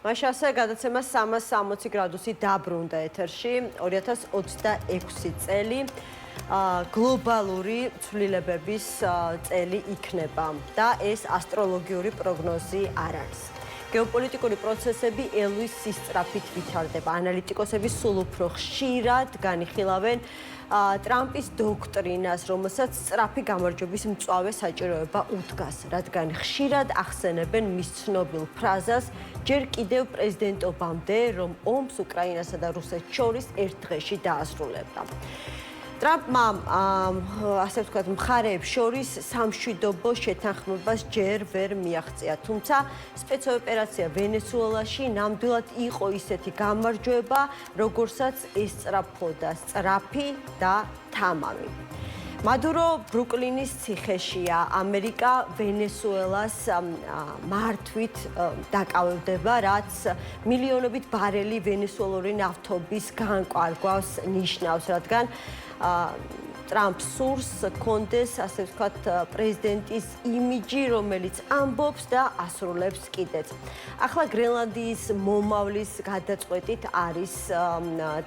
მაშინ ასე გადაცემა 360 გრადუსი დაბრუნდა ეთერში 2026 წელი გლობალური ცვლილებების წელი იქნება და ეს ასტროლოგიური პროგნოზი არ არის. გეოპოლიტიკური პროცესები ელვის სისწრაფით ვითარდება. ანალიტიკოსები სულ უფრო ხშირად განიხილავენ ტრამპის დოქტრინას, რომელსაც სწრაფი გამარჯვების მწვავე საჭიროება უდგას, რადგან ხშირად ახსენებენ მის ცნობილ ფრაზას ჯერ კიდევ პრეზიდენტობამდე, რომ ომს უკრაინასა და რუსეთს შორის ერთ დღეში დაასრულებდა. ტრამპმა ასე ვთქვათ, მხარეებს შორის სამშვიდობო შეთანხმებას ჯერ ვერ მიაღწია, თუმცა სპეცოპერაცია ვენესუელაში ნამდვილად იყო ისეთი გამარჯვება, როგორსაც ესწრაფოდა სწრაფი და თამამი. მადურო ბრუკლინის ციხეშია, ამერიკა ვენესუელას მართვით დაკავებდება, რაც მილიონობით ბარელი ვენესუელური ნავთობის განკარგვას ნიშნავს, რადგან ტრამპ სურს კონდეს, ასე ვთქვათ, პრეზიდენტის იმიჯი, რომელიც ამბობს და ასრულებს კიდეც. ახლა გრენლანდიის მომავლის გადაწყვეტით არის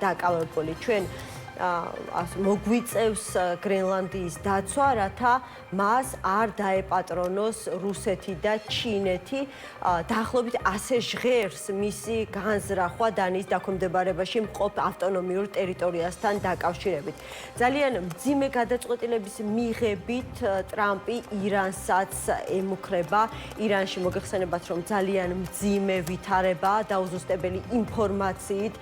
დაკავებული. ჩვენ მოგვიწევს გრენლანდიის დაცვა, რათა მას არ დაეპატრონოს რუსეთი და ჩინეთი. დაახლოებით ასე ჟღერს მისი განზრახვა დანიის დაქვემდებარებაში მყოფ ავტონომიურ ტერიტორიასთან დაკავშირებით. ძალიან მძიმე გადაწყვეტილების მიღებით ტრამპი ირანსაც ემუქრება. ირანში მოგეხსენებათ, რომ ძალიან მძიმე ვითარებაა დაუზუსტებელი ინფორმაციით.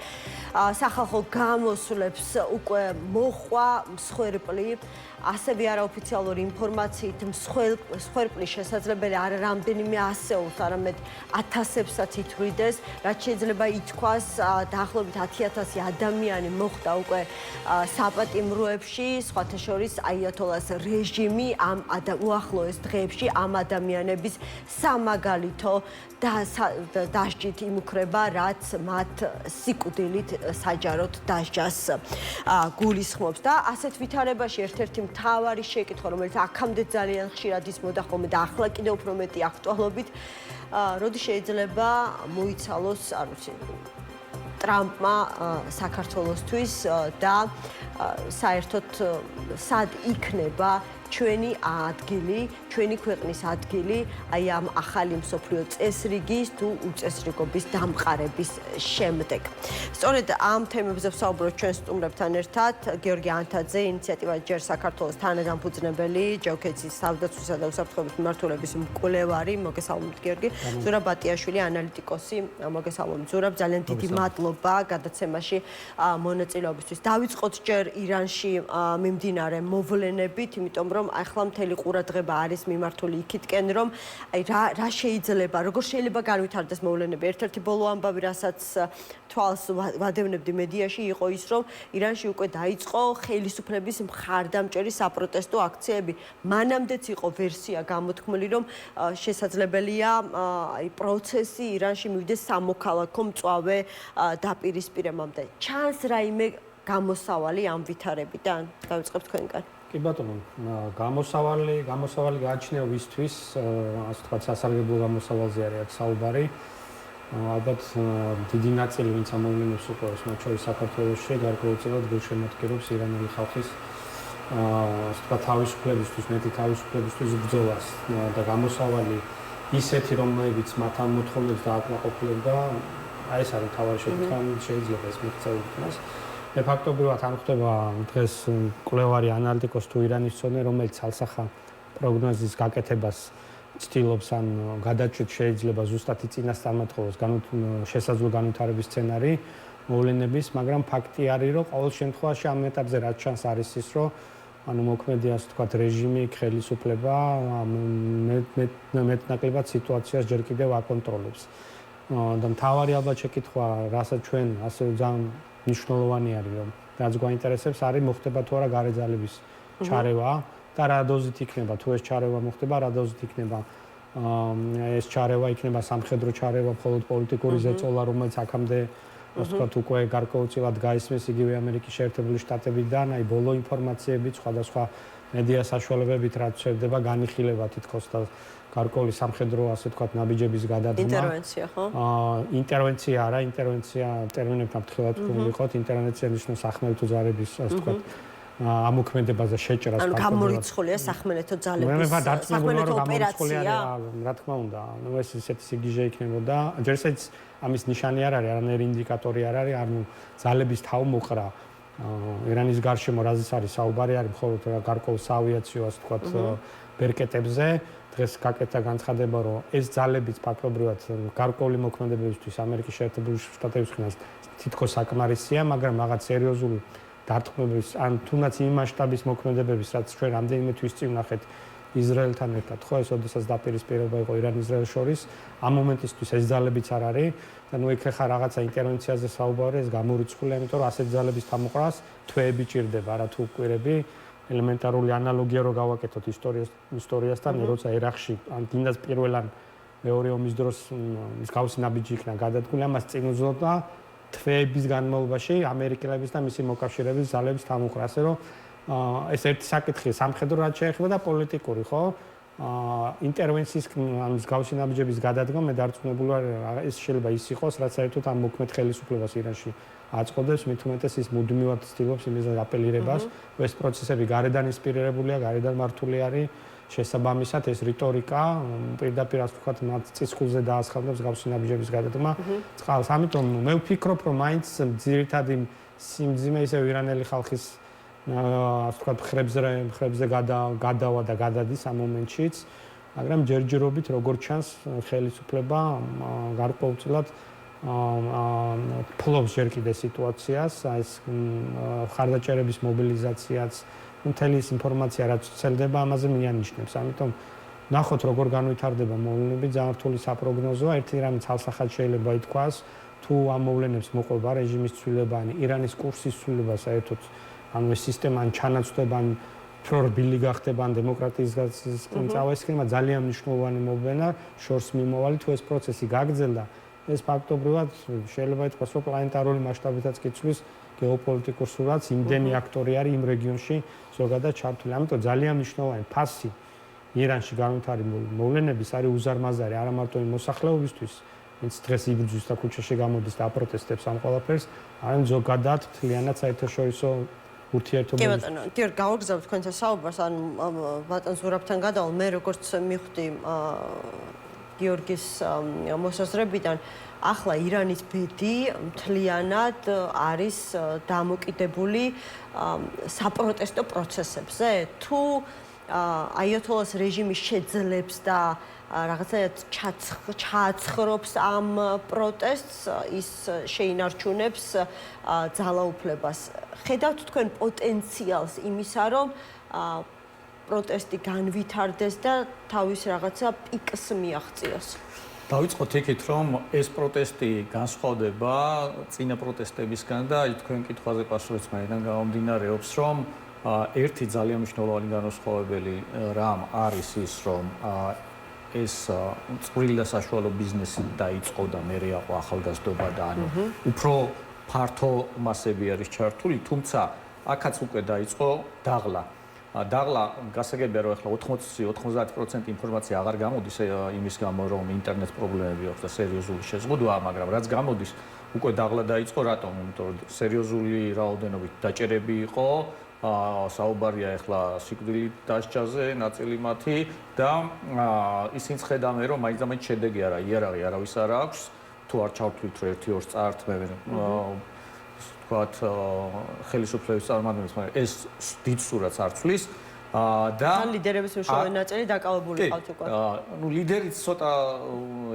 სახალხო გამოსვლებს უკვე მოხვა მსხვერპლი, ასევე არაოფიციალური ინფორმაციით მსხვერპლი შესაძლებელი არა რამდენიმე ასეულს, არამედ ათასებსაც ითვლიდეს, რაც შეიძლება ითქვას დაახლოებით 10,000 ადამიანი მოხვდა უკვე საპატიმროებში, სხვათა შორის აიათოლას რეჟიმი ამ უახლოეს დღეებში ამ ადამიანების სამაგალითო დასჯით იმუქრება, რაც მათ სიკვდილით საჯაროდ დასჯას გულისხმობს და ასეთ ვითარებაში ერთ-ერთი მთავარი შეკითხვა, რომელიც აქამდე ძალიან ხშირად ისმოდა ხოლმე და ახლა კიდევ უფრო მეტი აქტუალობით, როდი შეიძლება მოიცალოს, არ ვიცი, ტრამპმა საქართველოსთვის და საერთოდ სად იქნება ჩვენი ადგილი, ჩვენი ქვეყნის ადგილი აი ამ ახალი მსოფლიო წესრიგის თუ უწესრიგობის დამყარების შემდეგ. სწორედ ამ თემებზე ვსაუბრობთ ჩვენ სტუმრებთან ერთად. გიორგი ანთაძე, ინიციატივა ჯერ საქართველოს თანადამფუძნებელი, ჯავქეთის თავდაცვისა და უსაფრთხოების მიმართულების მკვლევარი, მოგესალმებით გიორგი. ზურაბ ბატიაშვილი, ანალიტიკოსი, მოგესალმებით ზურაბ. ძალიან დიდი მადლობა გადაცემაში მონაწილეობისთვის. დავიწყოთ ჯერ ირანში მიმდინარე მოვლენებით, იმიტომ რომ ახლა მთელი ყურადღება არის მიმართული იქითკენ, რომ აი რა შეიძლება, როგორ შეიძლება განვითარდეს მოვლენები. ერთ-ერთი ბოლო ამბავი, რასაც თვალს ვადევნებდი მედიაში, იყო ის, რომ ირანში უკვე დაიწყო ხელისუფლების მხარდამჭერი საპროტესტო აქციები. მანამდეც იყო ვერსია გამოთქმული, რომ შესაძლებელია აი პროცესი ირანში მივიდეს სამოქალაქო მწვავე დაპირისპირებამდე. ჩანს რაიმე გამოსავალი ამ ვითარებიდან? დავიწყებთ თქვენგან. კი ბატონო, გამოსავალი გააჩნია ვისთვის, ასე ვთქვათ, სასარგებლო გამოსავალზე არის აქ საუბარი. ალბათ დიდი ნაწილი, ვინც ამ მოვლენებს უყურებს, მათ შორის საქართველოში, გარკვეულწილად გულშემატკივრობს ირანული ხალხის ასე ვთქვათ, თავისუფლებისთვის, მეტი თავისუფლებისთვის ბრძოლას და გამოსავალი ისეთი, რომელიც მათ ამ მოთხოვნებს დააკმაყოფილებდა, აი ეს არის მთავარი შეკითხვა, შეიძლება ეს მიღწეულ იქნას. ფაქტობრივად არ ხდება დღეს კვლევარი ანალიტიკოსი თუ ირანის მცოდნე, რომელიც ალსახა პროგნოზის გაკეთებას ცდილობს, ან გადაჭრით შეიძლება ზუსტად წინასწარმეტყველოს შესაძლო განვითარების სცენარი მოვლენების, მაგრამ ფაქტი არის, რომ ყოველ შემთხვევაში ამ ეტაპზე რაც ჩანს არის ის, რომ ანუ მოქმედი ასე ვთქვათ რეჟიმი, ხელისუფლება მეტნაკლებად სიტუაციას ჯერ კიდევ აკონტროლებს. და მთავარი ალბათ შეკითხვა, რასაც ჩვენ ასე ძალიან მნიშვნელოვანი არის, რომ რაც გვაინტერესებს არის მოხდება თუ არა გარე ძალების ჩარევა და რა დოზით იქნება, თუ ეს ჩარევა მოხდება, რა დოზით იქნება ეს ჩარევა იქნება სამხედრო ჩარევა, მხოლოდ პოლიტიკური ზეწოლა, რომელიც აქამდე ასე ვთქვათ უკვე გარკვეულწილად გაისმის იგივე ამერიკის შეერთებული შტატებიდან, აი ბოლო ინფორმაციებით სხვადასხვა მედია საშუალებებით რაც შედება განიხილება თითქოს და გარკვეული სამხედრო ასე ვთქვათ ნაბიჯების გადადგმა. ინტერვენცია, ხო? ინტერვენცია არა, ინტერვენცია ტერმინებთან ფრთხილად ვიყოთ, ინტერვენცია ნიშნავს სახმელეთო ძალების ასე ვთქვათ ამოქმედებაზე შეჭრას ანუ გამორიცხულია სახმელეთო ძალების სახმელეთო ოპერაცია. რა თქმა უნდა, ნუ ეს ისეთი სიგიჟე იქნებოდა. ჯერ ესეც ამის ნიშანი არ არის, არანაირი ინდიკატორი არ არის, ანუ ძალების თავმოყრა ირანის გარშემო რაზეც არის საუბარი, არის მხოლოდ გარკვეულ საავიაციო ასე ვთქვათ ბერკეტებზე. დღეს გაკეთა განცხადება, რომ ეს ძალებიც ფაქტობრივად გარკვეული მოქმედებებისთვის ამერიკის შეერთებული შტატების მხრიდან თითქოს საკმარისია, მაგრამ რაღაც სერიოზული დარტყმების ან თუნდაც იმ მასშტაბის მოქმედებების, რაც ჩვენ რამდენიმე თვის წინ ვნახეთ ისრაელთან ერთად, ხო, ეს ოდესაც დაპირისპირება იყო ირან-ისრაელს შორის, ამ მომენტისთვის ეს ძალებიც არ არის და ნუ იქ ხა რაღაცა ინტერვენციაზე საუბარი, ეს გამორიცხულია, იმიტომ რომ ასეთ ძალების თამოყრას თვეები ჭირდება, არა თუ კვირები. ელემენტარული ანალოგია რო გავაკეთოთ ისტორიასთან, როცა ერაყში ან კიდაც პირველ ან მეორე ომის დროს მსგავსი ნაბიჯი იქნა გადადგმული, ამას წინ უძღოდა თვეების განმავლობაში ამერიკელების და მისი მოკავშირეების ძალების თამოყრა, ასე რომ ეს ერთი საკითხია სამხედრო რაც შეეხება და პოლიტიკური, ხო? ინტერვენციის ან მსგავსი ნაბიჯების გადადგმა მე დარწმუნებული ვარ, ეს შეიძლება ის იყოს, რაც საერთოდ ამ მოქმედ ხელისუფლებას ირანში აწყობდეს, მით უმეტეს ის მუდმივად ცდილობს იმის აპელირებას, რომ ეს პროცესები გარედან ინსპირირებულია, გარედან მართული არის, შესაბამისად ეს რიტორიკა პირდაპირ ასე ვთქვათ მათ წისქულზე დაასხამებს მსგავსი ნაბიჯების გადადგმა წყალს. ამიტომ მე ვფიქრობ, რომ მაინც ძირითადი სიმძიმე ისევ ირანელი ხალხის ასე ვთქვათ ხრებზე გადავა და გადადის ამ მომენტშიც, მაგრამ ჯერჯერობით როგორც ჩანს ხელისუფლება გარკვეულწილად ფლობს ჯერ კიდე სიტუაციას, ეს ხარდაჭერების მობილიზაციაც, მთელი ის ინფორმაცია რაც ვრცელდება, ამაზე მიანიშნებს. ამიტომ ნახოთ როგორ განვითარდება მოვლენები, ძალიან რთული საპროგნოზოა, ერთი რამე ცალსახად შეიძლება ითქვას, თუ ამ მოვლენებს მოყვება რეჟიმის ცვლილება, ან ირანის კურსის ცვლილება საერთოდ, ანუ ეს სისტემა ან ჩანაცვლება, ან უფრო რბილი გახდება, ან დემოკრატიის წავესქება, ძალიან მნიშვნელოვანი მოვლენა, შორს მიმოვალი, თუ ეს პროცესი გაგრძელდა. ეს ფაქტობრივად შეიძლება ითქვას, რომ პლანეტარული მასშტაბითაც კიცვის გეოპოლიტიკურ სურათს იმდენი აქტორი არის იმ რეგიონში ზოგადად ჩართული. ამიტომ ძალიან მნიშვნელოვანი ფასი ირანში განვითარებული მოვლენების არის უზარმაზარი არა მარტო იმ მოსახლეობისთვის, ვინც დღეს იბრძვის და ქუჩაში გამოდის და აპროტესტებს ამ ყველაფერს, არამედ ზოგადად მთლიანად საერთაშორისო ურთიერთობებს. კი ბატონო, დიახ, გავაგზავნოთ თქვენთან საუბარს, ან ბატონ ზურაბთან გადავალ, მე როგორც მივხვდი გიორგის მოსაზრებიდან, ახლა ირანის ბედი მთლიანად არის დამოკიდებული საპროტესტო პროცესებზე, თუ აიათოლას რეჟიმი შეძლებს და რაღაცნაირად ჩააცხრობს ამ პროტესტს, ის შეინარჩუნებს ძალაუფლებას. ხედავთ თქვენ პოტენციალს იმისა, რომ პროტესტი განვითარდეს და თავის რაღაცა პიკს მიაღწიოს. დავიწყოთ იქით, რომ ეს პროტესტი განსხვავდება წინა პროტესტებისგან და თქვენ კითხვაზე პასუხიც მაინც გამომდინარეობს, რომ ერთი ძალიან მნიშვნელოვანი განსხვავებელი რამ არის ის, რომ ეს წვრილი და საშუალო ბიზნესი დაიწყო და მერე აყო ახალგაზრდობა და ანუ უფრო ფართო მასები არის ჩართული, თუმცა აქაც უკვე დაიწყო დაღლა. დაღლა გასაგებია, რომ ახლა 80-90% ინფორმაცია აღარ გამოდის იმის გამო, რომ ინტერნეტ პრობლემები აქვს და სერიოზული შეზღუდვაა, მაგრამ რაც გამოდის, უკვე დაღლა დაიწყო, რატომ? იმიტომ რომ სერიოზული რაოდენობით დაჭერები იყო, საუბარია ახლა სიკვდილით დასჯაზე, ნაწილი მათი და ისინი ხედავენ, რომ მაინც შედეგი არა, იარაღი არავის არ აქვს, თუ არ ჩავთვლით, რომ 1-2 წაართმევენ ვთქვათ, ხელისუფლების წარმომადგენლებს, მაგრამ ეს დიდ სურათს არ ცვლის და ლიდერების მნიშვნელოვანი ნაწილი დაკავებული ყავთ უკვე. ნუ ლიდერიც ცოტა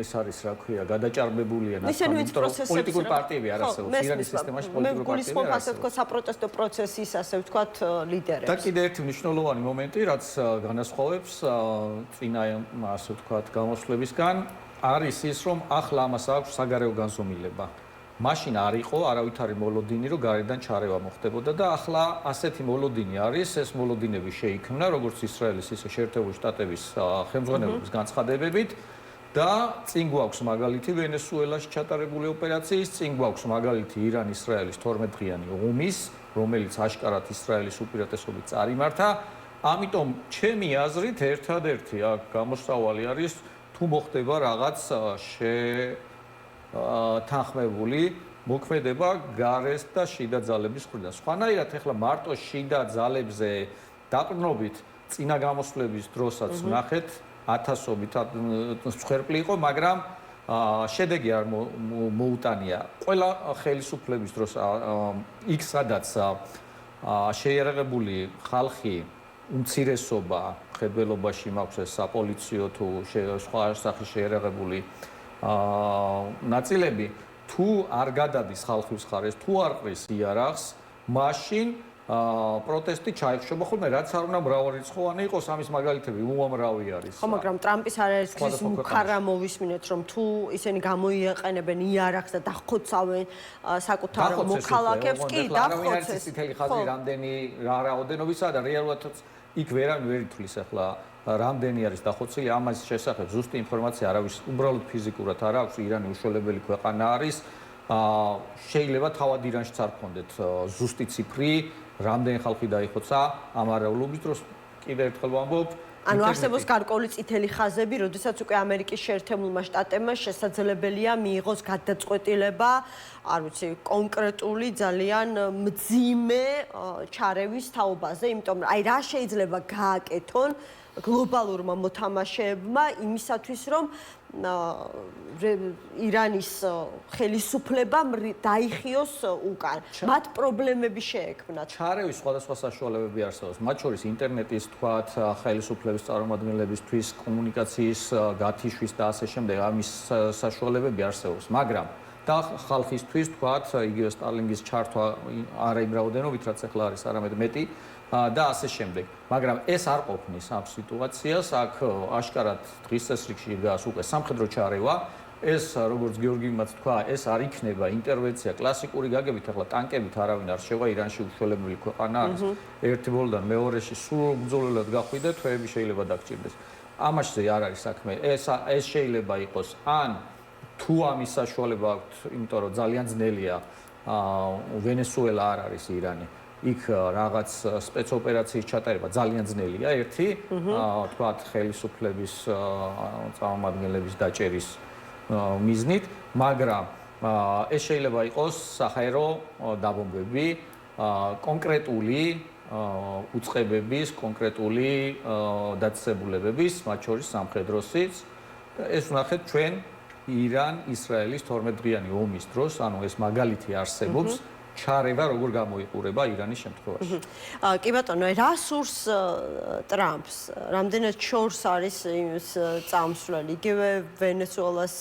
ეს არის, რა ქვია, გადაჭარბებულია ნაცნობი, იმიტომ რომ პოლიტიკური პარტიები არ არსებობს ირანის სისტემაში პოლიტიკური პარტიები არ ასე ვთქვათ, საპროტესტო პროცესის, ასე ვთქვათ, ლიდერებს. და კიდე ერთი მნიშვნელოვანი მომენტი, რაც განასხვავებს წინა, ასე ვთქვათ, გამოსვლებისგან, არის ის, რომ ახლა ამას აქვს საგარეო განზომილება. მაშინ არ იყო არავითარი მოლოდინი, რომ გარედან ჩარევა მოხდებოდა და ახლა ასეთი მოლოდინი არის, ეს მოლოდინები შეიქმნა, როგორც ისრაელის, ისე შეერთებული შტატების ხელმძღვანელობის განცხადებებით და წინ გვაქვს მაგალითი ვენესუელაში ჩატარებული ოპერაციის, წინ გვაქვს მაგალითი ირან-ისრაელის 12 დღიანი ომის, რომელიც აშკარად ისრაელის უპირატესობით წარიმართა ამიტომ ჩემი აზრით ერთადერთი აქ გამოსავალი არის თუ მოხდება რაღაც თანხმებული მოქმედება გარეს და შიდა ძალების მხრიდან. სხვანაირად ახლა მარტო შიდა ძალებზე დაყრდნობით წინა გამოსვლების დროსაც ვნახეთ ათასობით მსხვერპლი იყო, მაგრამ შედეგი არ მოუტანია. ყველა ხელისუფლების დროს იქ სადაც შეიარაღებული ხალხი უმცირესობა ხედველობაში მაქვს ეს საპოლიციო თუ სხვა სახის შეიარაღებული ნაწილები თუ არ გადადის ხალხის მხარეს, თუ არ ყრის იარაღს, მაშინ პროტესტი ჩაიხშობა ხოლმე, რაც არ უნდა მრავალრიცხოვანი იყოს, ამის მაგალითები უამრავი არის. ხო, მაგრამ ტრამპის არაერთგზის მუქარა მოვისმინეთ, რომ თუ ისინი გამოიყენებენ იარაღს და დახოცავენ საკუთარ მოქალაქებს, კი დახოცეს. წითელი ხაზი რამდენი რა რაოდენობისაა და რეალურად იქ ვერავინ ვერ ითვლის ახლა რამდენი არის დახოცილი, ამას შესახებ ზუსტი ინფორმაცია არავის უბრალოდ ფიზიკურად არ აქვს, ირანი უშველებელი ქვეყანა არის. შეიძლება თავად ირანშიც არ გქონდეთ ზუსტი ციფრი, რამდენი ხალხი დაიხოცა ამ არეულობის დროს. კიდევ ერთხელ ვამბობ, ანუ არსებობს გარკვეული წითელი ხაზები, როდესაც უკვე ამერიკის შეერთებულმა შტატებმა შესაძლებელია მიიღოს გადაწყვეტილება, არ ვიცი, კონკრეტული ძალიან მძიმე ჩარევის თაობაზე, იმიტომ რომ აი რა შეიძლება გააკეთონ გლობალურმა მოთამაშეებმა იმისათვის, რომ ირანის ხელისუფლებამ დაიხიოს უკან. მათ პრობლემები შეექმნათ. ჩარევის სხვადასხვა საშუალებები არსებობს. მათ შორის ინტერნეტის, თქვათ, ხელისუფლების წარმომადგენლებისთვის კომუნიკაციის გათიშვის და ასე შემდეგ ამის საშუალებები არსებობს, მაგრამ და ხალხისთვის, თქვათ, იგივე სტარლინგის ჩართვა არა იმ რაოდენობით, რაც ახლა არის, არამედ მეტი და ასე შემდეგ. მაგრამ ეს არ ყოფნის ამ სიტუაციას, აქ აშკარად დღის წესრიგში დგას უკვე სამხედრო ჩარევა. ეს როგორც გიორგიმაც თქვა, ეს არ იქნება ინტერვენცია კლასიკური გაგებით, ახლა ტანკებით არავინ არ შევა, ირანში უშველებელი ქვეყანა არის. ერთი ბოლოდან მეორეში სულ ბრძოლულად გახვიდე, თვეები შეიძლება დაგჭირდეს. ამაში არ არის საქმე. ეს შეიძლება იყოს ან თუ ამის საშუალება აქვთ, იმიტომ რომ ძალიან ძნელია ვენესუელა არ არის ირანი. იქ რაღაც სპეცოპერაციის ჩატარება ძალიან ძნელია, ერთი, თქვათ, ხელისუფლების წარმომადგენლების დაჭერის მიზნით, მაგრამ ეს შეიძლება იყოს საჰაერო დაბომბები, კონკრეტული უწყებების, კონკრეტული დაწესებულებების, მათ შორის სამხედროსიც. ეს ვნახეთ ჩვენ ირან-ისრაელის 12 დღიანი ომის დროს, ანუ ეს მაგალითი არსებობს. ჩარევა როგორ გამოიყურება ირანის შემთხვევაში. კი ბატონო, რა სურს ტრამპს? რამდენად შორს არის ის წამსვლელი? იგივე ვენესუელას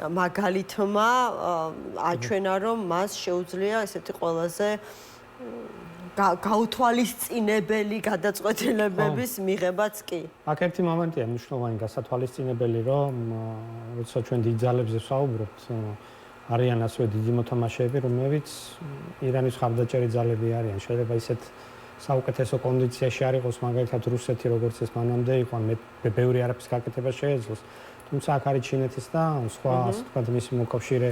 მაგალითმა აჩვენა, რომ მას შეუძლია ესეთი ყველაზე გაუთვალისწინებელი გადაწყვეტილებების მიღებაც კი. აქ ერთი მომენტია მნიშვნელოვანი გასათვალისწინებელი, რომ როცა ჩვენ დიდ ძალებზე ვსაუბრობთ, არიან ასევე დიდი მოთამაშეები, რომლებიც ირანის ხარდაჭერი ძალები არიან. შეიძლება ისეთ საუკეთესო კონდიციაში არ იყოს, მაგალითად რუსეთი, როგორც ეს მანამდე იყო, ბევრი არაფრის გაკეთება შეეძლოს. თუმცა აქ არის ჩინეთის და სხვა, ასე ვთქვათ, მისი მოკავშირე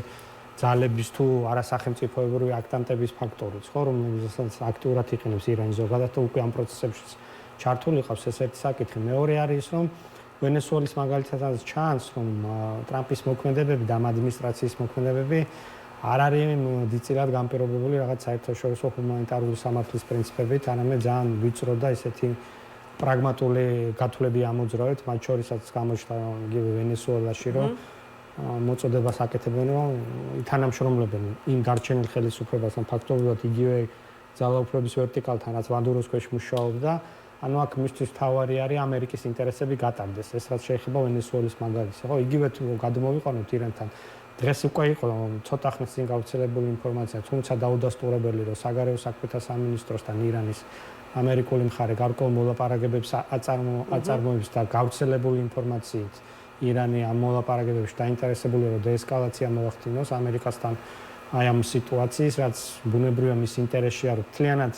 ძალების თუ არასახელმწიფოებრივი აქტანტების ფაქტორიც, ხო, რომელსაც აქტიურად იყენებს ირანი ზოგადად და უკვე ამ პროცესებში ჩართული ყავს, ეს ერთი საკითხი. მეორე არის ის, რომ ვენესუელის მაგალითადაც ჩანს, რომ ტრამპის მოქმედებები და ამ ადმინისტრაციის მოქმედებები არ არის დიდწილად განპირობებული რაღაც საერთაშორისო ჰუმანიტარული სამართლის პრინციპებით, არამედ ძალიან ვიწრო და ისეთი პრაგმატული გათვლები ამოძრავეთ, მათ შორისაც გამოჩნდა იგივე ვენესუელაში, რომ მოწოდებას აკეთებენ, რომ თანამშრომლებენ იმ გარჩენილ ხელისუფლებასთან ფაქტობრივად იგივე ძალაუფლების ვერტიკალთან, რაც მადუროს ქვეშ მუშაობდა. ანუ აქ მისთვის თავარი არის ამერიკის ინტერესები გატარდეს. ეს რაც შეეხება ვენესუელის მაგალითს, ხო, იგივე თუ გადმოვიყვანოთ ირანთან. დღეს უკვე იყო ცოტა ხნის წინ გავრცელებული ინფორმაცია, თუმცა დაუდასტურებელი, რომ საგარეო საქმეთა სამინისტროსთან ირანის ამერიკული მხარე გარკვეულ მოლაპარაკებებს აწარმოებს და გავრცელებული ინფორმაციით ირანი ამ მოლაპარაკებებში დაინტერესებულია, რომ დეესკალაცია მოახდინოს ამერიკასთან აი ამ სიტუაციის, რაც ბუნებრივია მის ინტერესშია, რომ მთლიანად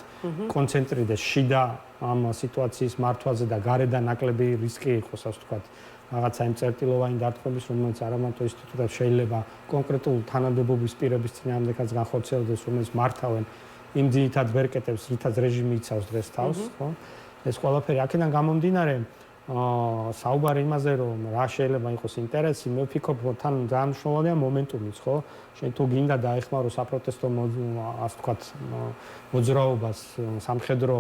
კონცენტრირდეს შიდა ამ სიტუაციის მართვაზე და გარედან ნაკლები რისკი იყოს, ასე ვთქვათ, რაღაცა იმ წერტილოვანი დარტყმების, რომელიც არამარტო ინსტიტუტად შეიძლება კონკრეტულ თანამდებობის პირების წინააღმდეგაც განხორციელდეს, რომელიც მართავენ იმ ძირითად ვერკეტებს, რითაც რეჟიმი იცავს დღეს თავს, ხო? ეს ყველაფერი აქედან გამომდინარე საუბარი იმაზე რომ რა შეიძლება იყოს ინტერესი, მე ვფიქრობ თან ძალიან მნიშვნელოვანია მომენტუმიც, ხო? შენ თუ გინდა დაეხმარო საპროტესტო ასე ვთქვათ მოძრაობას სამხედრო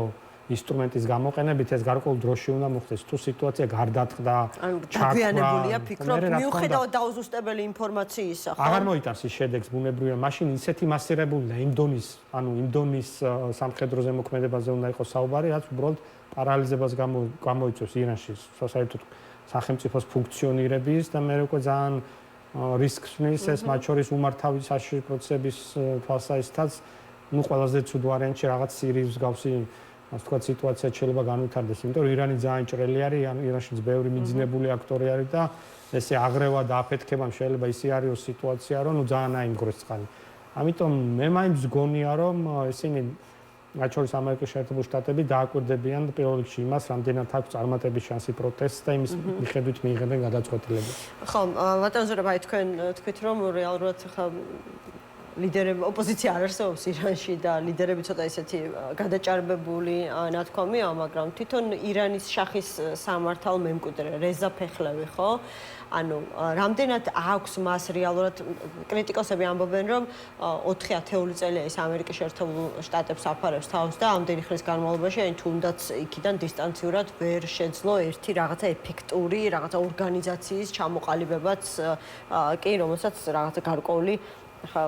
ინსტრუმენტის გამოყენებით ეს გარკვეულ დროში უნდა მოხდეს. თუ სიტუაცია გარდატყდა, ჩაგვიანებულია, ფიქრობ, მიუხედავად დაუზუსტებელი ინფორმაციისა, ხო? აღარ მოიტანს ის შედეგს ბუნებრივია, მაშინ ისეთი მასირებული და იმ დონის სამხედრო ზემოქმედებაზე უნდა იყოს საუბარი, რაც უბრალოდ პარალიზებას გამოიწვევს ირანში საერთოდ სახელმწიფოს ფუნქციონირების და მე უკვე ძალიან რისკს ნის ეს მათ შორის უმართავი საშიში პროცესების თვალსაჩინოთაც, ну ყველაზე ცუდ ვარიანტში რაღაც სირიის მსგავსი ასე ვთქვათ სიტუაცია შეიძლება განვითარდეს, იმიტომ რომ ირანი ძალიან ჭრელი არის, ირანშიც ბევრი მიძინებული აქტორი არის და ესე აღრევა და აფეთქება შეიძლება ისე არის სიტუაცია, რომ ну ძალიან აიმგროს წყალი. ამიტომ მე მაინც გონია რომ ესენი მათ შორის ამერიკის შეერთებული შტატები დააკვირდებიან პირველ რიგში იმას, რამდენად აქვს წარმატების შანსი პროტესტს და იმის მიხედვით მიიღებენ გადაწყვეტილებას. ხო, ბატონ ზურაბაი, თქვენ თქვით რომ რეალურად ხა ლიდერები ოპოზიცია არ არსებობს ირანში და ლიდერები ცოტა ისეთი გადაჭარბებული ნათქვამია, მაგრამ თვითონ ირანის შახის სამართალ მემკვიდრე რეზა ფეხლევი, ხო? ანუ რამდენად აქვს მას რეალურად კრიტიკოსები ამბობენ რომ 4 ათეული წელია ის ამერიკის შეერთებულ შტატებს აფარებს თავს და ამდენი ხნის განმავლობაში აი თუნდაც იქიდან დისტანციურად ვერ შეძლო ერთი რაღაცა ეფექტური რაღაცა ორგანიზაციის ჩამოყალიბებაც კი რომელსაც რაღაცა გარკვეული ხა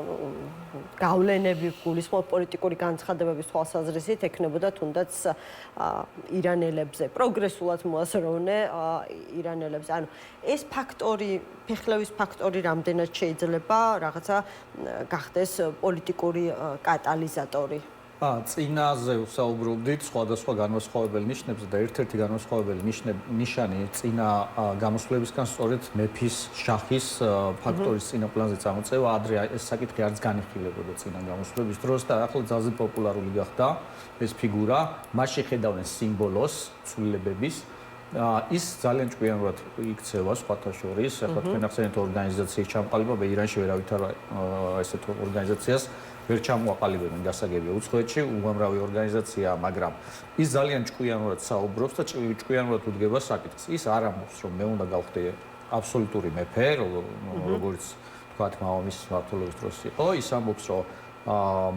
გავლენები გულისხმობ პოლიტიკური განცხადებების თვალსაზრისით ეკნებოდა თუნდაც ირანელებზე პროგრესულად მოასწროვნე ირანელებს. ანუ ეს ფაქტორი, ფეხლევის ფაქტორი რამდენად შეიძლება რაღაცა გახდეს პოლიტიკური კატალიზატორი? წინაზე ვსაუბრობდით სხვადასხვა განმასხვავებელი ნიშნებზე და ერთ-ერთი განმასხვავებელი ნიშანი წინა გამოსვლებისგან სწორედ მეფის შახის ფაქტორის წინა პლანზე წამოწევა, ადრე ეს საკითხი არც განიხილებოდა წინა გამოსვლების დროს და ახლა ძალზე პოპულარული გახდა ეს ფიგურა, მასში ხედავენ სიმბოლოს ცვლილებების. ის ძალიან ჭკვიანურად იქცევა სხვათა შორის, ახლა თქვენ ახსენეთ ორგანიზაციის ჩამოყალიბება, ირანში ვერავით არ ესეთ ორგანიზაციას ვერ ჩამოაყალიბებენ გასაგებია უცხოეთში, უამრავი ორგანიზაციაა, მაგრამ ის ძალიან ჭკვიანურად საუბრობს და ჭკვიანურად უდგება საკითხს. ის არ ამბობს, რომ მე უნდა გავხდე აბსოლუტური მეფე, როგორც თქვათ მამამისის მმართველობის დროს იყო, ის ამბობს, რომ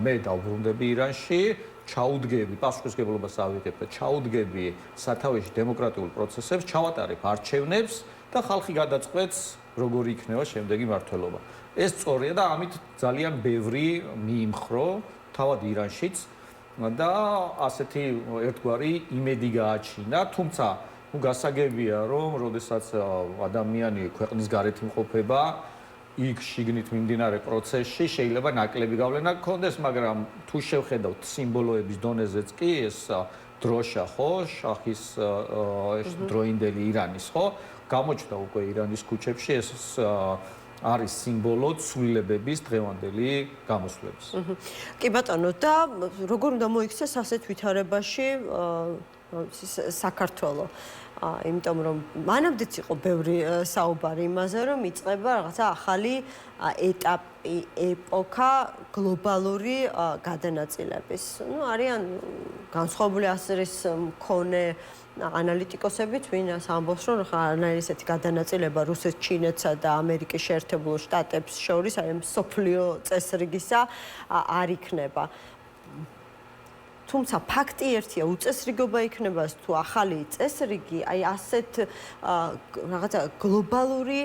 მე დავბრუნდები ირანში, ჩაუდგები, პასუხისმგებლობას ავიღებ და ჩაუდგები სათავეში დემოკრატიულ პროცესებს, ჩავატარებ არჩევნებს და ხალხი გადაწყვეტს, როგორი იქნება შემდეგი მმართველობა. ეს სწორია და ამით ძალიან ბევრი მიიმხრო თავად ირანშიც და ასეთი ერთგვარი იმედი გააჩინა, თუმცა გასაგებია რომ როდესაც ადამიანი ქვეყნის გარეთ იმყოფება იქ შიგნით მიმდინარე პროცესში შეიძლება ნაკლები გავლენა გქონდეს, მაგრამ თუ შევხედავთ სიმბოლოების დონეზეც კი ეს დროშა ხო, შახის ეს დროინდელი ირანის ხო, გამოჩნდა უკვე ირანის ქუჩებში ეს არის სიმბოლო ცვლილებების დღევანდელი გამოსვლების. კი ბატონო, და როგორ უნდა მოიქცეს ასეთ ვითარებაში საქართველო? იმიტომ რომ მანამდეც იყო ბევრი საუბარი იმაზე, რომ იწყება რაღაცა ახალი ეტაპი, ეპოქა გლობალური გადანაწილების. ნუ არიან განსხვავებული აზრის მქონე ანალიტიკოსები, ვინაც ამბობს, რომ ესეთი გადანაწილება რუსეთს, ჩინეთსა და ამერიკის შეერთებულ შტატებს შორის აი მსოფლიო წესრიგისა არ იქნება. თუმცა ფაქტი ერთია, უწესრიგობა იქნება თუ ახალი წესრიგი, აი ასეთ რაღაცა გლობალური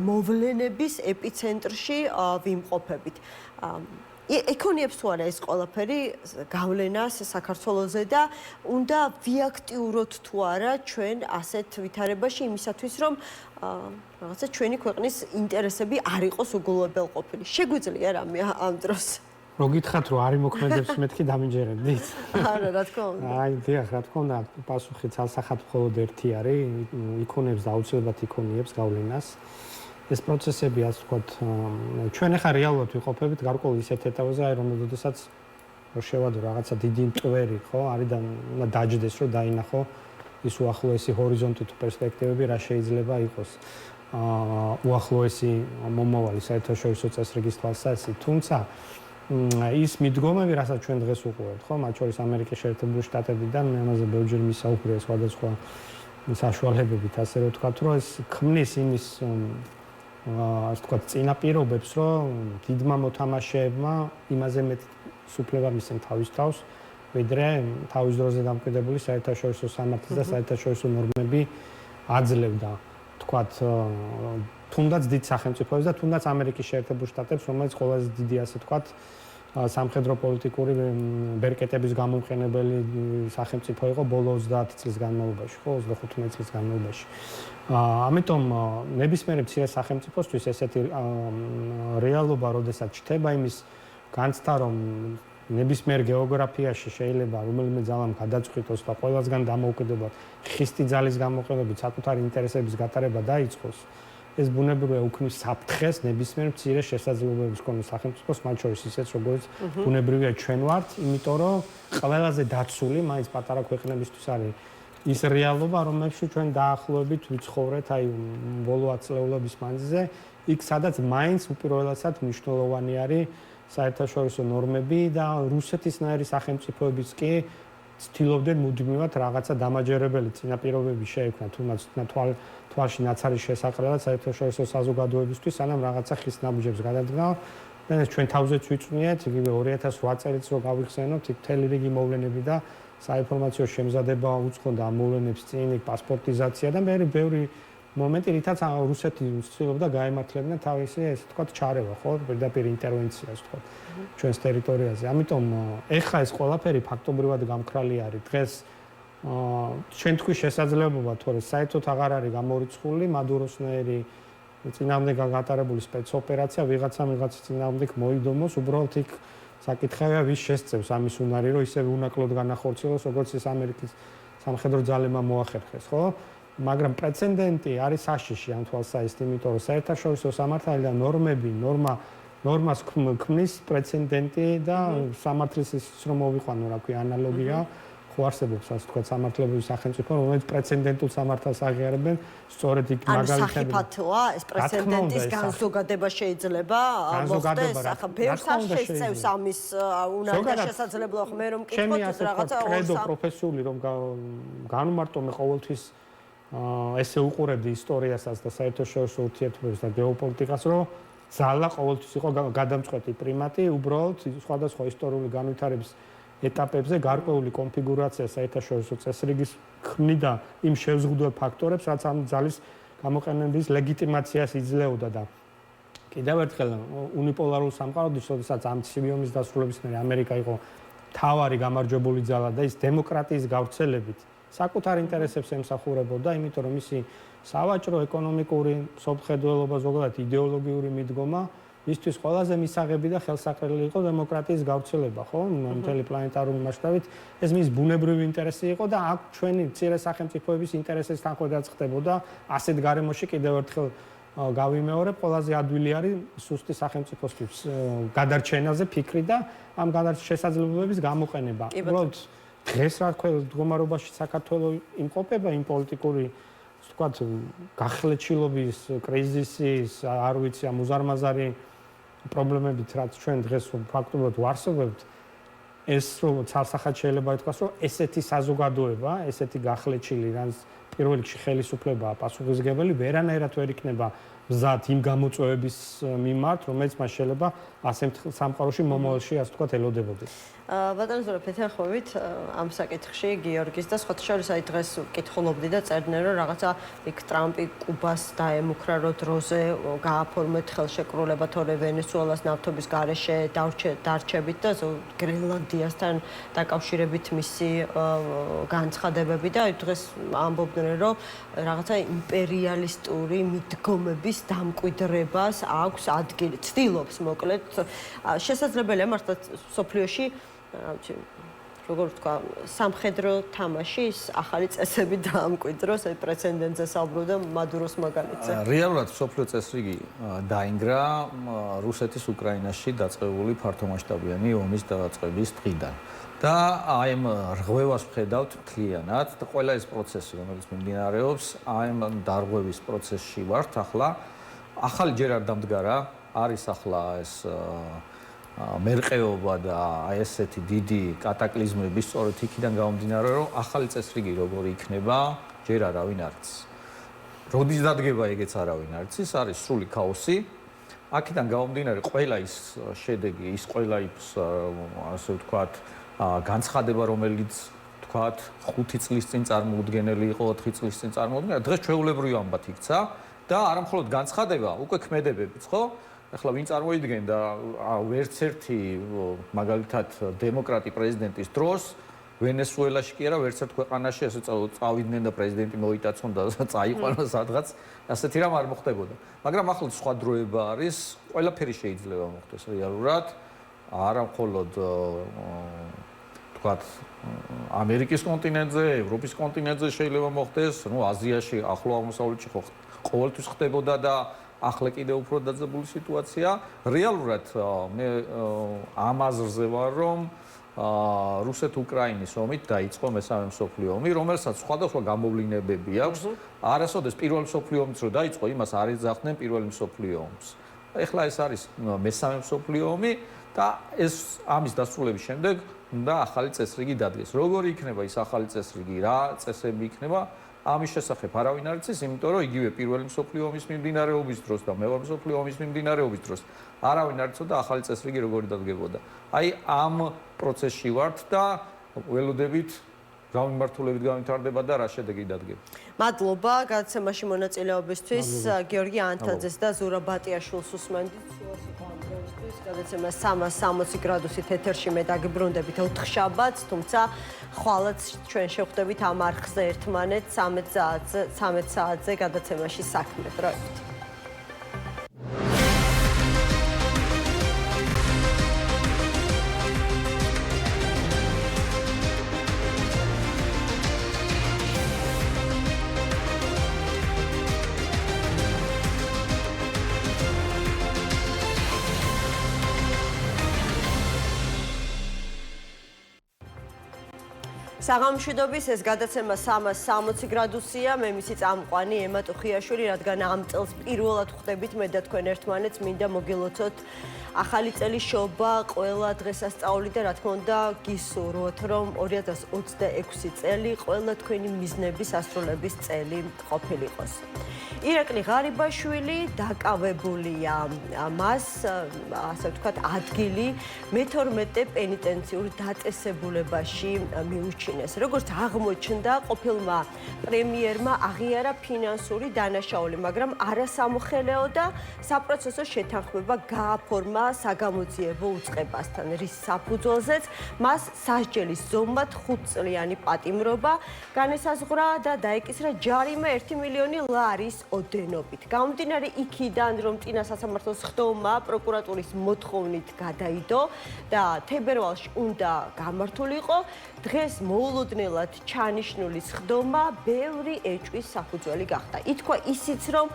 მოვლენების ეპიცენტრში ვიმყოფებით. ეკონიებს თუ არა ეს ყველაფერი გავლენას საქართველოზე და უნდა ვიაქტიუროთ თუ არა ჩვენ ასეთ ვითარებაში იმისათვის რომ რაღაცა ჩვენი ქვეყნის ინტერესები არ იყოს უგულებელყოფილი. შეგვიძლია რამე ამ დროს? რო გითხრათ რომ არ იმოქმედებს მეთქი დამიჯერებდით? არა, რა თქმა უნდა. აი, დიახ, რა თქმა უნდა, პასუხი ცალსახად მხოლოდ ერთი არის, იქონებს და აუცილებლად იქონიებს გავლენას. ეს პროცესები, ასე ვთქვათ, ჩვენ ახლა რეალურად ვიყოფებით გარკვეულ ისეთ ეტაპზე, აი რომ შესაძაც შევადო რაღაცა დიდი მტვერი, ხო, არის და უნდა დაჯდეს, რომ დაინახო ის უახლოესი ჰორიზონტი თუ პერსპექტივები რა შეიძლება იყოს. უახლოესი მომავალი საერთაშორისო წესრიგის თვალსაზრისით, თუმცა ის მიდგომები, რასაც ჩვენ დღეს უყურებთ, ხო, მათ შორის ამერიკის შეერთებული შტატებიდან, მე ამაზე ბევრჯერ მისაუბრია სხვადასხვა საშუალებებით, ასე რომ ვთქვათ, რომ ეს ქმნის იმის ასე ვთქვათ, წინაპირობებს, რომ დიდმა მოთამაშეებმა იმაზე მეტ სუფლება მისცენ თავის თავს, ვიდრე თავის დროზე დამკვიდრებული საერთაშორისო სამართლის და საერთაშორისო ნორმები აძლევდა, ვთქვათ, თუნდაც დიდ სახელმწიფოებს და თუნდაც ამერიკის შეერთებულ შტატებს, რომელიც ყველაზე დიდი, ასე ვთქვათ, სამხედრო პოლიტიკური ბერკეტების გამომყენებელი სახელმწიფო იყო ბოლო 30 წლის განმავლობაში, ხო, 25 წლის განმავლობაში. ამიტომ ნებისმიერი მცირე სახელმწიფოსთვის ესეთი რეალობა, როდესაც ჩდება იმის განცდა, რომ ნებისმიერ გეოგრაფიაში შეიძლება რომელიმე ძალამ გადაწყვიტოს და ყველასგან დამოუკიდებლად ხისტი ძალის გამოყენებით საკუთარი ინტერესების გატარება დაიწყოს, ეს ბუნებრივია უქმნის საფრთხეს ნებისმიერ მცირე შესაძლებლობების მქონე სახელმწიფოს, მათ შორის ისეც როგორც ბუნებრივია ჩვენ ვართ, იმიტომ რომ ყველაზე დაცული მაინც პატარა ქვეყნებისთვის არის ის რეალობა, რომელშიც ჩვენ დაახლოებით ვიცხოვრეთ, აი ბოლო ათწლეულების მანძილზე, იქ სადაც მაინც უპირველესად მნიშვნელოვანი არის საერთაშორისო ნორმები და რუსეთისნაირი სახელმწიფოებიც კი ცდილობდნენ მუდმივად რაღაცა დამაჯერებელი წინაპირობები შეექმნათ, თუნდაც თვალში ნაცარი შესაყრელად საერთაშორისო საზოგადოებისთვის, სანამ რაღაცა ხის ნაბიჯებს გადადგა. და ეს ჩვენ თავზეც ვიწვნიეთ, იგივე 2008 წელს რო გავიხსენოთ, იქ მთელი რიგი მოვლენები და საინფორმაციო შემზადება უწყობდა ამ მოვლენებს წინ, პასპორტიზაცია და მე ბევრი მომენტი, რითაც რუსეთი ცდილობდა გაემართლებინა თავისი, ესე ვთქვათ, ჩარევა, ხო, პირდაპირ ინტერვენცია, ასე ვთქვათ, ჩვენს ტერიტორიაზე. ამიტომ ეხლა ეს ყველაფერი ფაქტობრივად გამქრალი არის. დღეს ჩვენ თქვი შესაძლებლობა, თორე საერთოდ აღარ არის გამორიცხული მადუროსნაირი წინააღმდეგ გატარებული სპეცოპერაცია ვიღაცის წინააღმდეგ მოიდომოს, უბრალოდ იქ საკითხია ვის შესწევს ამის უნარი, რომ ისევ უნაკლოდ განახორციელოს, როგორც ეს ამერიკის სამხედრო ძალებმა მოახერხეს, ხო? მაგრამ პრეცედენტი არის საშიში ამ თვალსაჩინო, იმიტომ რომ საერთაშორისო სამართალი და ნორმას ქმნის პრეცედენტი და სამართლის ის რომ მოვიყვანო, რა ქვია, ანალოგია ხო არსებობს, ასე ვთქვათ, სამართლებრივი სახელმწიფო, რომელიც პრეცედენტულ სამართალს აღიარებენ, სწორედ იქ მაგალითად საფათოა ეს პრეცედენტის განზოგადება შეიძლება მოხდეს, ახლა ბევრს არ შეწევს ამის უნარი და შესაძლებლობა, ხო მე რომ მკითხოთ რაღაცა კრედო პროფესიული რომ განმარტო მე ყოველთვის ესე უყურებდი ისტორიასაც და საერთაშორისო ურთიერთობებს და გეოპოლიტიკას, რომ ძალა ყოველთვის იყო გადამწყვეტი პრიმატი, უბრალოდ სხვადასხვა ისტორიული განვითარების ეტაპებზე გარკვეული კონფიგურაცია საერთაშორისო წესრიგის ქმნიდა იმ შეზღუდულ ფაქტორებს, რაც ამ ძალის გამოყენების ლეგიტიმაციას იძლეოდა და კიდევ ერთხელ უნიპოლარულ სამყაროში, როდესაც ამ ცივი ომის დასრულების მერე ამერიკა იყო თავარი გამარჯვებული ძალა და ის დემოკრატიის გავრცელებით საკუთარ ინტერესებს ემსახურებოდა, იმიტომ რომ მისი სავაჭრო, ეკონომიკური, სოფლმხედველობა, ზოგადად იდეოლოგიური მიდგომა მისთვის ყველაზე მისაღები და ხელსაყრელი იყო დემოკრატიის გავრცელება, ხო? მთელი პლანეტარული მასშტაბით ეს მის ბუნებრივი ინტერესი იყო და აქ ჩვენი მცირე სახელმწიფოების ინტერესებს თანხმდაც ხდებოდა. ასეთ გარემოში კიდევ ერთხელ გავიმეორებ, ყველაზე ადვილი არის სუსტი სახელმწიფოსთვის გადარჩენაზე ფიქრი და ამ შესაძლებლობების გამოყენება. უბრალოდ დღეს რა თქმა უნდა მდგომარეობაში საქართველოს იმყოფება იმ პოლიტიკური ვთქვათ გახლეჩილობის, კრიზისის, არ ვიცი, ამ უზარმაზარი პრობლემებით, რაც ჩვენ დღეს ფაქტობრივად ვარსებობთ, ეს რომ ცალსახად შეიძლება ითქვას, რომ ესეთი საზოგადოება, ესეთი გახლეჩილი, რაც პირველ რიგში ხელისუფლებაა პასუხისმგებელი, ვერანაირად ვერ იქნება მზად იმ გამოწვევების მიმართ, რომელიც მას შეიძლება ასე სამყაროში მომავალში, ასე ვთქვათ, ელოდებოდეს. ბატონო ზურაბ, ეთანხმებით ამ საკითხში გიორგის და სხვათა შორის აი დღეს კითხულობდი და წერდნენ რომ რაღაცა იქ ტრამპი კუბას დაემუქრა რომ დროზე გააფორმეთ ხელშეკრულება თორე ვენესუელას ნავთობის გარეშე დარჩებით და გრენლანდიასთან დაკავშირებით მისი განცხადებები და აი დღეს ამბობდნენ რომ რაღაცა იმპერიალისტური მიდგომების დამკვიდრებას აქვს ადგილი, ცდილობს მოკლედ შესაძლებელია მართლა სოფლიოში როგორ ვთქვა, სამხედრო თამაშის ახალი წესები დაამკვიდროს, აი პრეცედენტზე საუბრობდა მადუროს მაგალითზე. რეალურად სოფლიო წესრიგი დაინგრა რუსეთის უკრაინაში დაწყებული ფართომასშტაბიანი ომის დაწყების დღიდან. და აი ამ რღვევას ვხედავთ მთლიანად და ყველა ეს პროცესი, რომელიც მიმდინარეობს, აი ამ დარღვევის პროცესში ვართ ახლა. ახალი ჯერ არ დამდგარა, არის ახლა ეს მერყეობა და აი ესეთი დიდი კატაკლიზმები სწორედ იქიდან გამომდინარე, რომ ახალი წესრიგი როგორი იქნება, ჯერ არავინ არ იცის. როდის დადგება ეგეც არავინ არ იცის, არის სრული ქაოსი. აქედან გამომდინარე, ყველა ის შედეგი, ის ყველა ის ასე ვთქვათ, განცხადება, რომელიც ვთქვათ, 5 წლის წინ წარმოუდგენელი იყო, 4 წლის წინ წარმოუდგენელი, დღეს ჩვეულებრივი ამბად იქცა და არა მხოლოდ განცხადება, უკვე ქმედებებიც, ხო? ახლა ვინ წარმოიდგენდა ვერც ერთი მაგალითად დემოკრატი პრეზიდენტის დროს ვენესუელაში კი არა ვერც ერთ ქვეყანაში ასე წავიდნენ და პრეზიდენტი მოიტაცონ და წაიყვანა სადღაც ასეთი რამ არ მოხდებოდა მაგრამ ახლა სხვა დროება არის ყველაფერი შეიძლება მოხდეს რეალურად არა მხოლოდ თქვათ ამერიკის კონტინენტზე ევროპის კონტინენტზე შეიძლება მოხდეს ნუ აზიაში ახლო აღმოსავლეთში ხო ყოველთვის ხდებოდა და ახლა კიდევ უფრო დაძაბული სიტუაცია. რეალურად მე ამ აზრზე ვარ, რომ რუსეთ-უკრაინის ომით დაიწყო მესამე მსოფლიო ომი, რომელსაც სხვადასხვა გამოვლინებები აქვს. არასოდეს პირველი მსოფლიო ომიც რო დაიწყო, იმას არ ეძახდნენ პირველი მსოფლიო ომს. ეხლა ეს არის მესამე მსოფლიო ომი და ეს ამის დასრულების შემდეგ უნდა ახალი წესრიგი დადგეს. როგორი იქნება ის ახალი წესრიგი, რა წესები იქნება? ამის შესახებ არავინ არ იცის, იმიტომ რომ იგივე პირველი მსოფლიო ომის მიმდინარეობის დროს და მეორე მსოფლიო ომის მიმდინარეობის დროს არავინ არ იცოდა ახალი წესრიგი როგორი დადგებოდა. აი ამ პროცესში ვართ და ველოდებით რა მიმართულებით განვითარდება და რა შედეგი დადგება. მადლობა გადაცემაში მონაწილეობისთვის გიორგი ანთაძეს და ზურაბ ბატიაშვილს უსმენდით. გადაცემა 360 გრადუსით ეთერში მე დაგიბრუნდებით 4 შაბათს, თუმცა ხვალაც ჩვენ შევხვდებით ამ არხზე ერთმანეთს 13 საათზე გადაცემაში საქმე დროებით. საღამოშვიდობის ეს გადაცემა 360 გრადუსია, მე მისი წამყვანი ემა ტუხიაშვილი, რადგან ამ წელს პირველად ხვდებით მე და თქვენ ერთმანეთს, მინდა მოგილოცოთ ახალი წელი შობა, ყველა დღესასწაული და რა თქმა უნდა გისურვოთ, რომ 2026 წელი ყველა თქვენი მიზნების ასრულების წელი ყოფილიყოს. ირაკლი ღარიბაშვილი დაკავებულია მას, ასე ვთქვათ, ადგილი მე-12 პენიტენციურ დაწესებულებაში მიუჩინეს. როგორც აღმოჩნდა, ყოფილმა პრემიერმა აღიარა ფინანსური დანაშაული, მაგრამ არასამოხელეო და საპროცესო შეთანხმება გააფორმა საგამოძიებო უწყებასთან, რის საფუძველზეც მას სასჯელის ზომად 5 წლიანი პატიმრობა განესაზღვრა და დაეკისრა ჯარიმა 1 მილიონი ლარის ოდენობით. გამომდინარე იქიდან, რომ წინა სასამართლოს ხდომა პროკურატურის მოთხოვნით გადაიდო და თებერვალში უნდა გამართულიყო, დღეს მოულოდნელად ჩანიშნული ხდომა ბევრი ეჭვის საფუძველი გახდა. ითქვა ისიც, რომ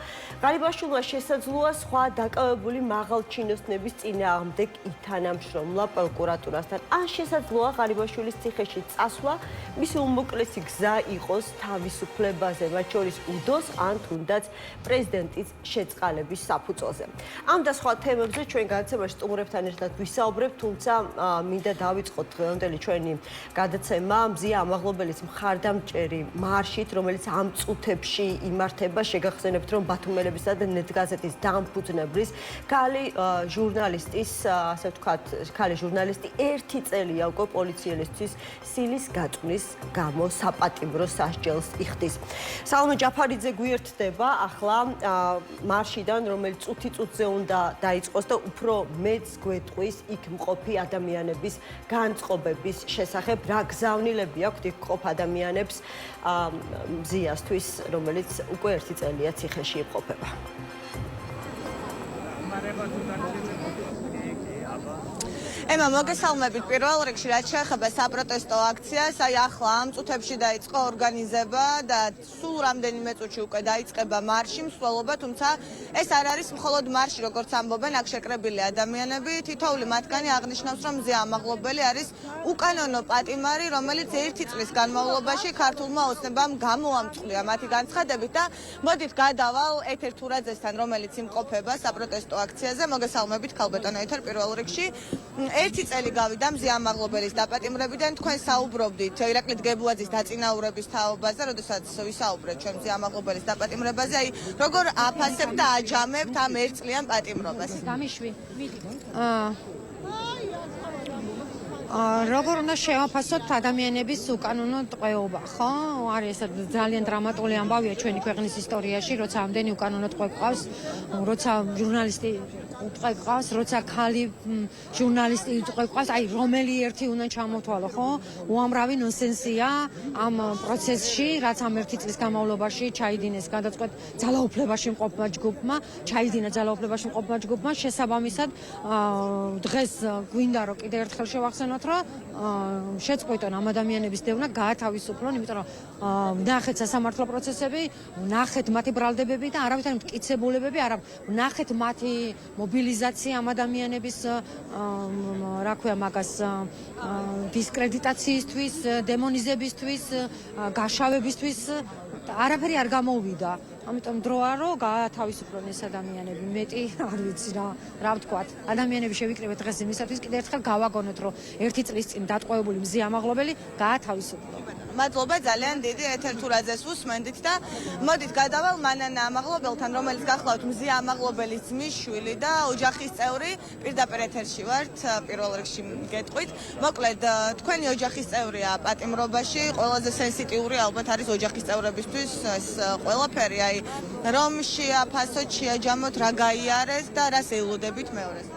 ღარიბაშვილმა შესაძლოა სხვა დაკავებული მაღალჩინოსნების წინააღმდეგ ითანამშრომლა პროკურატურასთან. ან შესაძლოა ღარიბაშვილის ციხეში წასვლა მისი უმოკლესი გზა იყოს თავისუფლებაზე, მათ შორის უდოს ან თუნდაც პრეზიდენტის შეწყალების საფუძველზე. ამ და სხვა თემებზე ჩვენ გადაცემაში სტუმრებთან ერთად ვისაუბრებთ, თუმცა მინდა დავიწყოთ დღევანდელი ჩვენი გადაცემა მზია ამაღლობელის მხარდამჭერი მარშით, რომელიც ამ წუთებში იმართება. შეგახსენებთ, რომ ბათუმელებისა და ნეტგაზეთის დამფუძნებლის ქალი ჟურნალისტის, ასე ვთქვათ, ქალი ჟურნალისტი 1 წელია უკვე პოლიციელისთვის სილის გაწვნის გამო საპატიმრო სასჯელს იხდის. სალომე ჯაფარიძე გვიერთდება ახლა მარშიდან, რომელიც წუთი-წუთზე უნდა დაიწყოს და უფრო მეც გვეტყვის იქ მყოფი ადამიანების განწყობების შესახებ, რა გზავნილები აქვთ იქ მყოფ ადამიანებს მზიასთვის, რომელიც უკვე 1 წელია ციხეში იმყოფება. ემა მოგესალმებით პირველ რიგში რაც შეეხება საპროტესტო აქციას, აი ახლა ამ წუთებში დაიწყო ორგანიზება და სულ რამდენიმე წუთში უკვე დაიწყება მარში, მსვლელობა, თუმცა ეს არ არის მხოლოდ მარში, როგორც ამბობენ აქ შეკრებილი ადამიანები, თითოეული მათგანი აღნიშნავს, რომ მზია ამაღლობელი არის უკანონო პატიმარი, რომელიც 1 წლის განმავლობაში ქართულმა ოცნებამ გამოამწყვია მათი განცხადებით და მოდით გადავალ ეთერ თურაძესთან, რომელიც იმყოფება საპროტესტო აქციაზე. მოგესალმებით ქალბატონო ეთერ პირველ რიგში. 1 წელი გავიდა მზია ამაღლობელის დაპატიმრებიდან, თქვენ საუბრობდით ირაკლი დგებუაძის დაწინაურების თაობაზე, როდესაც ვისაუბრეთ ჩვენ მზია ამაღლობელის დაპატიმრებაზე, აი როგორ აფასებთ და აჯამებთ ამ 1 წლიან პატიმრობას? გამიშვი. როგორ უნდა შევაფასოთ ადამიანების უკანონო ტყვეობა, ხო? არის ეს ძალიან დრამატული ამბავია ჩვენი ქვეყნის ისტორიაში, როცა ამდენი უკანონო ტყვე გვყავს, როცა ჟურნალისტი ტყვე გვყავს, როცა ქალი ჟურნალისტი ტყვე გვყავს, აი რომელი ერთი უნდა ჩამოთვალო, ხო? უამრავი ნონსენსია ამ პროცესში, რაც ამ 1 წლის განმავლობაში ჩაიდინეს გადაწყვეტ ძალაუფლებაში მყოფმა ჯგუფმა, ჩაიდინა ძალაუფლებაში მყოფმა ჯგუფმა, შესაბამისად დღეს გვინდა რომ კიდევ ერთხელ შევახსენოთ რომ შეწყვიტონ ამ ადამიანების დევნა, გაათავისუფლონ, იმიტომ რომ ნახეთ სასამართლო პროცესები, ნახეთ მათი ბრალდებები და არავითარი მტკიცებულებები, არა, ნახეთ მათი მობილიზაცია ამ ადამიანების რა ქვია მაგას დისკრედიტაციისთვის, დემონიზებისთვის, გაშავებისთვის არაფერი არ გამოვიდა. ამიტომ დროა რომ გაათავისუფლონ ეს ადამიანები. მეტი არ ვიცი რა ვთქვათ. ადამიანები შევიკრიბეთ დღეს იმისათვის კიდევ ერთხელ გავაგონოთ რომ 1 წლის წინ დატყვევებული მზია ამაღლობელი გაათავისუფლონ. მადლობა ძალიან დიდი ეთერ თურაძეს უსმენდით და მოდით გადავალ მანანა ამაღლობელთან, რომელიც გახლავთ მზია ამაღლობელის ძმის შვილი და ოჯახის წევრი. პირდაპირ ეთერში ვართ, პირველ რიგში გეტყვით. მოკლედ თქვენი ოჯახის წევრია პატიმრობაში, ყველაზე სენსიტიური ალბათ არის ოჯახის წევრებისთვის ეს ყველაფერი, აი რომშია, ფასოჩია, ჯამოთ რა გაიარეთ და რას ელოდებით მეორეს?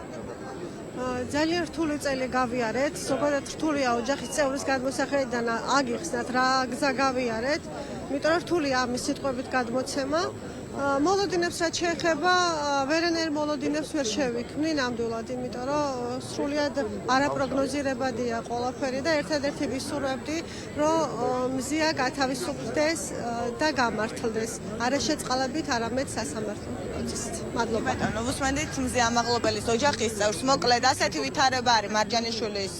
ძალიან რთული წელი გავიარეთ, ზოგადად რთულია ოჯახის წევრის გადმოსახედიდან აგიხსნათ რა გზა გავიარეთ, იმიტომ რომ რთულია ამის სიტყვებით გადმოცემა. მოლოდინებს რაც შეეხება, ვერანაირ მოლოდინებს ვერ შევიქმნი ნამდვილად, იმიტომ რომ სრულიად არაპროგნოზირებადია ყველაფერი და ერთადერთი ვისურვებდი, რომ მზია გათავისუფლდეს და გამართლდეს. არა შეწყალებით, არამედ სასამართლო პროცესით. მადლობა. ბატონო, უსმენდით მზია ამაღლობელის ოჯახის წევრს. მოკლედ ასეთი ვითარება არის მარჯანიშვილის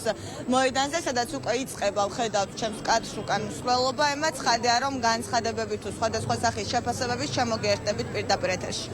მოედანზე, სადაც უკვე იწყება, ვხედავთ ჩემს კადრს უკან მსვლელობა, ემა ცხადია რომ განცხადებები თუ სხვადასხვა სახის შეფასებების ჩამოგიერთდებით პირდაპირ ეთერში.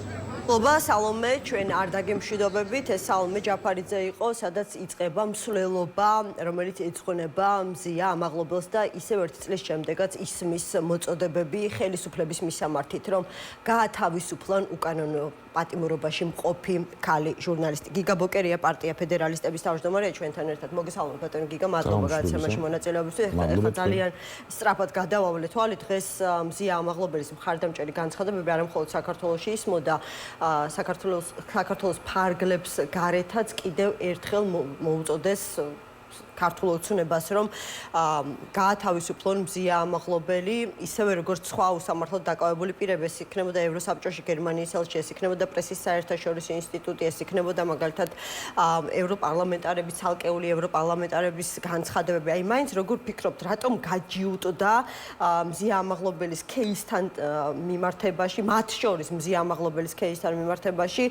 მადლობა, სალომე, ჩვენ არ დაგემშვიდობებით. ეს სალომე ჯაფარიძე იყო, სადაც იწყება მსვლელობა, რომელიც ეძღვნება მზია ამაღლობელს და ისევ 1 წლის შემდეგაც ისმის მოწოდებები ხელისუფლების მისამართით, რომ გაათავისუფლონ უკანონო პატიმრობაში მყოფი ქალი ჟურნალისტი. გიგა ბოკერია, პარტია ფედერალისტების თავმჯდომარეა ჩვენთან ერთად. მოგესალმებით ბატონო გიგა, მადლობა გადაცემაში მონაწილეობისთვის. ეხლა ძალიან სწრაფად გადავავლე თვალი. დღეს მზია ამაღლობელის მხარდამჭერი განცხადებები არა მხოლოდ საქართველოში ისმოდა, საქართველოს ფარგლებს გარეთაც კიდევ ერთხელ მოუწოდეს ქართულ ოცნებას, რომ გაათავისუფლონ მზია ამაღლობელი, ისევე როგორც სხვა უსამართლოდ დაკავებული პირები, ეს იქნებოდა ევროსაბჭოში, გერმანიის ელჩი, ეს იქნებოდა პრესის საერთაშორისო ინსტიტუტი, ეს იქნებოდა მაგალითად ევროპარლამენტარების, ცალკეული ევროპარლამენტარების განცხადებები. აი მაინც როგორ ფიქრობთ, რატომ გაჯიუტდა მზია ამაღლობელის кейსთან მიმართებაში, მათ შორის მზია ამაღლობელის кейსთან მიმართებაში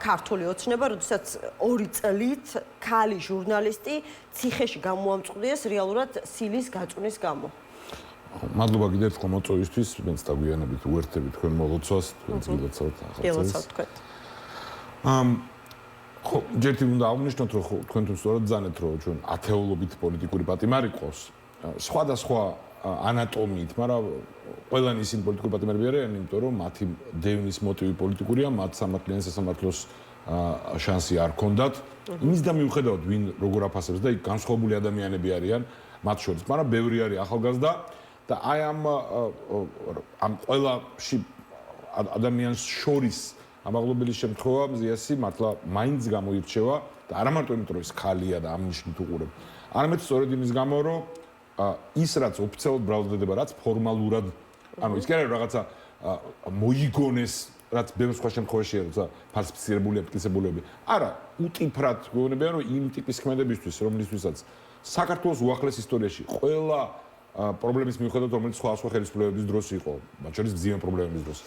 ქართული ოცნება, როდესაც 2 წლით ქალი ჟურნალისტი ციხეში გამოამწყვდიეს რეალურად სილის გაწვნის გამო. მადლობა კიდევ ერთხელ მოწვევისთვის, მეც დაგვიანებით უერთდებით თქვენ მოლოცვას, თქვენც გილოცავთ ახალწელს. ხო, ჯერთი უნდა აღნიშნოთ, რომ თქვენ თუ სწორად ძანეთ, რომ ჩვენ ათეულობით პოლიტიკური პატიმარი ყავს, სხვადასხვა ანატომიით, მაგრამ ყველანი ისინი პოლიტიკური პატიმარები არიან, იმიტომ რომ მათი დევნის მოტივი პოლიტიკურია, მათ სამართლიან სასამართლოს შანსი არ ქონდათ. იმის და მიუხედავად, ვინ როგორ აფასებს და იქ განსხვავებული ადამიანები არიან მათ შორის, მაგრამ ბევრი არის ახალგაზრდა და აი ამ ყველაში ადამიანს შორის ამაღლობელის შემთხვევა მზიასი მართლა მაინც გამოირჩევა და არა მარტო იმიტომ რომ ეს ქალია და ამ ნიშნით უყურებ, არამედ სწორედ იმის გამო, რომ ის რაც ოფიციალურად ბრალდება, რაც ფორმალურად, ანუ ის კი არა რაღაცა მოიგონეს რაც ბევრ სხვა შემთხვევაშია, როცა ფალსიფიცირებულია პიკისებულები. არა, უტიფრად გვეუბნებიან, რომ იმ ტიპის ქმედებისთვის, რომლისთვისაც საქართველოს უახლეს ისტორიაში ყველა პრობლემის მიუხედავად, რომელიც სხვა ხელისუფლებების დროს იყო, მათ შორის მძიმე პრობლემების დროს,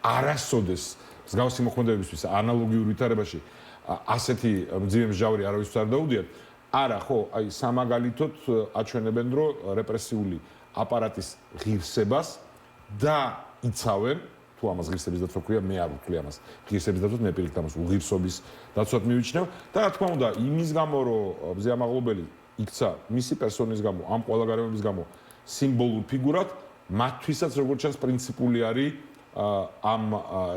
არასოდეს მსგავსი მოქმედებისთვის ანალოგიურ ვითარებაში ასეთი მძიმე მსჯავრი არავისთვის არ დაუდიათ. არა, ხო, აი სამაგალითოდ აჩვენებენ, რომ რეპრესიული აპარატის ღირსებას და იცავენ, თუ ამას ღირსების დაცვა ქვია, მე არ ვთვლი ამას. ღირსების დაცვას მე პირიქით ამას უღირსობის დაცვად მივიჩნევ და რა თქმა უნდა, იმის გამო, რომ მზე ამაღლობელი იქცა მისი პერსონის გამო, ამ ყველა გარემოების გამო სიმბოლურ ფიგურად, მათთვისაც როგორც ჩანს პრინციპული არის ამ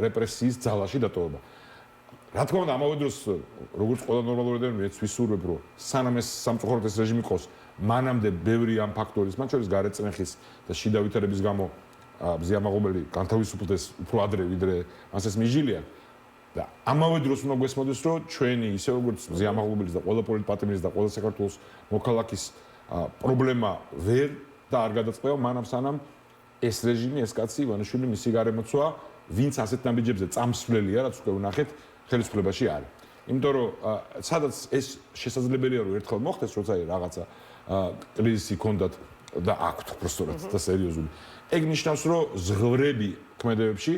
რეპრესიის ძალაში დატოვება. რა თქმა უნდა, ამავე დროს, როგორც ყველა ნორმალური ადამიანი, მეც ვისურვებ, რომ სანამ ეს სამწუხაროდ ეს რეჟიმი ყავს, მანამდე ბევრი ამ ფაქტორის, მათ შორის გარეწნეხის და შიდა ვითარების გამო მზე ამაღლობელი განთავისუფლდეს უფრო ადრე, ვიდრე მას ეს მიჟილია. და ამავე დროს უნდა გვესმოდეს, რომ ჩვენი ისე როგორც მზე ამაღლობელის და ყველა პოლიტპატიმრის და ყველა საქართველოს მოქალაქის პრობლემა ვერ და არ გადაწყდება, მანამ სანამ ეს რეჟიმი, ეს კაცი ივანიშვილი მისი გარემოცვა, ვინც ასეთ ნაბიჯებზე წამსვლელია, რაც უკვე ვნახეთ, ხელისუფლებაში არის. იმიტომ რომ სადაც ეს შესაძლებელია რომ ერთხელ მოხდეს, როცა რაღაცა კრიზისი ქონდათ და აქვთ პროსტორად და სერიოზული. ეგ ნიშნავს, რომ ზღვრები ქმედებებში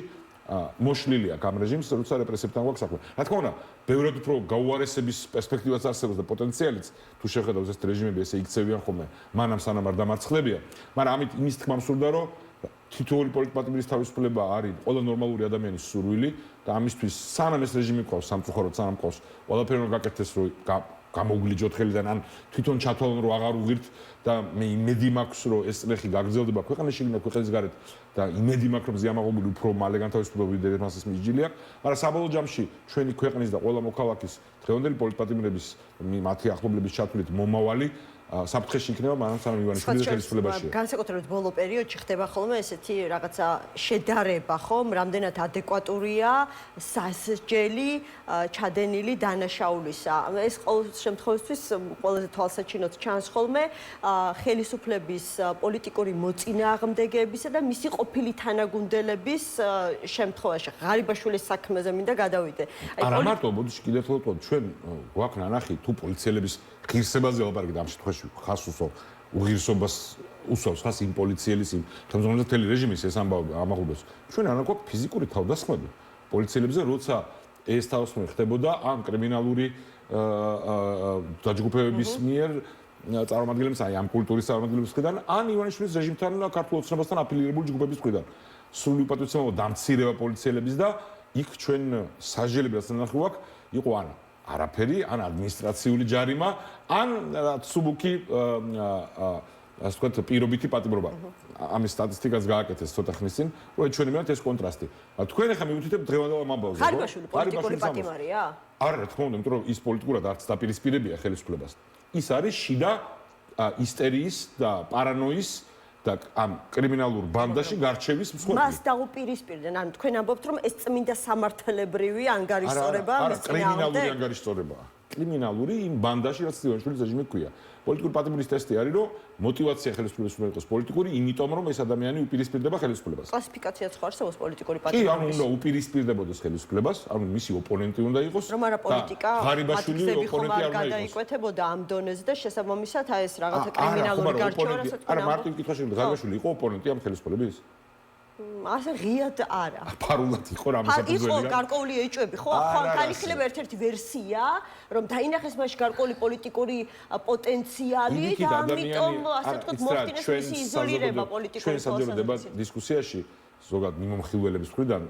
მოშლილი აქვს ამ რეჟიმს, როცა რეპრესიებთან გვაქვს საქმე. რა თქმა უნდა, ბევრად უფრო გაუარესების პერსპექტივაც არსებობს და პოტენციალიც, თუ შეხედავს ეს რეჟიმები ესე იქცევიან ხოლმე, მანამ სანამ არ დამარცხდებიან, მაგრამ ამით იმის თქმა მსურდა, რომ თითოეული პოლიტპატიმრის თავისუფლება არის ყველა ნორმალური ადამიანის სურვილი და ამისთვის სანამ ეს რეჟიმი ყავს, სამწუხაროდ სანამ ყავს, ყველაფერი რომ გაკეთდეს, რომ გამოგვლიჯოთ ხელიდან, ან თვითონ ჩათვალონ, რომ აღარ უღირთ და მე იმედი მაქვს, რომ ეს წლები გაგრძელდება ქვეყანაში და ქვეყნის გარეთ და იმედი მაქვს, რომ ზიამაღლობილი უფრო მალე განთავისუფლდება, ვიდრე მას ეს მიჯილი აქვს, მაგრამ საბოლოო ჯამში ჩვენი ქვეყნის და ყველა მოქალაქის დღევანდელი პოლიტპატიმრების მათი ახლობლების ჩათვლით მომავალი საფრთხეში იქნება, მანამ სანამ ივანიშვილის ხელისუფლებაშია. განსაკუთრებით ბოლო პერიოდში ხდება ხოლმე ესეთი რაღაცა შედარება, ხომ? რამდენად ადეკვატურია სასჯელი ჩადენილი დანაშაულისა. ეს ყოველ შემთხვევაში ყველაზე თვალსაჩინოდ ჩანს ხოლმე ხელისუფლების პოლიტიკური მოწინააღმდეგეებისა და მისი ყოფილი თანაგუნდელების შემთხვევაში. ღარიბაშვილის საქმეზე მინდა გადავიდე. არა მარტო, მოდიში კიდევ ერთხელ ვთქვათ, ჩვენ გვაქვს ნანახი თუ პოლიციელების ღირსებაზე ელაპარაკეთ ამ შემთხვევაში ხას უღირსობას უსვავს ხას იმ პოლიციელის იმ ხელმძღვანელის მთელი რეჟიმის ეს ამბავი ამაღლებს. ჩვენ არ გვაქვს ფიზიკური თავდასხმები პოლიციელებზე, როცა ეს თავდასხმები ხდებოდა ამ კრიმინალური დაჯგუფებების მიერ წარმომადგენლებს, აი ამ კულტურის წარმომადგენლების მხრიდან, ან ივანიშვილის რეჟიმთან და ქართულ ოცნებასთან აფილირებული ჯგუფების მხრიდან. სრული უპატივცემობა დამცირება პოლიციელებიც და იქ ჩვენ სასჯელები რაც ნახე გვაქვს, იყო ან არაფერი, ან ადმინისტრაციული ჯარიმა, ან სუბუქი ასე ვთქვათ, პირობითი პატიმრობა. ამის სტატისტიკაც გააკეთეს ცოტა ხნის წინ, რომ ჩვენ იმენად ეს კონტრასტი. თქვენ ახლა მივუთითებთ დღევანდელ ამ ამბავზე, ხო? ღარიბაშვილი პოლიტიკური პატიმარია? არა, რა თქმა უნდა, იმიტომ რომ ის პოლიტიკურად არც დაპირისპირებია ხელისუფლებას. ის არის შიდა ისტერიის და პარანოის და ამ კრიმინალურ ბანდაში გარჩევის მსხვერპლი. მას დაუპირისპირდნენ, ანუ თქვენ ამბობთ, რომ ეს წმინდა სამართლებრივი ანგარიშწორება მის წინააღმდეგ? კრიმინალური ანგარიშწორებაა. კრიმინალური იმ ბანდაში, რაც ივანიშვილის რეჟიმი ქვია. პოლიტიკური პატიმრის ტესტი არის, რომ мотиваცია ხელისუფლების უნდა იყოს პოლიტიკური, იმიტომ რომ ეს ადამიანი უპირისპირდება ხელისუფლებას. კლასიფიკაციაც ხო არსებობს პოლიტიკური კი, პატიმრის? ანუ უნდა უპირისპირდებოდეს ხელისუფლებას, ანუ მისი ოპონენტი უნდა იყოს. რომ არა პოლიტიკა, ღარიბაშვილი ოპონენტი არ უნდა იყოს. გადაიკვეთებოდა ამ დონეზე და შესაბამისად აი ეს რაღაცა კრიმინალური გარჩევა, რასაც არა, მარტივ კითხვაში ღარიბაშვილი იყო ოპონენტი ამ ხელისუფლების? ასე ღიად არა. ფარულად იყო რამე საფუძველი. იყო გარკვეული ეჭვები, ხო? ხო, განიხილება ერთ-ერთი ვერსია, რომ დაინახეს მასში გარკვეული პოლიტიკური პოტენციალი და ამიტომ ასე ვთქვათ მოხდინეს მისი იზოლირება პოლიტიკური ჩვენ საჯაროდება დისკუსიაში ზოგადად მიმომხილველების მხრიდან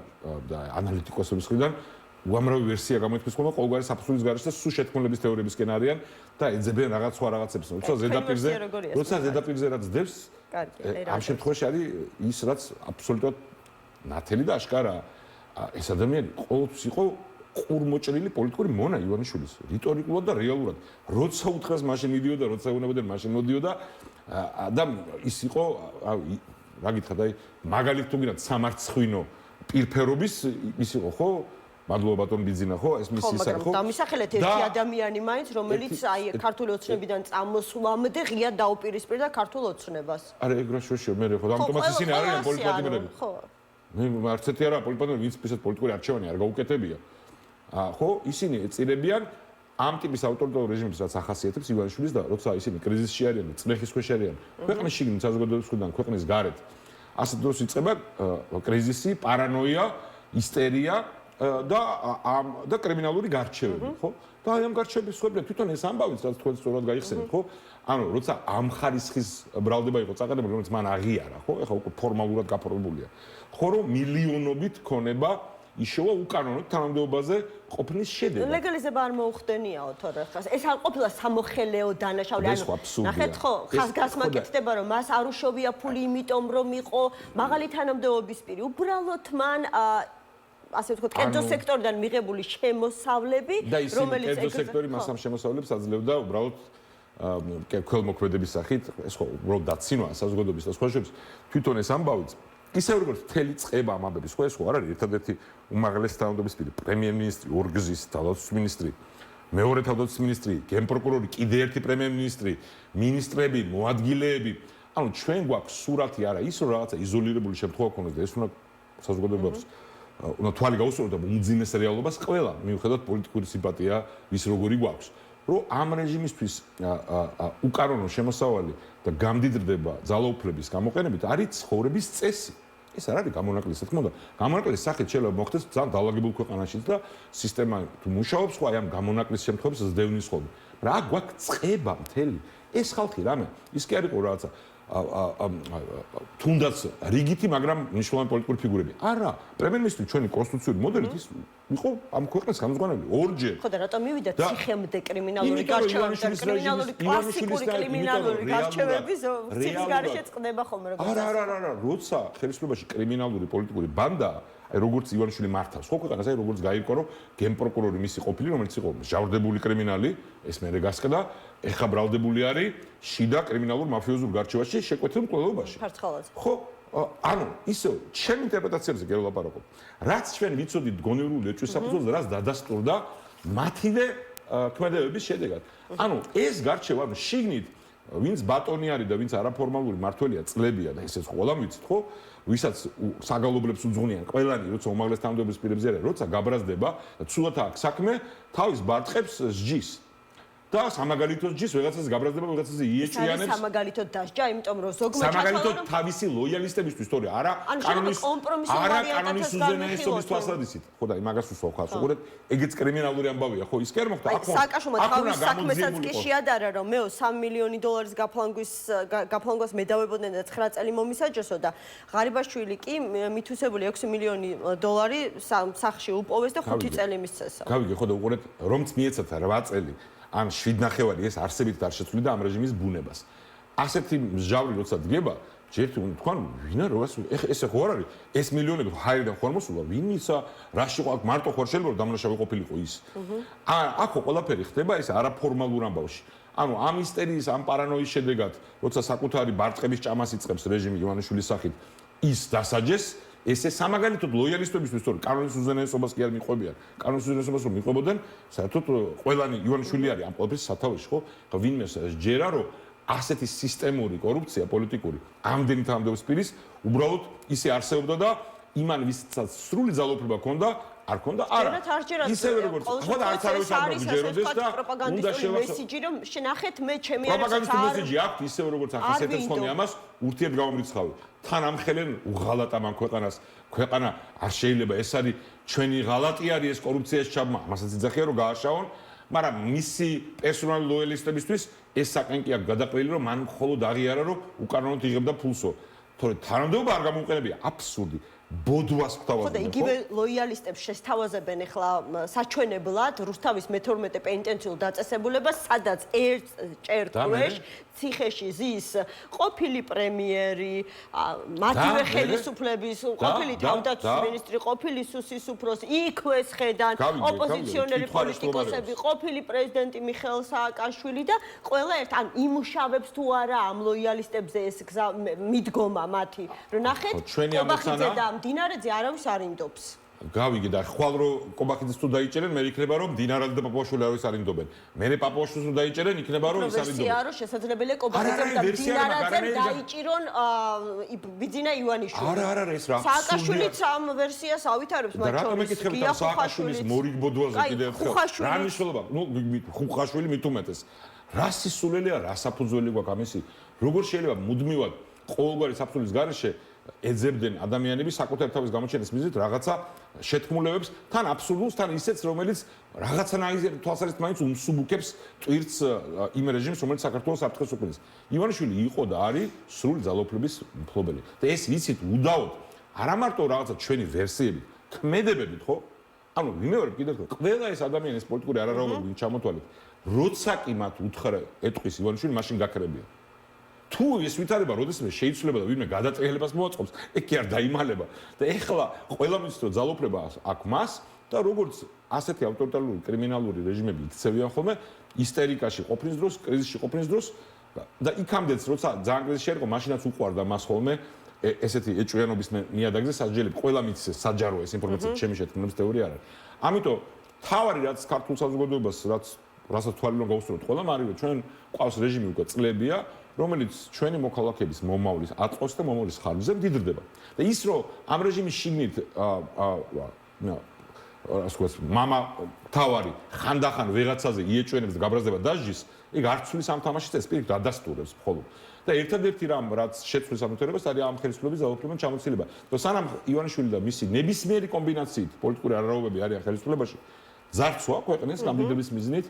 და ანალიტიკოსების მხრიდან უამრავი ვერსია გამოიწვის ხოლმე ყოველგვარი საფუძვლის გარეშე და სულ შეთქმულების თეორიებისკენ არიან და ეძებენ რაღაც სხვა რაღაცებს. როცა ზედაპირზე რაც დევს ამ შემთხვევაში არის ის რაც აბსოლუტურად ნათელი და აშკარაა. ეს ადამიანი ყოველთვის იყო ყურმოჭრილი პოლიტიკური მონა ივანიშვილის, რიტორიკულად და რეალურად. როცა უთხრას მაშინ მიდიოდა, როცა უნებოდნენ მაშინ მოდიოდა და ის იყო, რა გითხრათ, აი მაგალითად თუ გინდათ სამარცხვინო პირფერობის ის იყო, ხო? მადლობა ბატონ ბიძინა, ხო? ეს მისი ის არის, ხო? დამისახელეთ ერთი ადამიანი მაინც, რომელიც აი ქართული ოცნებიდან წამოსვლამდე ღიად დაუპირისპირდა ქართულ ოცნებას. არა, ეგ რა შეშო, მე ხო, ამიტომაც ისინი არიან პოლიტპატიმრები. ხო. მე არც ერთი არა პოლიტიკოსები, ვინც ისეთ პოლიტიკური არჩევანი არ გაუკეთებია. ხო, ისინი ეწირებიან ამ ტიპის ავტორიტარულ რეჟიმებს, რაც ახასიათებს ივანიშვილის და როცა ისინი კრიზისში არიან, წლეხის ქვეშ არიან, ქვეყნის შიგნით საზოგადოების მხრიდან, ქვეყნის გარეთ, ასეთ დროს იწყება კრიზისი, პარანოია, ისტერია და კრიმინალური გარჩევები, ხო? და აი ამ გარჩევების სხვებია თვითონ ეს ამბავიც, რაც თქვენ სწორად გაიხსენეთ, ხო? ანუ როცა ამ ხარისხის ბრალდება იყო წაყენებული, რომელიც მან აღიარა, ხო? ეხლა უკვე ფორმალურად გაფორმებულია. ხო, რომ მილიონობით ქონება იშოვა უკანონოდ თანამდებობაზე ყოფნის შედეგად. ლეგალიზება არ მოუხდენიაო თორე ხას. ეს არ ყოფილა სამოხელეო დანაშაული. ნახეთ ხო, ხაზგასმა კეთდება რომ მას არ უშოვია ფული იმიტომ რომ იყო მაღალი თანამდებობის პირი. უბრალოდ მან ასე ვთქვათ, კერძო სექტორიდან მიღებული შემოსავლები, რომელიც კერძო სექტორი მას ამ შემოსავლებს აძლევდა უბრალოდ ქველმოქმედების სახით, ეს ხო უბრალოდ დაცინვა საზოგადოების და სხვა შეებს თვითონ ეს ამბავიც ისე როგორც მთელი წყება ამ ამბების, ხო ეს ხო არ არის ერთადერთი უმაღლესი თანამდებობის პირი, პრემიერ-მინისტრი, ორგზის თავდაცვის მინისტრი, მეორე თავდაცვის მინისტრი, გენპროკურორი, კიდე ერთი პრემიერ-მინისტრი, მინისტრები, მოადგილეები. ანუ ჩვენ გვაქვს სურათი არა ის რომ რაღაცა იზოლირებული შემთხვევა ქონდეს და ეს უნდა საზოგადოებას უნდა თვალი გაუსწოროთ და უმძიმეს რეალობას ყველა მიუხედავად პოლიტიკური სიმპათია ვის როგორი გვაქვს რომ ამ რეჟიმისთვის უკანონო შემოსავალი და გამდიდრდება ძალაუფლების გამოყენებით არის ცხოვრების წესი. ეს არ არის გამონაკლისი, თქმა უნდა. გამონაკლის სახით შეიძლება მოხდეს ძალიან დაალაგებულ ქვეყანაშიც და სისტემა თუ მუშაობს, ხო აი ამ გამონაკლის შემთხვევებს ზდევნის ხოლმე. მაგრამ აქ გვაქვს წყება მთელი. ეს ხალხი რამე, ის კი არ იყო რაღაცა თუნდაც რიგითი, მაგრამ მნიშვნელოვანი პოლიტიკური ფიგურები. არა, პრემიერ-მინისტრი ჩვენი კონსტიტუციური მოდელით ის იყო ამ ქვეყნის ხელმძღვანელი ორჯერ. ხო და რატომ მივიდა ციხემდე კრიმინალური გარჩევები და კრიმინალური კლასიკური კრიმინალური გარჩევები ციხის გარეშე წყდება ხოლმე როგორც არა, როცა ხელისუფლებაში კრიმინალური პოლიტიკური ბანდა აი როგორც ივანიშვილი მართავს ხო ქვეყანას აი როგორც გაირკვა რომ გენპროკურორი მისი ყოფილი რომელიც იყო ჟავრდებული კრიმინალი ეს მერე გასკდა ეხა ბრალდებული არის შიდა კრიმინალურ მაფიოზურ გარჩევაში შეკვეთა მკვლელობაში ფარცხალაძე ხო ანუ ისე ჩემ ინტერპრეტაციებზე გელაპარაკობ რაც ჩვენ ვიცოდით გონივრული ეჭვის საფუძველზე რაც დადასტურდა მათივე ქმედებების შედეგად ანუ ეს გარჩევა ანუ შიგნით ვინც ბატონი არის და ვინც არაფორმალური მმართველია წლებია და ესეც ყველამ ვიცით ხო ვისაც საგალობლებს უძღვნიან ყველანი როცა უმაღლეს თანამდებობის პირებზე არის როცა გაბრაზდება და ცუდად აქვს საქმე თავის ბარტყებს სჯის და სამაგალითოდ სჯის ვიღაცას გაბრაზდება ვიღაცაზე იეჭვიანებს სამაგალითოდ დასჯა იმიტომ რომ ზოგმა სამაგალითოდ თავისი ლოიალისტებისთვის თორე არა კანონის უზენაესობის თვალსაზრისით ხო და იმაგას უსვავ ხალხს უყურეთ ეგეც კრიმინალური ამბავია ხო ის კი არ მოხდა საკაშუმა თავის საქმესაც კი შეადარა რომ მეო 3 მილიონი დოლარის გაფლანგვას მედავებოდნენ და 9 წელი მომისაჯოსო და ღარიბაშვილი კი მითვისებული 6 მილიონი დოლარი სახლში უპოვეს და 5 წელი მისცესა გავიგე ხო და უყურეთ რომც მიეცათ 8 წელი ან 7.5 ეს არსებით არ შეცვლიდა ამ რეჟიმის ბუნებას. ასეთი მსჯავრი როცა დგება, ჯერ თქვენ ვინა როას ეს ხო არ არის? ეს მილიონები ჰაერიდან ხوار მოსულა, ვინისა, რაში ყავ მარტო ხوار შეიძლება რომ დამნაშავე ყოფილიყო ის. აქ ყველაფერი ხდება ეს არაფორმალურ ამბავში. ანუ ამ ისტერიის, ამ პარანოის შედეგად, როცა საკუთარი ბარტყების ჭამას იწყებს რეჟიმი ივანიშვილის სახით, ის დასაჯეს ესე სამაგალითოდ ლოიალისტებისთვის თორე კანონის უზენაესობას კი არ მიყვებიან. კანონის უზენაესობას რომ მიყვებოდნენ, საერთოდ ყველანი ივანიშვილი არის ამ ყველაფრის სათავეში, ხო? ვინმე ჯერა რომ ასეთი სისტემური კორუფცია პოლიტიკური ამდენი თანამდებობის პირის უბრალოდ ისე არსებობდა და იმან ვისაც სრული ძალაუფლება ჰქონდა არ ქონდა არა ისევე როგორც ხო და არც არავის არ მოგჯეროდეს და უნდა შევახსოვოთ მესიჯი რომ შენახეთ მე ჩემი არის პროპაგანდისტული მესიჯი აქვს ისევე როგორც ახასიათებს ხოლმე ამას ურთიერთგამომრიცხავი თან ამხელენ უღალატ ამ ქვეყანა არ შეიძლება ეს არის ჩვენი ღალატი არის ეს კორუფციაში ჩაბმა მასაც იძახია რომ გააშავონ მაგრამ მისი პერსონალური ლოიალისტებისთვის ეს საკენკი აქვს გადაყრილი რომ მან მხოლოდ აღიარა რომ უკანონოდ იღებდა ფულსო თორე თანამდებობა არ გამოუყენებია აბსურდი ბოდვას გვთავაზობენ. ხო და იგივე ლოიალისტებს შესთავაზებენ ახლა საჩვენებლად რუსთავის მე-12 პენიტენციურ დაწესებულებას, სადაც ერთ ჭერტქვეშ ციხეში ზის ყოფილი პრემიერი, მათივე ხელისუფლების, ყოფილი თავდაცვის მინისტრი, ყოფილი სუსის უფროსი, იქვე სხედან ოპოზიციონერი პოლიტიკოსები, ყოფილი პრეზიდენტი მიხეილ სააკაშვილი და ყველა ერთ ან იმუშავებს თუ არა ამ ლოიალისტებზე ეს გზა მიდგომა მათი. რომ ნახეთ, ობახიძე და მდინარეძე არავის არ ინდობს. გავიგე და ხვალ რო კობახიძეს თუ დაიჭერენ, მე იქნება რომ დინარაძე და პაპუაშვილი არ ვისარინდობენ. მე პაპუაშვილს თუ დაიჭერენ, იქნება რომ ისარინდობენ. ვერსია რომ შესაძლებელია კობახიძემ და დინარაძემ დაიჭირონ ბიძინა ივანიშვილი. არა, ეს რა სააკაშვილიც ამ ვერსიას ავითარებს მათ შორის. და რატომ ეკითხებით ამ სააკაშვილის მორიგბოდვაზე კიდევ ხო? რა მნიშვნელობა? ნუ ხუხაშვილი მით უმეტეს. რა სისულელია, რა საფუძველი გვაქვს ამისი? როგორ შეიძლება მუდმივად ყოველგვარი საფუძვლის გარეშე ეძებდნენ ადამიანები საკუთარ თავის გამოჩენის მიზნით რაღაცა შეთქმულებებს, თან აბსურდულს, თან ისეთს, რომელიც რაღაცნაირ თვალსაზრისით მაინც უმსუბუქებს ტვირთს იმ რეჟიმს, რომელიც საქართველოს საფრთხეს უქმნის. ივანიშვილი იყო და არის სრული ძალაუფლების მფლობელი. და ეს ვიცით უდაოდ, არა მარტო რაღაცა ჩვენი ვერსიებით, ქმედებებით, ხო? ანუ ვიმეორებ კიდევ ერთხელ, ყველა ეს ადამიანის პოლიტიკური არარაობები ვინ ჩამოთვალეთ, როცა კი მათ უთხრა ეტყვის ივანიშვილი, მაშინ გაქრებია. თუ ეს ვითარება როდესმე შეიძლება და ვინმე გადატრიალებას მოაწყობს, ეგ კი არ დაიმალება. და ეხლა ყველა მიცით რომ ძალაუფლება აქვს მას და როგორც ასეთი ავტორიტარული კრიმინალური რეჟიმები იქცევიან ხოლმე ისტერიკაში ყოფნის დროს, კრიზისში ყოფნის დროს და იქამდეც როცა ძალიან კრიზისში იყო, მაშინაც უყვარდა მას ხოლმე ესეთი ეჭვიანობის ნიადაგზე სასჯელები. ყველა მიცის საჯაროა ეს ინფორმაცია, ჩემი შეთქმულების თეორია არ არის. ამიტომ თავარი რაც ქართულ საზოგადოებას რასაც თვალი რომ გავუსწროთ ყველა, მაგრამ ჩვენ ყავს რეჟიმი უკვე წლებია, რომელიც ჩვენი მოქალაქეების მომავლის აწყოს და მომავლის ხარჯზე მდიდრდება. და ის რომ ამ რეჟიმის შიგნით მამა თავარი ხანდახან ვეღაცაზე იეჭვენებს და გაბრაზდება დასჯის, ეგ არ ცვლის ამ თამაშის წესს, პირიქით ადასტურებს მხოლოდ. და ერთადერთი რამ რაც შეცვლის ამ თეორიას არის ამ ხელისუფლების ძალაუფლებიდან ჩამოცილება. და სანამ ივანიშვილი და მისი ნებისმიერი კომბინაციით პოლიტიკური არარაობები არიან ხელისუფლებაში, ძარცვა ქვეყნის გამდიდრების მიზნით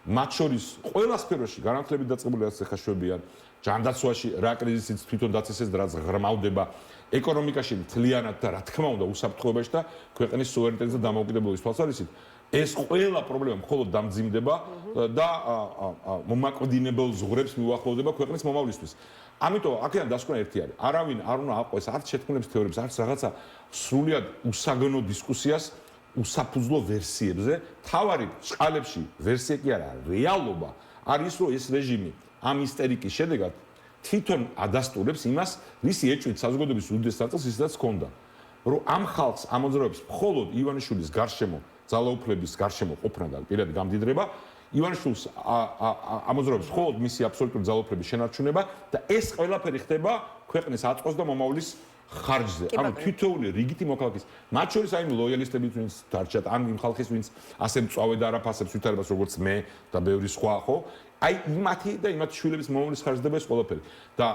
მათ შორის ყველა სფეროში განათლებით დაწყებული რაც ეხაშუებიან, ჯანდაცვაში რა კრიზისიც თვითონ დაწესეს და რაც ღრმავდება, ეკონომიკაში მთლიანად და რა თქმა უნდა უსაფრთხოებაში და ქვეყნის სუვერენიტეტის და დამოუკიდებლობის თვალსაზრისით ეს ყველა პრობლემა მხოლოდ დამძიმდება და მომაკვდინებელ ზღვრებს მიუახლოვდება ქვეყნის მომავლისთვის. ამიტომ აქედან დასკვნა ერთი არის. არავინ არ უნდა აყვეს არც შეთქმულების თეორიებს, არც რაღაცა სრულად უსაგნო დისკუსიას უსაფუძვლო ვერსიებზე. თავარი წყალებში ვერსია კი არა, რეალობა არის რომ ეს რეჟიმი ამ ისტერიკის შედეგად თვითონ ადასტურებს იმას, რისი ეჭვით საზოგადოების უდიდეს ნაწილს ისაც ჰქონდა. რომ ამ ხალხს ამოძრავებს მხოლოდ ივანიშვილის გარშემო, ძალაუფლების გარშემო ყოფნა და პირადი გამდიდრება, ივანიშვილს ამოძრავებს მხოლოდ მისი აბსოლუტური ძალაუფლების შენარჩუნება და ეს ყველაფერი ხდება ქვეყნის აწყოს და მომავლის ხარჯზე. ანუ თითოეული რიგითი მოქალაქის, მათ შორის აი ლოიალისტები ვინც დარჩათ, ან იმ ხალხის ვინც ასე მწვავე და არაფასებს ვითარებას როგორც მე და ბევრი სხვა, ხო? აი იმათი და იმათი შვილების მომავლის ხარჯდება ეს ყველაფერი. და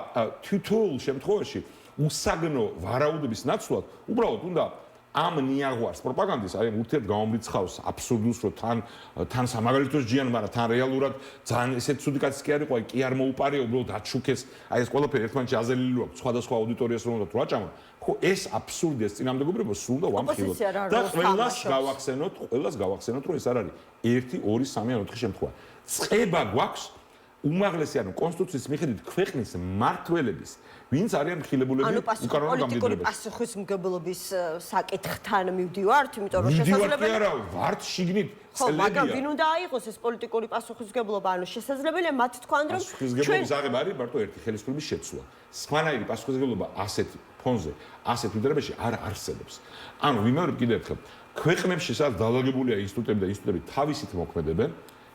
თითოეულ შემთხვევაში უსაგნო ვარაუდების ნაცვლად, უბრალოდ უნდა ამ ნიაღვარს პროპაგანდის, აი ურთიერთ გამომრიცხავს აბსურდულს, რომ თან სამაგალითოს ჯიან, მაგრამ თან რეალურად ძალიან ესეთ ცუდი კაცი კი არ იყო, აი კი არ მოუპარეო, უბრალოდ აჩუქეს, აი ეს ყველაფერი ერთმანეთში აზელილი აქვს, სხვადასხვა აუდიტორიას რომ უნდა თუ აჭამოთ. ხო, ეს აბსურდი, ეს წინამდებობრივობა სულ და ვამხილოთ. და ყველას გავახსენოთ, რომ ეს არ არის 1, 2, 3 ან 4 შემთხვევა. წყება გვაქვს უმაღლესი ანუ კონსტიტუციის მიხედვით ქვეყნის მმართველების ვინც არიან მხილებულები უკანონო გამდიდრებას. პასუხისმგებლობის საკითხთან მივდივართ, იმიტომ რომ შესაძლებელია არა, ვართ შიგნით წლებია. ხო, მაგრამ ვინ უნდა აიღოს ეს პოლიტიკური პასუხისმგებლობა? ანუ შესაძლებელია მათ თქვან, რომ პასუხისმგებლობის აღება არის მარტო ერთი ხელისუფლების შეცვლა. სხვანაირი პასუხისმგებლობა ასეთ ფონზე, ასეთ მიდრებაში არ არსებობს. ანუ ვიმეორებ კიდევ ერთხელ, ქვეყნებში სადაც დაალაგებულია ინსტიტუტები და ინსტიტუტები თავისით მოქმედებენ,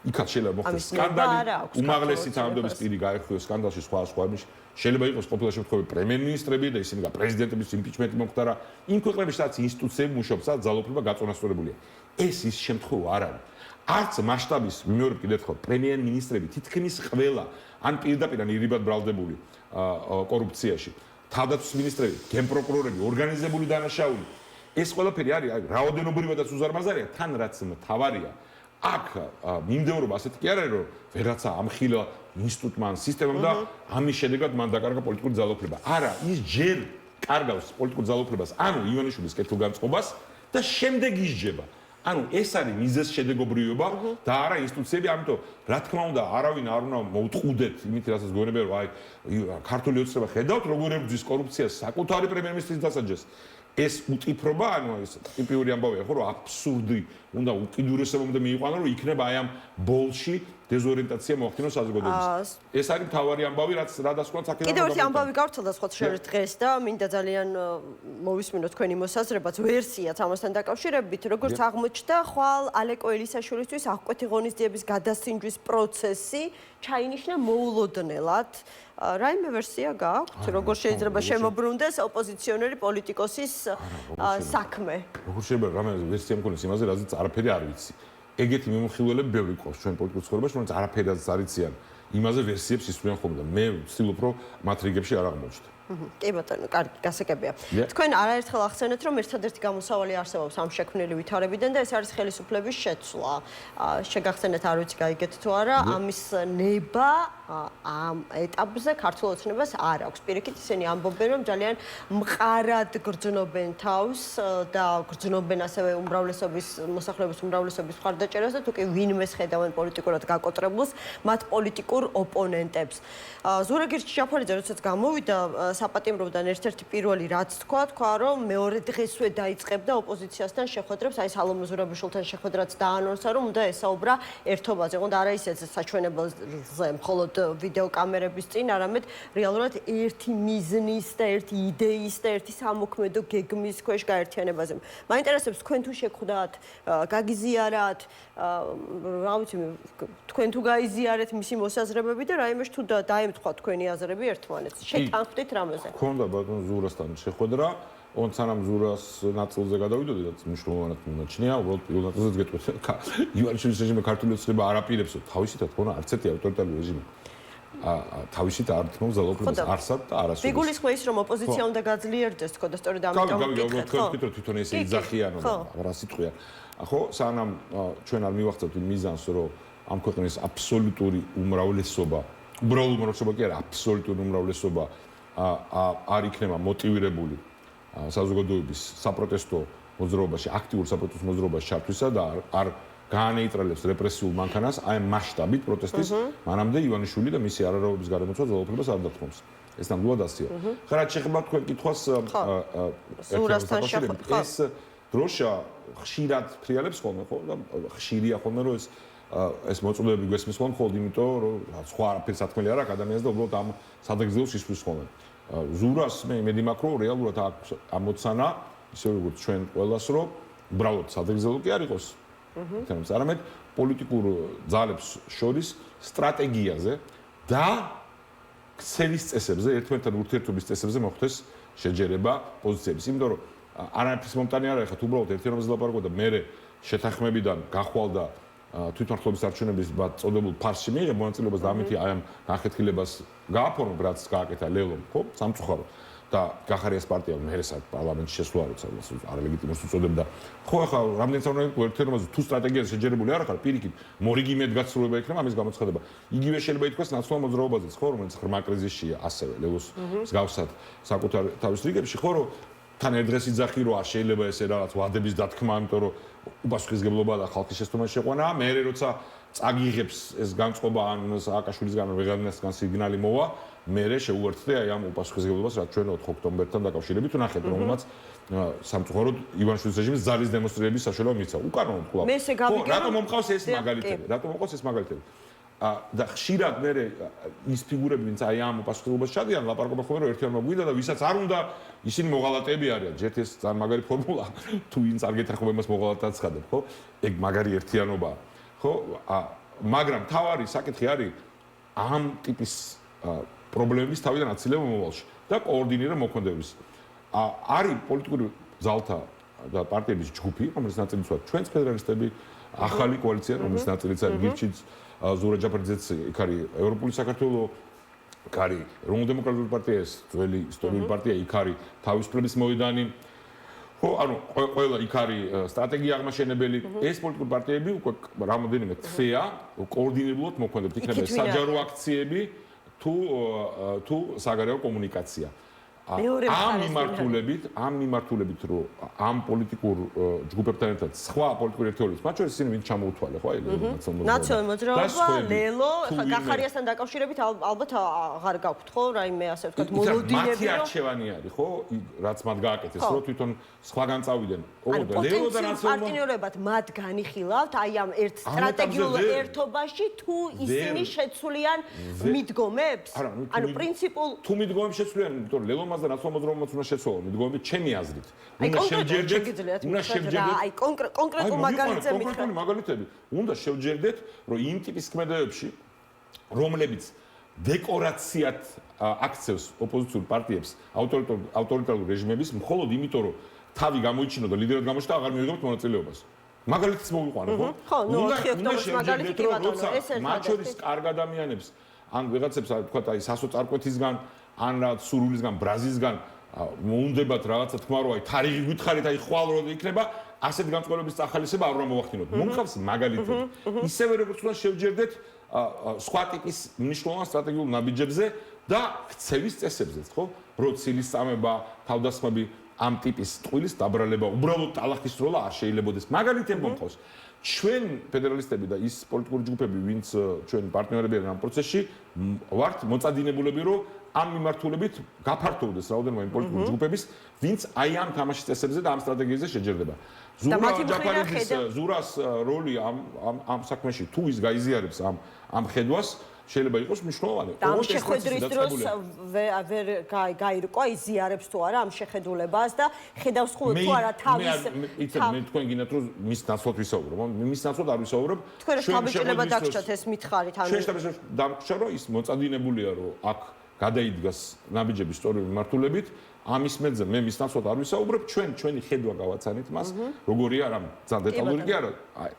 იქაც შეიძლება მოხდეს სკანდალი, უმაღლესი თანამდებობის პირი გაეხვიოს სკანდალში სხვა იმის. შეიძლება იყოს ყოფილი შემთხვევები პრემიერ-მინისტრები და ისინი პრეზიდენტების იმპიჩმენტი მოხდარა. იმ ქვეყნებში სადაც ინსტიტუციები მუშაობს, სადაც ძალაუფლება გაწონასწორებულია. ეს ის შემთხვევა არ არის. არც მასშტაბის ვიმეორებ კიდევ ერთხელ პრემიერ-მინისტრები თითქმის ყველა ან პირდაპირ ან ირიბად ბრალდებული კორუფციაში. თავდაცვის მინისტრები, გენპროკურორები, ორგანიზებული დანაშაული. ეს ყველაფერი არის რაოდენობრივადაც უზარმაზარია, თან რაც მთავარია. აქ მიმდევრობა ასეთი კი არ არის, რომ ვერაცა ამხილა ინსტიტუტმა ან სისტემამ და ამის შედეგად მან დაკარგა პოლიტიკური ძალაუფლება. არა, ის ჯერ კარგავს პოლიტიკურ ძალაუფლებას, ანუ ივანიშვილის კეთილგანწყობას და შემდეგ ისჯება. ანუ ეს არის მიზეზ შედეგობრივობა და არა ინსტიტუციები, ამიტომ რა თქმა უნდა, არავინ არ უნდა მოუტყუდეთ იმით, რასაც გონებია, რომ აი ქართული ოცნება ხედავთ, როგორ ებრძვის კორუფციას საკუთარი პრემიერ-მინისტრის დასაჯეს. ეს უტიფრობა, ანუ ეს ტიპიური ამბავია, ხო, რომ აბსურდი უნდა უკიდურესობამდე მიიყვანო, რომ იქნება აი ამ ბოლში დეზორიენტაცია მოახდინოს საზოგადოებას. ეს არის მთავარი ამბავი, რადასხმაც აქედან კიდევ ერთი ამბავი გავრცელდა სხვა შორის დღეს და მინდა ძალიან მოვისმინოთ თქვენი მოსაზრებაც, ვერსიაც ამასთან დაკავშირებით, როგორც აღმოჩნდა, ხვალ ალეკო ელისაშვილისთვის აღკვეთი ღონისძიების გადასინჯვის პროცესი ჩაინიშნა მოულოდნელად. რაიმე ვერსია გაქვთ, როგორ შეიძლება შემოbrunდეს ოპოზიციონერი პოლიტიკოსის საქმე? როგორ შეიძლება რამე ვერსია მქონდეს იმაზე, რაზეც არაფერი არ ვიცი. ეგეთი მიმოხილველები ბევრი ყავს ჩვენ პოლიტიკურ ცხოვრებაში, რომელიც არაფერად არ იციან. იმაზე ვერსიებს ისვრიან ხოლმე და მე ვცდილობ რომ მათ რიგებში არ აღმოჩნდე. კი ბატონო, კარგი, გასაგებია. თქვენ არაერთხელ ახსენეთ, რომ ერთადერთი გამოსავალი არსებობს ამ შექმნილი ვითარებიდან და ეს არის ხელისუფლების შეცვლა. შეგახსენეთ, არ ვიცი გაიგეთ თუ არა, ამის ნება ამ ეტაპზე ქართულ ოცნებას არ აქვს. პირიქით ისინი ამბობენ, რომ ძალიან მყარად გრძნობენ თავს და გრძნობენ ასევე უმრავლესობის მოსახლეობის უმრავლესობის მხარდაჭერას და თუ კი ვინმეს ხედავენ პოლიტიკურად გაკოტრებულს, მათ პოლიტიკურ ოპონენტებს. ზურაგირ ჩიჩაფარიძე როდესაც გამოვიდა საპატიმროდან ერთ-ერთი პირველი რაც თქვა, რომ მეორე დღესვე დაიწყებდა ოპოზიციასთან შეხვედრებს, აი სალომე ზურაბიშვილთან შეხვედრაც დაანონსა, რომ უნდა ესაუბრა ერთობაზე, ოღონდ არა ისეთ საჩვენებელზე, მხოლოდ ვიდეო კამერების წინ, არამედ რეალურად ერთი მიზნის და ერთი იდეის და ერთი სამოქმედო გეგმის ქვეშ გაერთიანებაზე. მაინტერესებს თქვენ თუ შეგხვდათ, გაგიზიარათ, რა ვიცი, თქვენ თუ გაიზიარეთ მისი მოსაზრებები და რაიმეში თუ დაემთხვა თქვენი აზრები ერთმანეთს. შეთანხმდით რამეზე? ქონდა ბატონ ზურასთან შეხვედრა, on სანამ ზურას ნაწილზე გადავიდოდი და მნიშვნელოვნად მიმაჩნია, უბრალოდ პირველ ნაწილზეც გეტყვით. ივანიშვილის რეჟიმი ქართული ოცნება არ აპირებსო, თავისითად ქონა არც ერთი ავტორიტარული რეჟიმი. თავისით არ თმობს ძალაუფლებას არსად და არასოდეს. მიგულისხმე ის რომ ოპოზიცია უნდა გაძლიერდეს თქო და სწორედ ამიტომ ვკითხეთ, ხო? თვითონ ესე იძახიანობა, რა სიტყვია. ხო, სანამ ჩვენ არ მივახცევთ იმ მიზანს, რომ ამ ქვეყნის აბსოლუტური უმრავლესობა, უბრალოდ უმრავლესობა კი არა, აბსოლუტური უმრავლესობა არ იქნება მოტივირებული საზოგადოების საპროტესტო მოძრაობაში, აქტიურ საპროტესტო მოძრაობაში ჩართვისა და არ გაანეიტრალებს რეპრესიულ მანქანას აი პროტესტის პროტესტის მანამდე ივანიშვილი და მისი არარაობის გარემოცვა ძალაუფლებას არ დათმობს. ეს ნამდვილად ასეა. ხარ რაც შეხება თქვენ კითხვას ეს დროშა ხშირად ფრიალებს ხოლმე ხო და ხშირია ხოლმე რომ ეს მოწოდებები გვესმის ხოლმე მხოლოდ იმიტომ რომ სხვა არაფერს ათქმელი არ აქვს ადამიანს და უბრალოდ ამ სადაგზელოს ისვრის ხოლმე. ზურას მე იმედი მაქვს რომ რეალურად აქვს ამოცანა ისე როგორც ჩვენ ყველას რომ უბრალოდ სადაგზელო კი არ იყოს. თუმცა არამედ პოლიტიკურ ძალებს შორის სტრატეგიაზე და ქსელის წესებზე, ერთმანეთთან ურთიერთობის წესებზე მოხდეს შეჯერება პოზიციების. იმიტომ რომ არაფრის მომტანი არ ახლა უბრალოდ ერთიანობაზე ლაპარაკობ და მე შეთანხმებიდან გახვალდა თვითმმართველობის არჩევნების წოდებულ ფარსში მიიღე მონაწილეობას და ამით აი ამ განხეთქილებას გააფორმებ, რაც გააკეთა ლელომ, ხო, სამწუხაროდ. და გახარიას პარტია მერესად პარლამენტში შესვლა როცა არალეგიტიმურს უწოდებდა. ხო, ახლა რამდენიც არ უნდა ერთიანობაზე თუ სტრატეგიაზე შეჯერებული არ ხარ, პირიქით, მორიგიმედ გაცვლება იქნება ამის გამოცხადება. იგივე შეიძლება ითქვას ნაციონალურ მოძრაობაზეც, ხო, რომელიც ღრმა კრიზისშია ასევე ლელოს მსგავსად საკუთარ თავის რიგებში, ხო, რომ თან ერთ დღეს იძახი რომ არ შეიძლება ესე რაღაც ვადების დათქმა, იმიტომ რომ უპასუხისმგებლობა და ხალხის შეცდომა შეყვანა, მე როცა წაგიღებს ეს განწყობა ან სააკაშვილისგან ვეღანასგან სიგნალი მოვა, მე შეუერთდე აი ამ უპასუხისმგებლობას, რაც ჩვენ 4 ოქტომბერთან დაკავშირებით ვნახეთ, რომელმაც სამწუხაროდ ივანიშვილის რეჟიმის ძალის დემონსტრირების საშუალება მისცა. უკანონოდ კვლავ. რატომ მომყავს ეს მაგალითები? რატომ მომყავს ეს მაგალითები? და ხშირად მე ის ფიგურები, ვინც აი ამ უპასუხისმგებლობას ჩადიან, ლაპარაკობენ ხოლმე რომ ერთიანობა გვინდა და ვისაც არ უნდა, ისინი მოღალატეები არიან. ჯერ ეს ძალიან მაგარი ფორმულა, თუ ვინც არ გეთანხმება იმას მოღალატად ცხადებ, ხო? ეგ მაგარი ერთიანობაა. ხო? მაგრამ თავარი საკითხი არის ამ ტიპის პრობლემების თავიდან აცილება მომავალში და კოორდინირება მოქმედების. არის პოლიტიკური ძალთა და პარტიების ჯგუფი, რომელიც ნაწილიც ვართ ჩვენც ფედერალისტები, ახალი კოალიცია, რომელიც ნაწილიც არის გირჩიც, ზურა ჯაფარიძეც, იქ არის ევროპული საქართველო, იქ არის ეროვნულ დემოკრატიული პარტია, ეს ძველი ისტორიული პარტია, იქ არის თავისუფლების მოედანი. ხო, ანუ ყველა იქ არის სტრატეგია აღმაშენებელი. ეს პოლიტიკური პარტიები უკვე რამოდენიმე თვეა კოორდინირებულად მოქმედებს, იქნება საჯარო აქციები თუ საგარეო კომუნიკაცია. ამ მიმართულებით რომ ამ პოლიტიკურ ჯგუფებთან ერთად სხვა პოლიტიკური ერთეულებს, მათ შორის ისინი ვინც ჩამოუთვალე, ხო, ნაციონალური მოძრაობა, ლელო, გახარიასთან დაკავშირებით ალბათ აღარ გაქვთ, ხო, რაიმე ასე ვთქვათ, მოლოდინები, მათი არჩევანი არის, ხო, რაც მათ გააკეთეს, რომ თვითონ სხვაგან წავიდნენ. ლელო და პარტნიორებად მათ განიხილავთ აი ამ ერთ სტრატეგიულ ერთობაში თუ ისინი შეცვლიან მიდგომებს? ანუ პრინციპულ თუ მიდგომებს შეცვლიან, იმიტომ რომ ლელომას და ნაციონალურ მოძრაობამ უნდა შეცვალონ მიდგომები ჩემი აზრით. უნდა შევჯერდეთ, აი კონკრეტულ მაგალითზე მითხრა. კონკრეტული მაგალითები. უნდა შევჯერდეთ, რომ იმ ტიპის ქმედებებში, რომლებიც დეკორაციად აქცევს ოპოზიციურ პარტიებს ავტორიტარულ რეჟიმების, მხოლოდ იმიტომ, რომ თავი გამოიჩინო და ლიდერად გამოჩნდა, აღარ მიიღებთ მონაწილეობას. მაგალითიც მოვიყვანო, ხო? უნდა მაგალითი კი ბატონო, ეს ერთადერთი. მათ შორის კარგ ადამიანებს, ან ვიღაცებს, თქვა, აი სასოწარკვეთისგან, ან რაღაც სურვილისგან, ბრაზისგან მოუნდებათ რაღაცა თქმა რომ აი თარიღი გითხარით, აი ხვალ რო იქნება, ასეთ განწყობილების წახალისება არ უნდა მოახდინოთ. მომხავს მაგალითად. ისევე როგორც უნდა შევჯერდეთ სხვა ტიპის მნიშვნელოვან სტრატეგიულ ნაბიჯებზე და ქცევის წესებზეც, ხო? როცილის წამება, თავდასხმები ამ ტიპის ტყუილის დაბრალება, უბრალოდ ტალახის როლა არ შეიძლებაოდეს. მაგალითად მომხავს. ჩვენ ფედერალისტები და ის პოლიტიკური ჯგუფები, ვინც ჩვენ პარტნიორები არიან ამ პროცესში, ვართ მოწადინებულები, რომ ამ მიმართულებით გაფართოვდეს რაოდენობა იმ პოლიტიკური ჯგუფების, ვინც აი ამ თამაშის წესებზე და ამ სტრატეგიებზე შეჯერდება. ზურას როლი ამ საქმეში თუ ის გაიზიარებს ამ ხედვას შეიძლება იყოს მნიშვნელოვანი. ამ შეხვედრის დროს ვერ გაირკვა იზიარებს თუ არა ამ შეხედულებას და ხედავს თუ არა თავის მე თქვენ გინდათ რომ მის ნაცვლად ვისაუბრებ. მის ნაცვლად არ ვისაუბრებ. თქვენ თავისუფლება დაგჭათ ეს მითხარით ანუ შეიძლება დამრჩა რომ ის მოწადინებულია რომ აქ გადაიდგას ნაბიჯების სწორი მიმართულებით. ამის მეძე მე მის ნაცვლად არ ვისაუბრებ. ჩვენი ხედვა გავაცანით მას. როგორია რა ძალიან დეტალური კი არა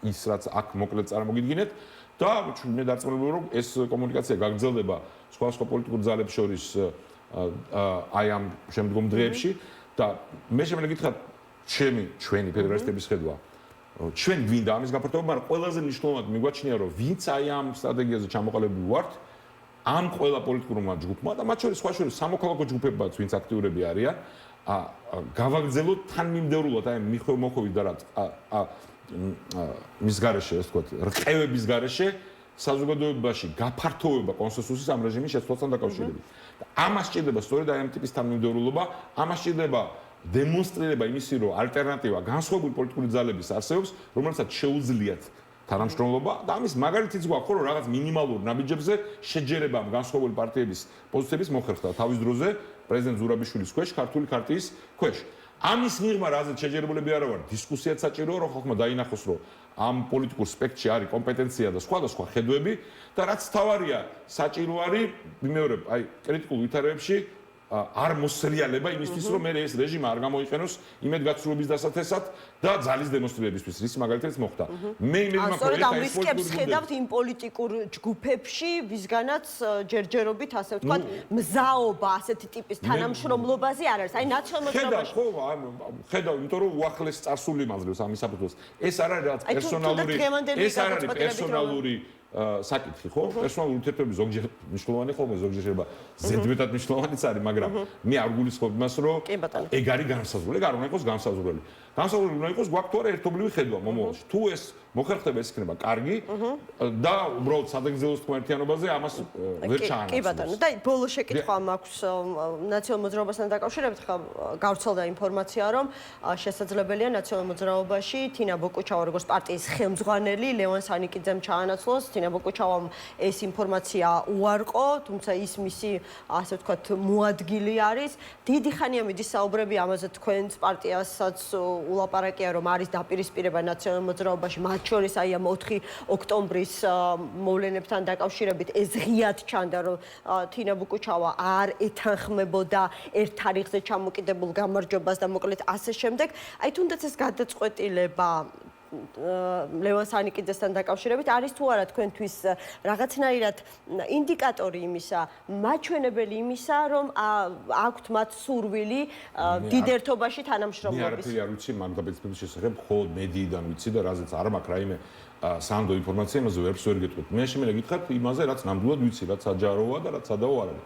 ის რაც აქ მოკლედ წარმოგიდგინეთ. და მე დარწმუნებული რომ ეს კომუნიკაცია გაგრძელდება სხვა პოლიტიკურ ძალებს შორის აი ამ შემდგომ დღეებში და მე შემიძლია გითხრათ ჩვენი ფედერალისტების ხედვა ჩვენ გვინდა ამის გაფართოება, მაგრამ ყველაზე მნიშვნელოვნად მიგვაჩნია რომ ვინც აი ამ სტრატეგიაზე ჩამოყალიბებული ვართ ამ ყველა პოლიტიკურმა ჯგუფმა და მათ შორის სხვა შორის სამოქალაქო ჯგუფებიც ვინც აქტიურები არიან გავაგრძელოთ თანმიმდევრულად აი მიხვევ-მოხვევით და რაც მის გარეშე, ასე ვთქვათ, რყევების გარეშე საზოგადოებაში გაფართოვება კონსენსუსის ამ რეჟიმის შეცვლასთან დაკავშირებით. და ამას სჭირდება სწორედ აი ამ ტიპის თანმიმდევრულობა, ამას სჭირდება დემონსტრირება იმისი, რომ ალტერნატივა განსხვავებული პოლიტიკური ძალების არსებობს, რომელსაც შეუძლიათ თანამშრომლობა და ამის მაგალითიც გვაქვს, რომ რაღაც მინიმალურ ნაბიჯებზე შეჯერება განსხვავებული პარტიების პოზიციების მოხერხდა თავის დროზე პრეზიდენტ ზურაბიშვილის ქვეშ, ქართული ქარტიის ქვეშ. ამის მიღმა რაზეც შეჯერებულები არა ვარ, დისკუსიაც საჭიროა, რომ ხალხმა დაინახოს, რომ ამ პოლიტიკურ სპექტრში არის კომპეტენცია და სხვადასხვა ხედვები და რაც თავარია, საჭირო არის, ვიმეორებ, აი, კრიტიკულ ვითარებებში არ მოსრიალება იმისთვის, რომ მე ეს რეჟიმი არ გამოიყენოს იმედგაცრუების დასათესად და ძალის დემონსტრირებისთვის, რის მაგალითად მოხდა. მე იმედი მაქვს, რომ ამ რისკებს ხედავთ იმ პოლიტიკურ ჯგუფებში, ვისგანაც ჯერჯერობით, ასე ვთქვათ, მზაობა ასეთი ტიპის თანამშრომლობაზე არ არის. აი ნაციონალურ მოძრაობაში. ხედავ, იმიტომ რომ უახლეს წარსული მაძლევს ამის საფუძველს. ეს არ არის რაღაც პერსონალური საკითხი, ხო? პერსონალური ურთიერთობები ზოგჯერ მნიშვნელოვანი ხოლმე, ზოგჯერ შეიძლება ზედმეტად მნიშვნელოვანიც არის, მაგრამ მე არ გულისხმობ იმას, რომ ეგ არის განსაზღვრელი, არ უნდა იყოს განსაზღვრელი. განსაზღვრელი უნდა იყოს გვაქვს თუ არა ერთობლივი ხედვა მომავალში. თუ ეს მოხერხდება, ეს იქნება კარგი და უბრალოდ სადაგზელოს თქვენ ერთიანობაზე ამას ვერ ჩაანაცვლებს. კი ბატონო, და ბოლო შეკითხვა მაქვს ნაციონალურ მოძრაობასთან დაკავშირებით, ხა გავრცელდა ინფორმაცია, რომ შესაძლებელია ნაციონალურ მოძრაობაში თინა ბოკუჩავა როგორც პარტიის ხელმძღვანელი ლევან სანიკიძემ ჩაანაცვლოს. თინა ბოკუჩავამ ეს ინფორმაცია უარყო, თუმცა ის მისი, ასე ვთქვათ, მოადგილი არის. დიდი ხანია მიდის საუბრები ამაზე, თქვენს პარტიასაც ულაპარაკია, რომ არის დაპირისპირება ნაციონალურ მოძრაობაში, მათ შორის აი ამ 4 ოქტომბრის მოვლენებთან დაკავშირებით ეს ღიად ჩანდა, რომ თინა ბოკუჩავა არ ეთანხმებოდა ერთ თარიღზე ჩამოკიდებულ გამარჯვებას და მოკლედ ასე შემდეგ. აი თუნდაც ეს გადაწყვეტილება ლევან სანიკიძესთან დაკავშირებით არის თუ არა თქვენთვის რაღაცნაირად ინდიკატორი იმისა, მაჩვენებელი იმისა, რომ აქვთ მათ სურვილი დიდ ერთობაში თანამშრომლობის. მე არაფერი არ ვიცი მაგ დაბეჭდების შესახებ, მხოლოდ მედიიდან ვიცი და რაზეც არ მაქვს რაიმე სანდო ინფორმაცია, იმაზე ვერ გეტყვით. მე შემიძლია გითხრათ იმაზე, რაც ნამდვილად ვიცი, რაც საჯაროა და რაც სადაო არ არის.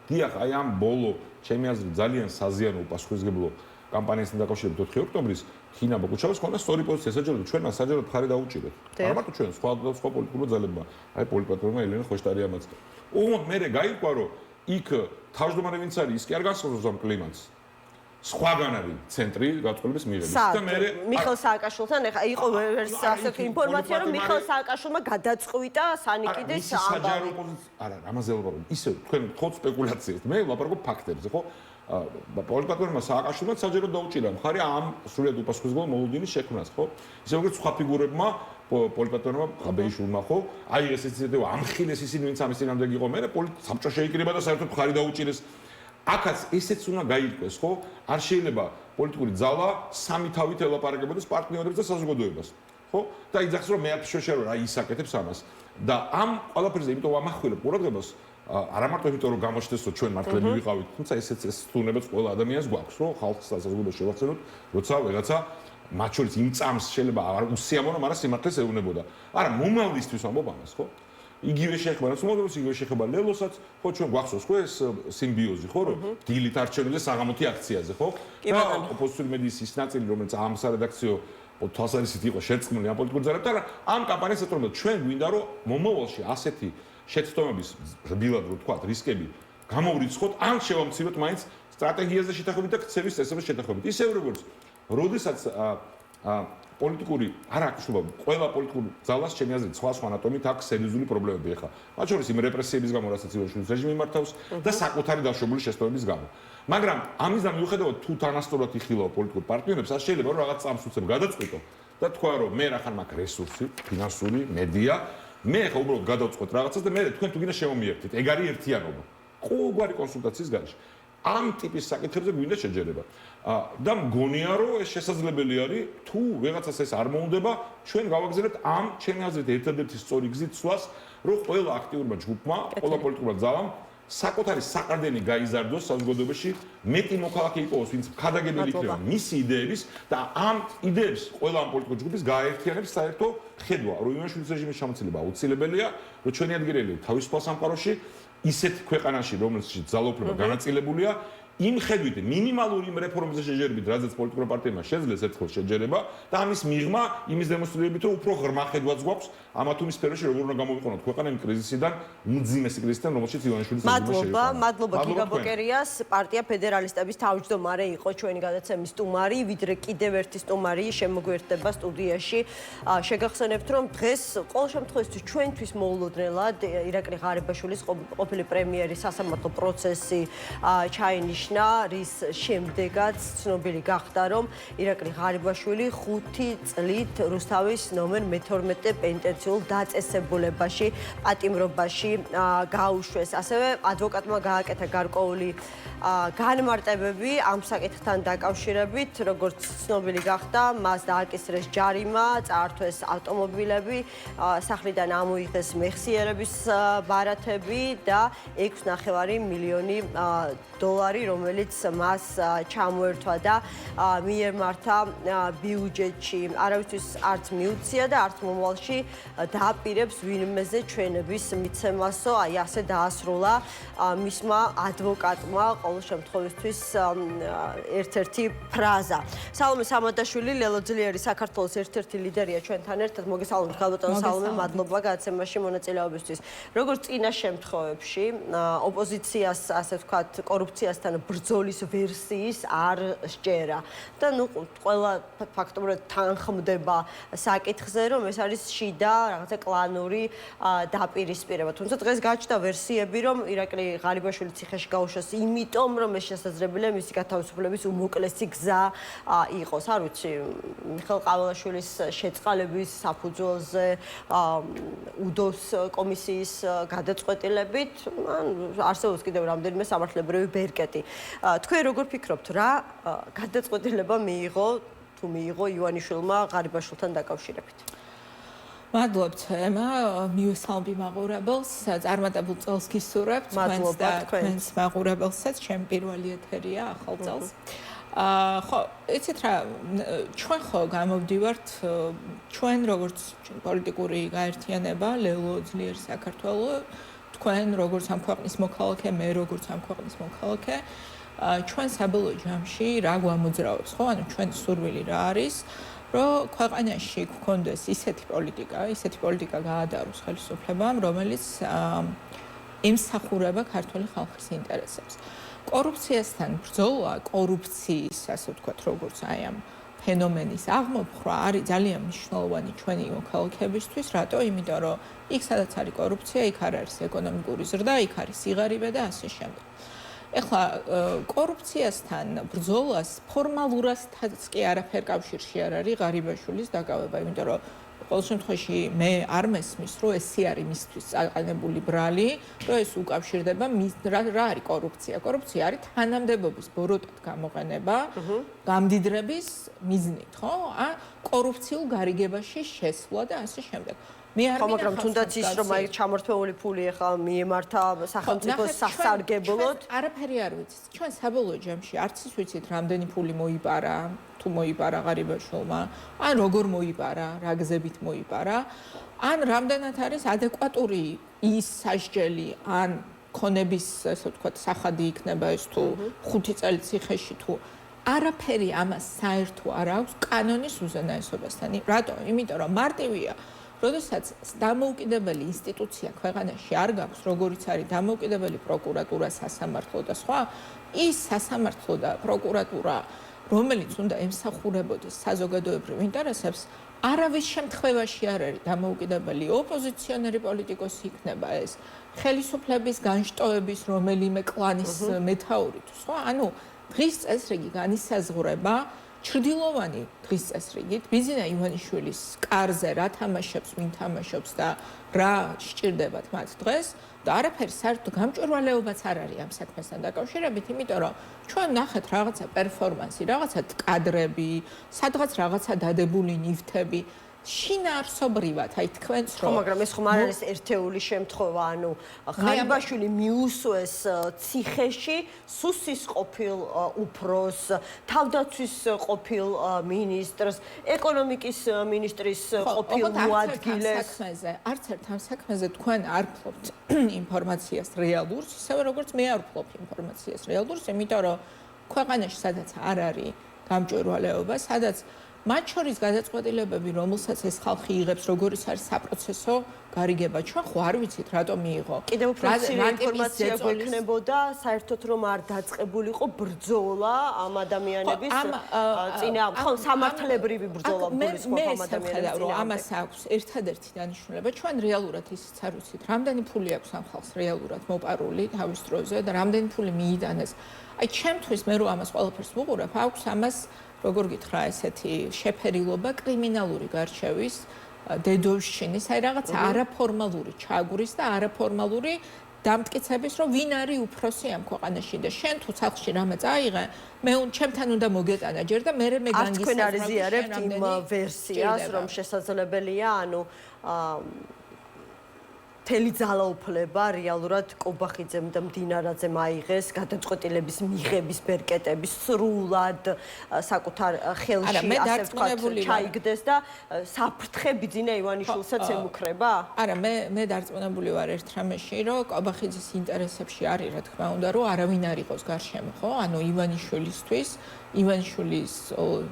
დიახ, აი ამ ბოლო ჩემი აზრით ძალიან საზიანო უპასუხისმგებლო კამპანიასთან დაკავშირებით 4 ოქტომბრის თინა ბოկუჩავას ქონდა სწორი პოზიცია საჯაროდ ჩვენ მას საჯაროდ მხარი დაუჭირეთ. არა მარტო ჩვენ სხვა პოლიტიკურ ძალებმა, აი პოლიტპატრონმა ელენე ხოშტარიამაც. უღონდ მე გაიგვა რომ იქ თავმჯდომარე ვინც არის ის კი არ განსხვავებს ამ კლიმატს. სხვაგან არის ცენტრი გაწყობების მიღების და მე მიხელ სააკაშვილთან ეხა იყო ასეთი ინფორმაცია რომ მიხელ სააკაშვილმა გადაწყვიტა სანიკიდეს ამბავი. არა, ამაზე ვაყრობ. ისე თქვენ ხოთ სპეკულაციებს. მე ვლაპარაკობ ფაქტებზე, ხო? პოლიტპატრონმა სააკაშვილმა საჯაროდ დაუჭირა მხარი ამ სრულად უპასუხისმგებლო მოლოდინის შექმნას, ხო? ისე როგორც სხვა ფიგურებმა პოლიტპატრონმა ღაბეიშვილმა, ხო? აი ეს ინიციატივა ამხილეს ისინი ვინც ამის წინამდე იყო, მე საბჭო შეიკრიბა და საერთოდ მხარი დაუჭირეს. აქაც ესეც უნდა გაირკვეს, ხო? არ შეიძლება პოლიტიკური ძალა სამი თავით ელაპარაკებოდეს პარტნიორებს და საზოგადოებას, ხო? და იძახს რომ მე არ შეშერო რა ისაკეთებს ამას. და ამ ყველაფერზე იმიტომ ამახვილებ ყურადღებას, არა მარტო იმიტომ რომ გამოჩნდეს რომ ჩვენ მართლები ვიყავით, თუმცა ესეც ეს თუნებაც ყველა ადამიანს გვაქვს, რომ ხალხს საზოგადოებას შევახსენოთ, როცა ვიღაცა მათ შორის იმ წამს შეიძლება არ უსიამოვნო, მაგრამ სიმართლეს ეუბნებოდა. არა, მომავლისთვის ამბობ ამას, ხო? იგივე შეეხება ნაცნობებს, იგივე შეეხება ლელოსაც, ხო ჩვენ გვახსოვს ხო ეს სიმბიოზი, ხო რომ დილით არჩევნებზე საღამოთი აქციაზე, ხო? და ოპოზიციური მედიის ის ნაწილი, რომელიც ამ სარედაქციო თვალსაზრისით იყო შერწყმული ამ პოლიტიკურ ძალებთან, ამ კამპანიას ეთრობა ჩვენ გვინდა რომ მომავალში ასეთი შეცდომების რბილად რო თქვა რისკები გამოვრიცხოთ, ან შევამციროთ მაინც სტრატეგიაზე შეთანხმებით და ქცევის წესების შეთანხმებით. ისევ როგორც როდესაც პოლიტიკური არა აკავშირება ყველა პოლიტიკურ ძალას ჩემი აზრით სხვა ანატომით აქვს სერიოზული პრობლემები ახლა. მათ შორის იმ რეპრესიების გამო, რასაც ივანიშვილის რეჟიმი მართავს და საკუთარი დაშვებული შეცდომების გამო. მაგრამ ამისგან მიუხედავად თუ თანასწორად იხილავ პოლიტიკურ პარტნიორებს, არ შეიძლება რომ რაღაც წამს უცებ გადაწყვიტო და თქვა რომ მე რახან მაქვს რესურსი, ფინანსური, მედია, მე ახლა უბრალოდ გადავწყვეტ რაღაცას და მე თქვენ თუ გინდა შემომიერთეთ. ეგ არის ერთიანობა. ყოველგვარი კონსულტაციის გარეშე. ამ ტიპის საკითხებზე გვინდა შეჯერება. და მგონია რომ ეს შესაძლებელი არის თუ ვიღაცას ეს არ მოუნდება, ჩვენ გავაგზავნებთ ამ ჩემი აზრით ერთადერთი სწორი გზით სვლას, რომ ყველა აქტიურმა ჯგუფმა, ყველა პოლიტიკურმა ძალამ საკუთარი საყრდენი გაიზარდოს საზოგადოებაში, მეტი მოქალაქე იყოს, ვინც ხადაგებელი იქნება მისი იდეების და ამ იდეებს ყველა ამ პოლიტიკურ ჯგუფის გააერთიანებს საერთო ხედვა, რომ ივანიშვილის რეჟიმის ჩამოცილება აუცილებელია, რომ ჩვენი ადგილები თავისუფალ სამყაროში ისეთ ქვეყანაში, რომელშიც ძალაუფლება განაწილებულია, იმ ხედვით მინიმალური იმ რეფორმებზე შეჯერებით, რადგან პოლიტიკურ პარტიებმა შეძლეს ერთხელ შეჯერება და ამის მიღმა იმის დემონსტრირებით, რომ უფრო ღრმა ხედვაც გვაქვს ამა თუ იმ სფეროში, როგორ უნდა გამოვიყენოთ ქვეყანა იმ კრიზისიდან, უმძიმესი კრიზისიდან, რომელშიც ივანიშვილის რეჟიმი შეიყვანა. მადლობა გიგა ბოკერიას, პარტია ფედერალისტების თავმჯდომარე იყო ჩვენი გადაცემის სტუმარი, ვიდრე კიდევ ერთი სტუმარი შემოგვიერთდება სტუდიაში. შეგახსენებთ, რომ დღეს ყოველ შემთხვევაში ჩვენთვის მოულოდნელად ირაკლი ღარიბაშვილის ყოფილი პრემიერის სასამართლო პროცესი ჩაინიშნა, რის შემდეგაც ცნობილი გახდა, რომ ირაკლი ღარიბაშვილი 5 წლით რუსთავის ნომერ მე-12 პენიტენციურ დაწესებულებაში, პატიმრობაში გაუშვეს. ასევე ადვოკატმა გააკეთა გარკვეული განმარტებები ამ საკითხთან დაკავშირებით, როგორც ცნობილი გახდა, მას დააკისრეს ჯარიმა, წაართვეს ავტომობილები, სახლიდან ამოიღეს მეხსიერების ბარათები და 6.5 მილიონი დოლარი, რომელიც მას ჩამოერთვა და მიემართა ბიუჯეტში. არავისთვის არც მიუცია და არც მომავალში დააპირებს ვინმეზე ჩვენების მიცემასო, აი ასე დაასრულა მისმა ადვოკატმა ყოველ შემთხვევისთვის ერთ-ერთი ფრაზა. სალომე სამადაშვილი, ლელო ძლიერი საქართველოს ერთ-ერთი ლიდერია ჩვენთან ერთად. მოგესალმებით ხალბატონო სალომე, მადლობა გადაცემაში მონაწილეობისთვის. როგორც წინა შემთხვევებში, ოპოზიციას, ასე ვთქვათ, კორუფციასთან ბრძოლის ვერსიის არ სჯერა. და ნუ ყველა ფაქტობრივად თანხმდება საკითხზე, რომ ეს არის შიდა რაღაცა კლანური დაპირისპირება. თუმცა დღეს გაჩნდა ვერსიები, რომ ირაკლი ღარიბაშვილი ციხეში გაუშვეს იმიტომ, რომ ეს შესაძლებელია მისი გათავისუფლების უმოკლესი გზა იყოს. არ ვიცი, მიხელ ყაველაშვილის შეწყალების საფუძველზე უდოს კომისიის გადაწყვეტილებით, არსებობს კიდევ რამდენიმე სამართლებრივი ბერკეტი. თქვენ როგორ ფიქრობთ, რა გადაწყვეტილება მიიღო თუ მიიღო ივანიშვილმა ღარიბაშვილთან დაკავშირებით? მადლობთ ემა, მივესალმები მაყურებელს, წარმატებულ წელს გისურვებთ, თქვენს და თქვენს მაყურებელსაც, ჩემი პირველი ეთერია ახალ წელს. ხო, იცით რა, ჩვენ ხო გამოვდივართ, ჩვენ როგორც პოლიტიკური გაერთიანება, ლელო ძლიერი საქართველო, თქვენ როგორც ამ ქვეყნის მოქალაქე, მე როგორც ამ ქვეყნის მოქალაქე, ჩვენ საბოლოო ჯამში რა გვამოძრავებს, ხო? ანუ ჩვენი სურვილი რა არის, რომ ქვეყანაში გქონდეს ისეთი პოლიტიკა გაადაროს ხელისუფლებამ, რომელიც ემსახურება ქართული ხალხის ინტერესებს. კორუფციასთან ბრძოლა, კორუფციის, ასე ვთქვათ, როგორც აი ამ ფენომენის აღმოფხვრა არის ძალიან მნიშვნელოვანი ჩვენი მოქალაქეებისთვის, რატო? იმიტომ რომ იქ სადაც არის კორუფცია, იქ არ არის ეკონომიკური ზრდა, იქ არის სიღარიბე და ასე შემდეგ. ეხლა კორუფციასთან ბრძოლას ფორმალურადაც კი არაფერ კავშირში არ არის ღარიბაშვილის დაკავება, იმიტომ რომ ყოველ შემთხვევაში მე არ მესმის, რომ ეს არის მისთვის წაყენებული ბრალი, რომ ეს უკავშირდება რა არის კორუფცია. კორუფცია არის თანამდებობის ბოროტად გამოყენება, გამდიდრების მიზნით, ხო? კორუფციულ გარიგებაში შესვლა და ასე შემდეგ. მაგრამ თუნდაც ის რომ აი ჩამორთმეული ფული ახლა მიემართა სახელმწიფოს სასარგებლოდ არაფერი არ ვიცით. ჩვენ საბოლოო ჯამში არც ის ვიცით რამდენი ფული მოიპარა, თუ მოიპარა ღარიბაშვილმა, ან როგორ მოიპარა, რა გზებით მოიპარა, ან რამდენად არის ადეკვატური ის სასჯელი, ან ქონების, ასე ვთქვათ, სახადი იქნება ეს თუ 5 წელი ციხეში თუ არაფერი ამას საერთო არ აქვს კანონის უზენაესობასთან. რატო? იმიტომ რომ მარტივია როდესაც დამოუკიდებელი ინსტიტუცია ქვეყანაში არ გაქვს, როგორიც არის დამოუკიდებელი პროკურატურა, სასამართლო და სხვა, ის სასამართლო და პროკურატურა, რომელიც უნდა ემსახურებოდეს საზოგადოებრივ ინტერესებს, არავის შემთხვევაში არ არის დამოუკიდებელი ოპოზიციონერი პოლიტიკოსი იქნება ეს, ხელისუფლების განშტოების რომელიმე კლანის მეთაური თუ სხვა, ანუ დღის წესრიგი განისაზღვრება ჩრდილოვანი დღის წესრიგით, ბიზნა ივანიშვილის კარზე რა თამაშობს, ვინ თამაშობს და რა სჭირდებათ მათ დღეს და არაფერი საერთო გამჭვირვალეობაც არ არის ამ საქმესთან დაკავშირებით, იმიტომ რომ ჩვენ ნახეთ რაღაცა პერფორმანსი, რაღაცა კადრები, სადღაც რაღაცა დადებული ნივთები შინაარსობრივად, აი თქვენც რომ მაგრამ ეს ხომ არ არის ერთეული შემთხვევა, ანუ ღარიბაშვილი მიუსვეს ციხეში სუსის ყოფილ უფროს, თავდაცვის ყოფილ მინისტრს, ეკონომიკის მინისტრის ყოფილ მოადგილეს. არც ერთ ამ საქმეზე თქვენ არ ფლობთ ინფორმაციას რეალურს, ისევე როგორც მე არ ვფლობ ინფორმაციას რეალურს, იმიტომ რომ ქვეყანაში სადაც არ არის გამჭვირვალეობა, სადაც მათ შორის გადაწყვეტილებები, რომელსაც ეს ხალხი იღებს, როგორიც არის საპროცესო გარიგება, ჩვენ ხო არ ვიცით, რატომ მიიღო. კიდევ უფრო მცირე ინფორმაცია გვექნებოდა, საერთოდ რომ არ დაწყებულიყო ბრძოლა ამ ადამიანების წინააღმდეგ, ხო, სამართლებრივი ბრძოლა გულისხმობ ამ ადამიანების წინააღმდეგ. ამას აქვს ერთადერთი დანიშნულება, ჩვენ რეალურად ისიც არ ვიცით, რამდენი ფული აქვს ამ ხალხს რეალურად მოპარული თავის დროზე და რამდენი ფული მიიტანეს. აი, ჩემთვის მე რო ამას ყველაფერს ვუყურებ, აქვს ამას როგორ გითხრა ესეთი შეფერილობა კრიმინალური გარჩევის დედოვშჩინის, აი რაღაცა არაფორმალური ჩაგვრის და არაფორმალური დამტკიცების, რომ ვინ არის უფროსი ამ ქვეყანაში და შენ თუ სახში რამე წაიღე, მე ჩემთან უნდა მოგეტანა ჯერ და მე განგისავ. თქვენ არ ზიარებთ იმ ვერსიას, რომ შესაძლებელია, ანუ მთელი ძალაუფლება რეალურად კობახიძემ და მდინარაძემ აიღეს გადაწყვეტილების მიღების ბერკეტების სრულად საკუთარ ხელში ასე ვთქვათ ჩაიგდეს და საფრთხე ბიძინა ივანიშვილსაც ემუქრება? არა, მე დარწმუნებული ვარ ერთ რამეში, რომ კობახიძის ინტერესებში არის, რა თქმა უნდა, რომ არავინ არ იყოს გარშემო, ხო? ანუ ივანიშვილისთვის, ივანიშვილის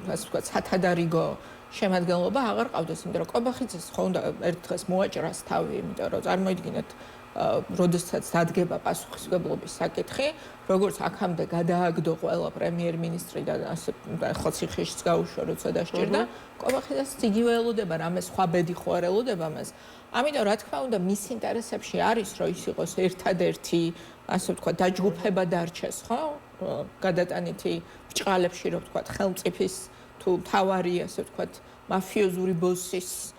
ასე ვთქვათ სათადარიგო შემადგენლობა აღარ ყავდეს, იმიტომ რომ კობახიძეს ხო უნდა ერთ დღეს მოაჭრას თავი, იმიტომ რომ წარმოიდგინეთ, როდესაც დადგება პასუხისმგებლობის საკითხი, როგორც აქამდე გადააგდო ყველა პრემიერ-მინისტრი და ასე ხო ციხეშიც გაუშვა, როცა დასჭირდა, კობახიძეს იგივე ელოდება, რამე სხვა ბედი ხო არ ელოდება მას. ამიტომ რა თქმა უნდა, მის ინტერესებში არის, რომ ის იყოს ერთადერთი, ასე ვთქვათ, დაჯგუფება დარჩეს, ხო? გადატანითი ბრჭყალებში, რო ვთქვათ, ხელმწიფის თუ თავარი, ასე ვთქვათ, მაფიოზური ბოსის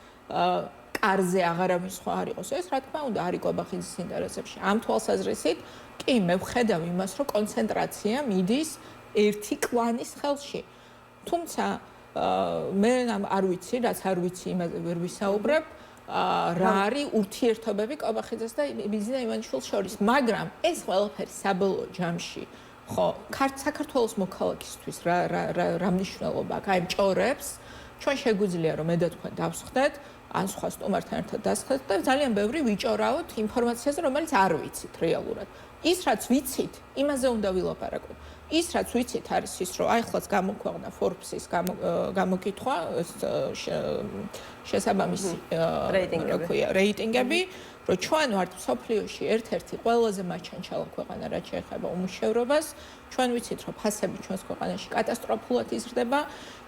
კარზე აღარავის სხვა არ იყოს. ეს რა თქმა უნდა არის კობახიძის ინტერესებში. ამ თვალსაზრისით კი მე ვხედავ იმას, რომ კონცენტრაცია მიდის ერთი კლანის ხელში. თუმცა მე არ ვიცი, რაც არ ვიცი, იმაზე ვერ ვისაუბრებ, რა არის ურთიერთობები კობახიძეს და ბიზნა ივანიშვილს შორის, მაგრამ ეს ყველაფერი საბოლოო ჯამში ხო, საქართველოს მოქალაქისთვის რა მნიშვნელობა აქვს? აი, მჭორებს ჩვენ შეგვიძლია რომ მე და თქვენ დავსხდეთ ან სხვა სტუმართან ერთად დასხდეთ და ძალიან ბევრი ვიჭორავთ ინფორმაციაზე, რომელიც არ ვიცით რეალურად. ის რაც ვიცით, იმაზე უნდა ვილაპარაკოთ. ის რაც ვიცით არის ის, რომ აი ხლაც გამოქვეყნა Forbes-ის გამოკითხვა შესაბამისი რეიტინგები, რომ ჩვენ ვართ მსოფლიოში ერთ-ერთი ყველაზე მაჩანჩალო ქვეყანა, რაც შეეხება უმუშევრობას. ჩვენ ვიცით, რომ ფასები ჩვენს ქვეყანაში კატასტროფულად იზრდება.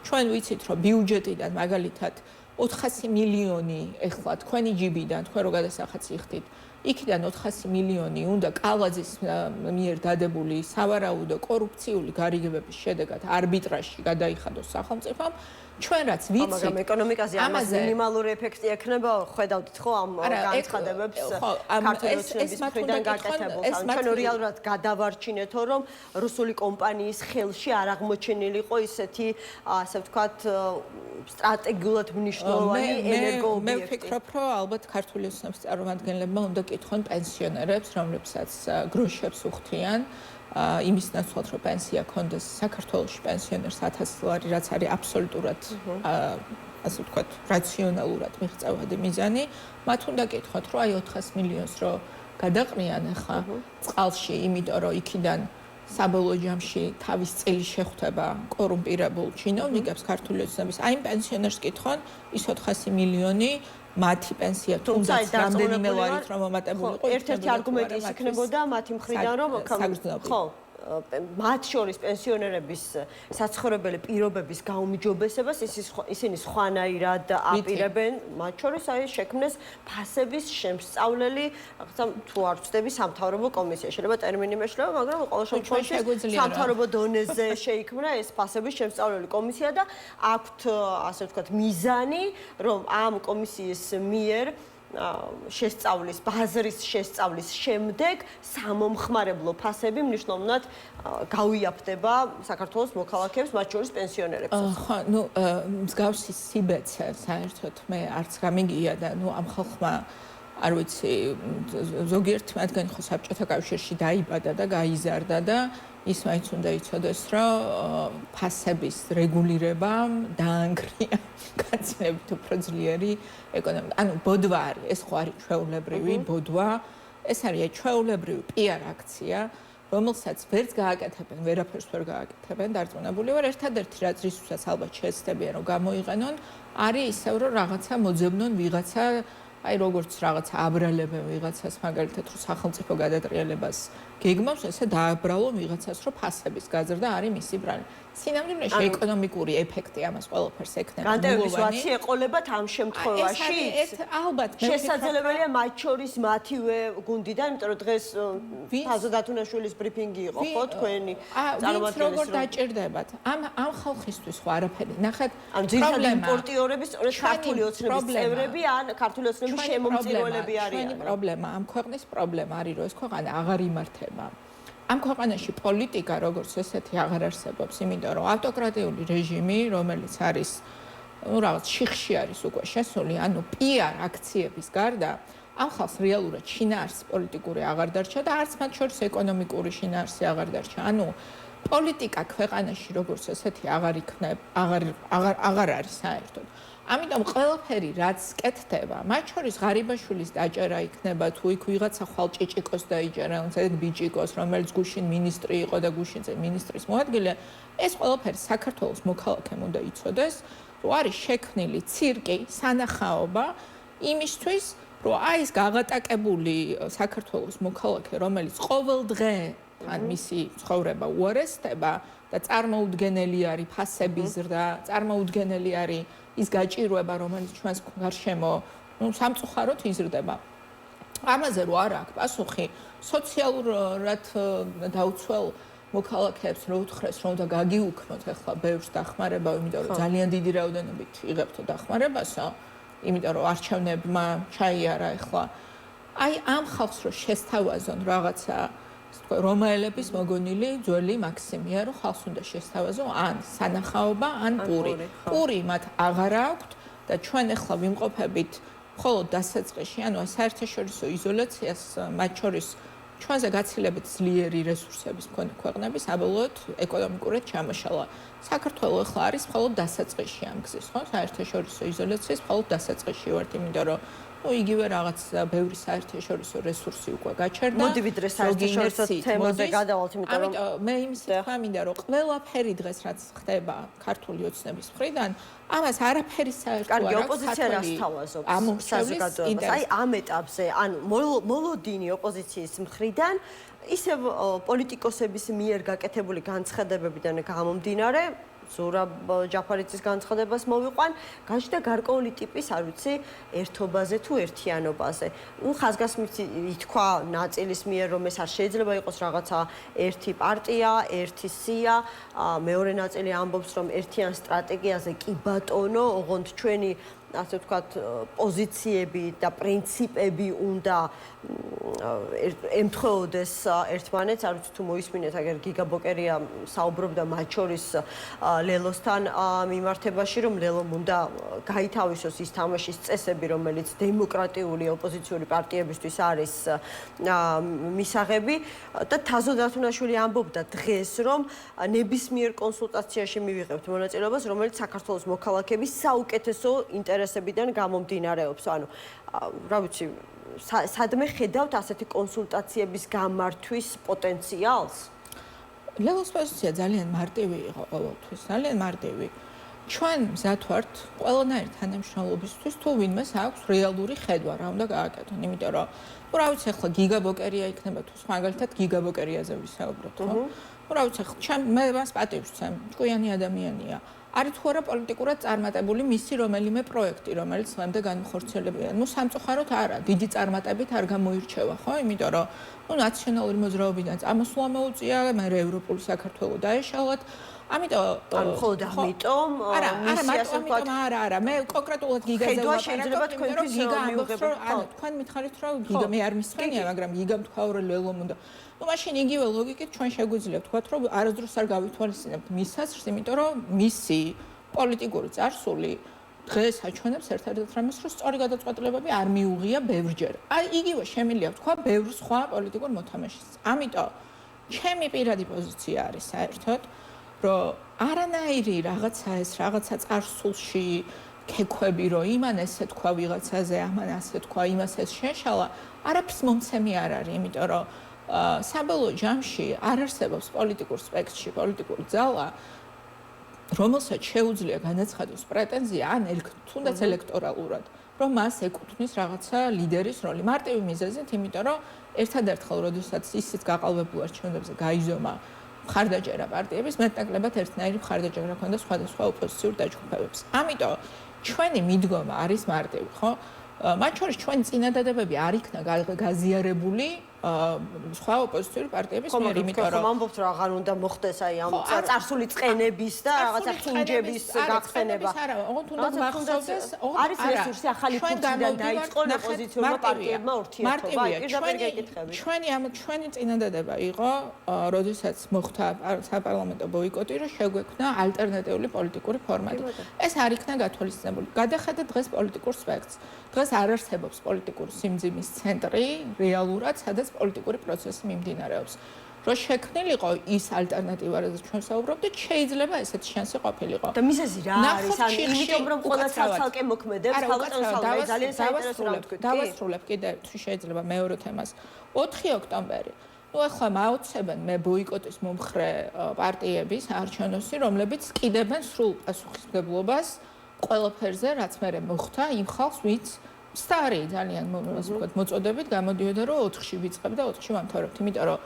ჩვენ ვიცით, რომ ბიუჯეტიდან მაგალითად 400 მილიონი ეხლა თქვენი ჯიბიდან, თქვენ რო გადასახადიხდით, იქიდან 400 მილიონი უნდა კალაძის მიერ დადებული სავარაუდო კორუფციული გარიგებების შედეგად არბიტრაჟში გადაიხადოს სახელმწიფომ. ჩვენ რაც ვიცით, მაგრამ ეკონომიკაზე ამას მინიმალური ეფექტი ექნება, ხედავთ ხო ამ განცხადებებს ქართული ოცნების მხრიდან გაკეთებულს. ჩვენ რეალურად გადავარჩინეთ, რომ რუსული კომპანიის ხელში არ აღმოჩენილი იყო ისეთი, ასე ვთქვათ, სტრატეგიულად მნიშვნელოვანი ენერგოობიექტი. მე ვფიქრობ, რომ ალბათ ქართული ოცნების წარმომადგენლებმა უნდა კითხონ პენსიონერებს, რომლებსაც გროშებს უხდიან. იმის ნაცვლად რომ პენსია ქონდეს საქართველოში პენსიონერს 1000 ლარი, რაც არის აბსოლუტურად ასე ვთქვათ, რაციონალურად მიღწევადი მიზანი, მათ უნდა კითხოთ, რომ აი 400 მილიონს რო გადაყრიან ახლა წყალში, იმიტომ რომ იქიდან საბოლოო ჯამში თავის წილი შეხვდება კორუმპირებულ ჩინოვნიკებს ქართული ოცნების, აი პენსიონერს კითხონ, ის 400 მილიონი მათი პენსია თუნდაც რამდენიმე ლარით რომ მომატებულიყო, ერთ-ერთი არგუმენტი ის იქნებოდა მათი მხრიდან, რომ ხო, მათ შორის პენსიონერების საცხოვრებელი პირობების გაუმჯობესებას ისინი სხვანაირად აპირებენ, მათ შორის აი შექმნეს ფასების შემსწავლელი, რაღაცა თუ არ ვწდები სამთავრობო კომისია. შეიძლება ტერმინი მეშლება, მაგრამ ყოველ შემთხვევაში სამთავრობო დონეზე შეიქმნა ეს ფასების შემსწავლელი კომისია და აქვთ, ასე ვთქვათ, მიზანი, რომ ამ კომისიის მიერ შესწავლის, ბაზრის შესწავლის შემდეგ სამომხმარებლო ფასები მნიშვნელოვნად გაუიაფდება საქართველოს მოქალაქეებს, მათ შორის პენსიონერებს. ხო, ნუ მსგავსი სიბეცე საერთოდ მე არც გამიგია და ნუ ამ ხალხმა არ ვიცი, ზოგიერთი მათგანი ხო საბჭოთა კავშირში დაიბადა და გაიზარდა და ის მაინც უნდა იცოდეს, რომ ფასების რეგულირებამ დაანგრია განცნებით უფრო ძლიერი ეკონომიკა. ანუ ბოდვა არის, ეს ხო არის ჩვეულებრივი ბოდვა, ეს არის ჩვეულებრივი PR აქცია, რომელსაც ვერც გააკეთებენ, ვერაფერს ვერ გააკეთებენ, დარწმუნებული ვარ, ერთადერთი რაც რისთვისაც ალბათ შეეცდებიან რომ გამოიყენონ, არის ისევ რომ რაღაცა მოძებნონ ვიღაცა აი როგორც რაღაცა აბრალებენ ვიღაცას მაგალითად რომ სახელმწიფო გადატრიალებას გეგმავს, ესე დააბრალონ ვიღაცას რომ ფასების გაზრდა არის მისი ბრალი. სინამდვილეში ეკონომიკური ეფექტი ამას ყველაფერს ექნება. განტევების ვაცი ეყოლებათ ამ შემთხვევაში. ალბათ შესაძლებელია მათ შორის მათივე გუნდიდან, იმიტომ რომ დღეს ფაზო დათუნაშვილის ბრიფინგი იყო, ხო, თქვენი წარმომადგენლის როგორ დაჭირდებათ. ამ ხალხისთვის ხო არაფერი. ნახეთ, ან ძირითადად იმპორტიორები სწორედ ქართული ოცნების წევრები ან ქართული ოცნების შემომწირველები არიან. ჩვენი პრობლემა, ამ ქვეყნის პრობლემა არის, რომ ეს ქვეყანა აღარ იმართება. ამ ქვეყანაში პოლიტიკა როგორც ესეთი აღარ არსებობს, იმიტომ რომ ავტოკრატიული რეჟიმი, რომელიც არის, ну, რაღაც შიხში არის უკვე შესული, ანუ PR აქციების გარდა, ამ ხალხს რეალურად შინაარსი პოლიტიკური აღარ დარჩა და არც მათ შორის ეკონომიკური შინაარსი აღარ დარჩა. ანუ პოლიტიკა ქვეყანაში როგორც ესეთი აღარ არის საერთოდ. ამიტომ ყველაფერი რაც კეთდება, მათ შორის ღარიბაშვილის დაჭერა იქნება, თუ იქ ვიღაცა ხვალ ჭიჭიკოს დაიჭერა, ზედ ბიჭიკოს, რომელიც გუშინ მინისტრი იყო და გუშინზე მინისტრის მოადგილეა, ეს ყველაფერი საქართველოს მოქალაქემ უნდა იცოდეს, რომ არის შექმნილი ცირკი, სანახაობა იმისთვის, რომ აი ეს გაღატაკებული საქართველოს მოქალაქე, რომელიც ყოველ დღე თან მისი ცხოვრება უარესდება და წარმოუდგენელი არის ფასების ზრდა, წარმოუდგენელი არის ის გაჭირვება, რომელიც ჩვენს გარშემო, ну, სამწუხაროდ იზრდება. ამაზე რო არ აქვს პასუხი, სოციალურად დაუცველ მოქალაქეებს რო უთხრეს, რომ უნდა გაგიუქმოთ ახლა ბევრს დახმარება, იმიტომ რომ ძალიან დიდი რაოდენობით იღებთ დახმარებასო, იმიტომ რომ არჩევნებმა ჩაიარა ახლა. აი ამ ხალხს რო შესთავაზონ რაღაცა რომაელების მოგონილი ძველი მაქსიმია, რომ ხალხს უნდა შესთავაზონ ან სანახაობა, ან პური. პური მათ აღარ აქვთ და ჩვენ ახლა ვიმყოფებით მხოლოდ დასაწყისში, ანუ საერთაშორისო იზოლაციას მათ შორის ჩვენზე გაცილებით ძლიერი რესურსების მქონე ქვეყნები საბოლოოდ ეკონომიკურად ჩამოშალა. საქართველო ახლა არის მხოლოდ დასაწყისში ამ გზის, ხო? საერთაშორისო იზოლაციის მხოლოდ დასაწყისში ვართ, იმიტომ რომ იგივე რაღაც ბევრი საერთაშორისო რესურსი უკვე გაჩერდა. მოდი ვიდრე საერთაშორისო თემაზე გადავალთ, იმიტომ რომ მე იმის თქვა მინდა რომ ყველაფერი დღეს რაც ხდება ქართული ოცნების მხრიდან, ამას არაფერი საერთო არ აქვს. ოპოზიცია რას თავაზობს საზოგადოებას? აი ამ ეტაპზე, ანუ მოლოდინი ოპოზიციის მხრიდან ისევ პოლიტიკოსების მიერ გაკეთებული განცხადებებიდან გამომდინარე ზურაბ ჯაფარიძის განცხადებას მოვიყვან, გაჩნდა გარკვეული ტიპის, არ ვიცი, ერთობაზე თუ ერთიანობაზე. ხაზგასმით ითქვა ნაწილის მიერ, რომ ეს არ შეიძლება იყოს რაღაცა ერთი პარტია, ერთი სია, მეორე ნაწილი ამბობს, რომ ერთიან სტრატეგიაზე კი ბატონო, ოღონდ ჩვენი ასე ვთქვათ, პოზიციები და პრინციპები უნდა ემთხვეოდეს ერთმანეთს, არ ვიცი თუ მოისმინეთ, აგერ გიგა ბოკერია საუბრობდა მათ შორის ლელოსთან მიმართებაში, რომ ლელომ უნდა გაითავისოს ის თამაშის წესები, რომელიც დემოკრატიული ოპოზიციური პარტიებისთვის არის მისაღები და თაზო დათუნაშვილი ამბობდა დღეს, რომ ნებისმიერ კონსულტაციაში მივიღებთ მონაწილეობას, რომელიც საქართველოს მოქალაქეების საუკეთესო ინტერესებიდან გამომდინარეობს. ანუ რა ვიცი, სადმე ხედავთ ასეთი კონსულტაციების გამართვის პოტენციალს? ლელოს პოზიცია ძალიან მარტივი იყო ყოველთვის, ძალიან მარტივი. ჩვენ მზად ვართ ყველანაირი თანამშრომლობისთვის, თუ ვინმეს აქვს რეალური ხედვა, რა უნდა გააკეთონ, იმიტომ რომ რა ვიცი, ახლა გიგა ბოკერია იქნება თუ მაგალითად გიგა ბოკერიაზე ვისაუბროთ, ხო? რა ვიცი, ახლა მე მას პატივს ვცემ, ჭკვიანი ადამიანია. არის თუ არა პოლიტიკურად წარმატებული მისი რომელიმე პროექტი, რომელიც დღემდე განხორციელებია. ნუ სამწუხაროდ არა, დიდი წარმატებით არ გამოირჩევა, ხო? იმიტომ რომ ნაციონალური მოძრაობიდან წამოსვლა მოუწია, მე ევროპული საქართველო დაეშალათ. ამიტომ მხოლოდ ამიტომ არა, მე კონკრეტულად გიგაზე შეიძლება თქვენთვის მივიღებთ. თქვენ მითხარით, რომ გიგა მე არ მისხენია, მაგრამ გიგამ თქვა რომ ლელომ უნდა. ნუ მაშინ იგივე ლოგიკით ჩვენ შეგვიძლია ვთქვათ, რომ არასდროს არ გავითვალისწინებთ მის საზრს, იმიტომ რომ მისი პოლიტიკური წარსული დღეს აჩვენებს ერთ-ერთ რამეს, რომ სწორი გადაწყვეტილებები არ მიუღია ბევრჯერ. აი იგივე შემიძლია ვთქვა ბევრ სხვა პოლიტიკურ მოთამაშეს. ამიტომ ჩემი პირადი პოზიცია არის საერთოდ რომ არანაირი რაღაცა წარსულში ქექვები რომ იმან ესე თქვა ვიღაცაზე, ამან ასე თქვა, იმას ეს შეშალა, არაფერს მომცემი არ არის, იმიტომ რომ საბოლოო ჯამში არ არსებობს პოლიტიკურ სპექტრში პოლიტიკური ძალა, რომელსაც შეუძლია განაცხადოს პრეტენზია ან თუნდაც ელექტორალურად, რომ მას ეკუთვნის რაღაცა ლიდერის როლი. მარტივი მიზეზით, იმიტომ რომ ერთადერთხელ როდესაც ისიც გაყალბებულ არჩევნებზე გაიზომა მხარდაჭერა პარტიების, მეტნაკლებად ერთნაირი მხარდაჭერა ჰქონდა სხვადასხვა ოპოზიციურ დაჯგუფებებს. ამიტომ ჩვენი მიდგომა არის მარტივი, ხო? მათ შორის ჩვენი წინადადებები არ იქნა გაზიარებული სხვა ოპოზიციური პარტიების მიერ, იმიტომ რომ ამბობთ რომ აღარ უნდა მოხდეს აი ამ წარსული წყენების და რაღაცა ხუნჯების გახსენება. არა, ოღონდ უნდა მახსოვდეს, არის რესურსი ახალი ფუნქციიდან დაიწყო ოპოზიციურმა პარტიებმა ურთიერთობა. პირდაპირ გეკითხები. ჩვენი წინადადება იყო, როდესაც მოხდა საპარლამენტო ბოიკოტი, რომ შეგვექმნა ალტერნატიული პოლიტიკური ფორმატი. ეს არ იქნა გათვალისწინებული. გადახედეთ დღეს პოლიტიკურ სპექტრს. დღეს არ არსებობს პოლიტიკური სიმძიმის ცენტრი რეალურად, სადაც პოლიტიკური პროცესი მიმდინარეობს. რომ შექმნილიყო ის ალტერნატივა, რაზეც ჩვენ საუბრობდით, შეიძლება ესეთი შანსი ყოფილიყო. და მიზეზი რა არის? ანუ იმიტომ რომ ყველა ცალკე მოქმედებს, ხალხთან ძალიან საინტერესო რა ვთქვით. დავასრულებ კიდე თუ შეიძლება მეორე თემას. 4 ოქტომბერი. ნუ ახლა მაოცებენ მე ბოიკოტის მომხრე პარტიების არჩევნებში, რომლებიც კიდებენ სრულ პასუხისმგებლობას ყველაფერზე, რაც მერე მოხდა იმ ხალხს, ვინც სტარი ძალიან მოწოდებით გამოდიოდა, რომ 4-ში ვიწყებ და 4-ში ვამთავრებთ, იმიტომ რომ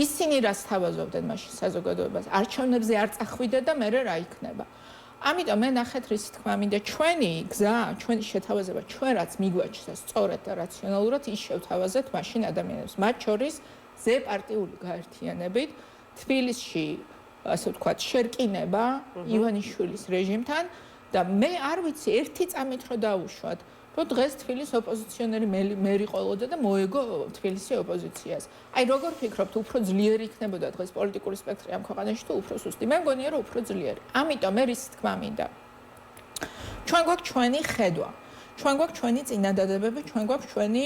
ისინი რას თავაზობდნენ მაშინ საზოგადოებას, არჩევნებზე არ წახვიდე და მერე რა იქნება. ამიტომ მე ნახეთ რისი თქმა მინდა, ჩვენი გზა, ჩვენი შეთავაზება, ჩვენ რაც მიგვაჩნდა სწორად და რაციონალურად ის შევთავაზეთ მაშინ ადამიანებს, მათ შორის ზეპარტიული გაერთიანებით თბილისში, ასე ვთქვათ, შერკინება ივანიშვილის რეჟიმთან და მე არ ვიცი ერთი წამით რო დაუშვათ, რომ დღეს თბილისის ოპოზიციონერი მერი ყოლოდა და მოეგო თბილისის ოპოზიციას. აი როგორ ფიქრობთ, უფრო ძლიერი იქნებოდა დღეს პოლიტიკური სპექტრი ამ ქვეყანაში თუ უფრო სუსტი? მე მგონია რომ უფრო ძლიერი. ამიტომ მე რის თქმა მინდა. ჩვენ გვაქვს ჩვენი ხედვა. ჩვენ გვაქვს ჩვენი წინადადებები, ჩვენ გვაქვს ჩვენი,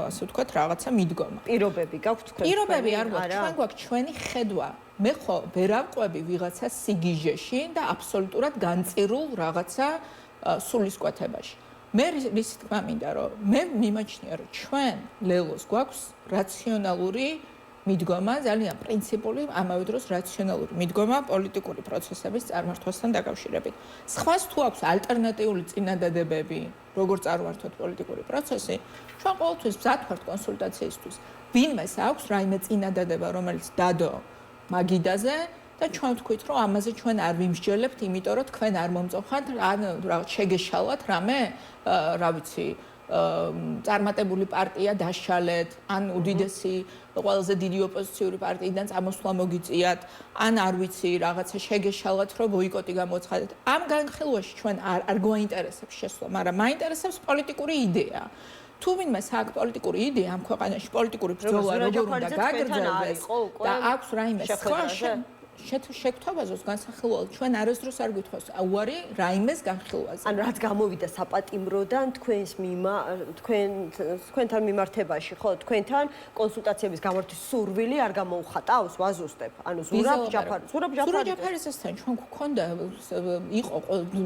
ასე ვთქვათ, რაღაცა მიდგომა. პირობები გაქვთ თქვენ? პირობები არ გვაქვს, ჩვენ გვაქვს ჩვენი ხედვა. მე ხო ვერ ავყვები ვიღაცა სიგიჟეში და აბსოლუტურად განწირულ რაღაცა სულისკვეთებაში. მე რის თქმა მინდა რომ მე მიმაჩნია რომ ჩვენ ლელოს გვაქვს რაციონალური მიდგომა, ძალიან პრინციპული, ამავე დროს რაციონალური მიდგომა პოლიტიკური პროცესების წარმართვასთან დაკავშირებით. სხვას თუ აქვს ალტერნატიული წინადადებები, როგორ წარმართოთ პოლიტიკური პროცესი, ჩვენ ყოველთვის მზად ვართ კონსულტაციისთვის. ვინმეს აქვს რაიმე წინადადება, რომელიც დადო მაგიდაზე და ჩვენ ვთქვით, რომ ამაზე ჩვენ არ ვიმსჯელებთ, იმიტომ რომ თქვენ არ მომწონხართ, ან რაღაც შეგეშალათ რამე, რა ვიცი, წარმატებული პარტია დაშალეთ, ან უდიდესი ყველაზე დიდი ოპოზიციური პარტიიდან წამოსვლა მოგიწიათ, ან არ ვიცი, რაღაცა შეგეშალათ, რომ ბოიკოტი გამოცხადეთ. ამ განხილვაში ჩვენ არ გვაინტერესებს შესვლა, მაგრამ მაინტერესებს პოლიტიკური იდეა. თუ ვინმე აქვს პოლიტიკური იდეა ამ ქვეყანაში, პოლიტიკური ბრძოლა როგორ უნდა გაგრძელდეს და აქვს რაიმე სხვა შეგვთავაზოს განსახილველად, ჩვენ არასდროს არ გვითხოვს უარი რაიმეს განხილვაზე. ან რაც გამოვიდა საპატიმროდან თქვენთან მიმართებაში, ხო, თქვენთან კონსულტაციების გამართვის სურვილი არ გამოუხატავს, ვაზუსტებ. ანუ ზურაბ ჯაფარისთან ჩვენ გვქონდა იყო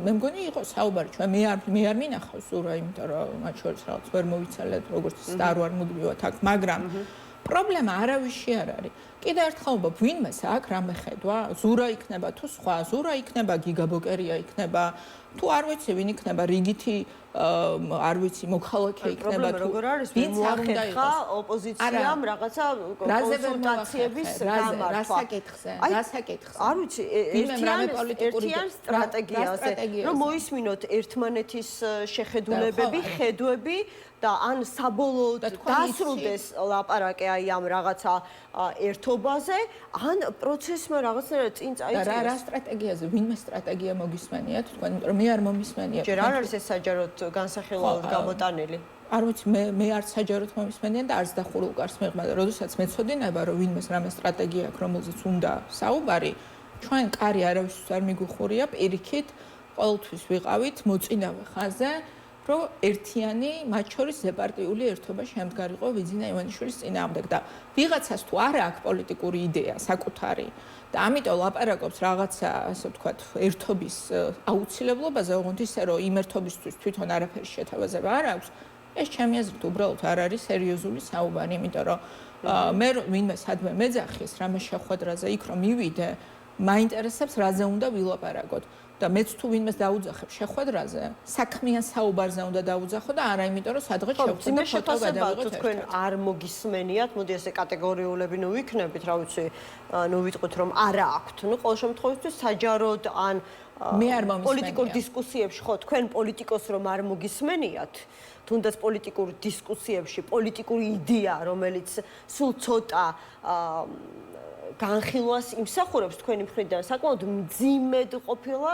მე მგონი იყო საუბარი ჩვენ მე არ მინახავს ზურა, იმიტომ რომ მათ შორის რაღაც ვერ მოვიცალეთ, როგორც სტარ ვარ მუდმივად აქ, მაგრამ პრობლემა არავისი არ არის. კიდევ ერთხელ ვამბობ, ვინმეს აქ რამე ხედვა, ზურა იქნება თუ სხვა, ზურა იქნება, გიგაბოკერია იქნება, თუ არ ვიცი, ვინ იქნება, რიგითი, არ ვიცი, მოქალაქე იქნება თუ როგორ არის, ვინ მოახერხა ოპოზიციამ რაღაცა კონსულტაციების გამართვა. რასაკითხზე? არ ვიცი, ერთიან სტრატეგიაზე, რომ მოისმინოთ ერთმანეთის შეხედულებები, ხედვები და ან საბოლოოდ დასრულდეს ლაპარაკი აი ამ რაღაცა ერთობაზე, ან პროცესმა რაღაცნაირად წინ წაიწიოს. რა სტრატეგიაზე? ვინმე სტრატეგია მოგისმენიათ თქვენ, იმიტომ რომ მე არ მომისმენია. ჯერ არ არის ეს საჯაროდ განსახილველად გამოტანილი. არ ვიცი, მე არც საჯაროდ მომისმენია და არც დახურულ კარს მეღმა და როდესაც მეცოდინება, რომ ვინმეს რამე სტრატეგია აქვს, რომელზეც უნდა საუბარი, ჩვენ კარი არავისთვის არ მიგუხურია, პირიქით ყოველთვის ვიყავით მოწინავე ხაზზე. რომ ერთიანი მათ შორის ზეპარტიული ერთობა შემდგარიყო ვიძინა ივანიშვილის წინააღმდეგ და ვიღაცას თუ არა აქვს პოლიტიკური იდეა საკუთარი და ამიტომ ლაპარაკობს რაღაცა ასე ვთქვათ ერთობის აუცილებლობაზე, ოღონდ ისე რომ იმ ერთობისთვის თვითონ არაფერი შეთავაზება არ აქვს, ეს ჩემი აზრით უბრალოდ არ არის სერიოზული საუბარი, იმიტომ რომ მე ვინმე სადმე მეძახის რამე შეხვედრაზე იქ რომ მივიდე, მაინტერესებს რაზე უნდა ვილაპარაკოთ. და მეც თუ ვინმეს დაუძახებ შეხვედრაზე, საქმიან საუბარზე უნდა დაუძახო და არა იმიტომ რომ სადღაც შევხვდეთ და ფოტო გადავიღოთ. თქვენ არ მოგისმენიათ, მოდი ესე კატეგორიულები ნუ ვიქნებით, რა ვიცი, ნუ ვიტყვით რომ არა აქვთ. ნუ ყოველ შემთხვევაში საჯაროდ ან მე არ მომისმენია. პოლიტიკურ დისკუსიებში ხო, თქვენ პოლიტიკოს რომ არ მოგისმენიათ, თუნდაც პოლიტიკურ დისკუსიებში პოლიტიკური იდეა, რომელიც სულ ცოტა განხილვას იმსახურებს თქვენი მხრიდან საკმაოდ მძიმედ ყოფილა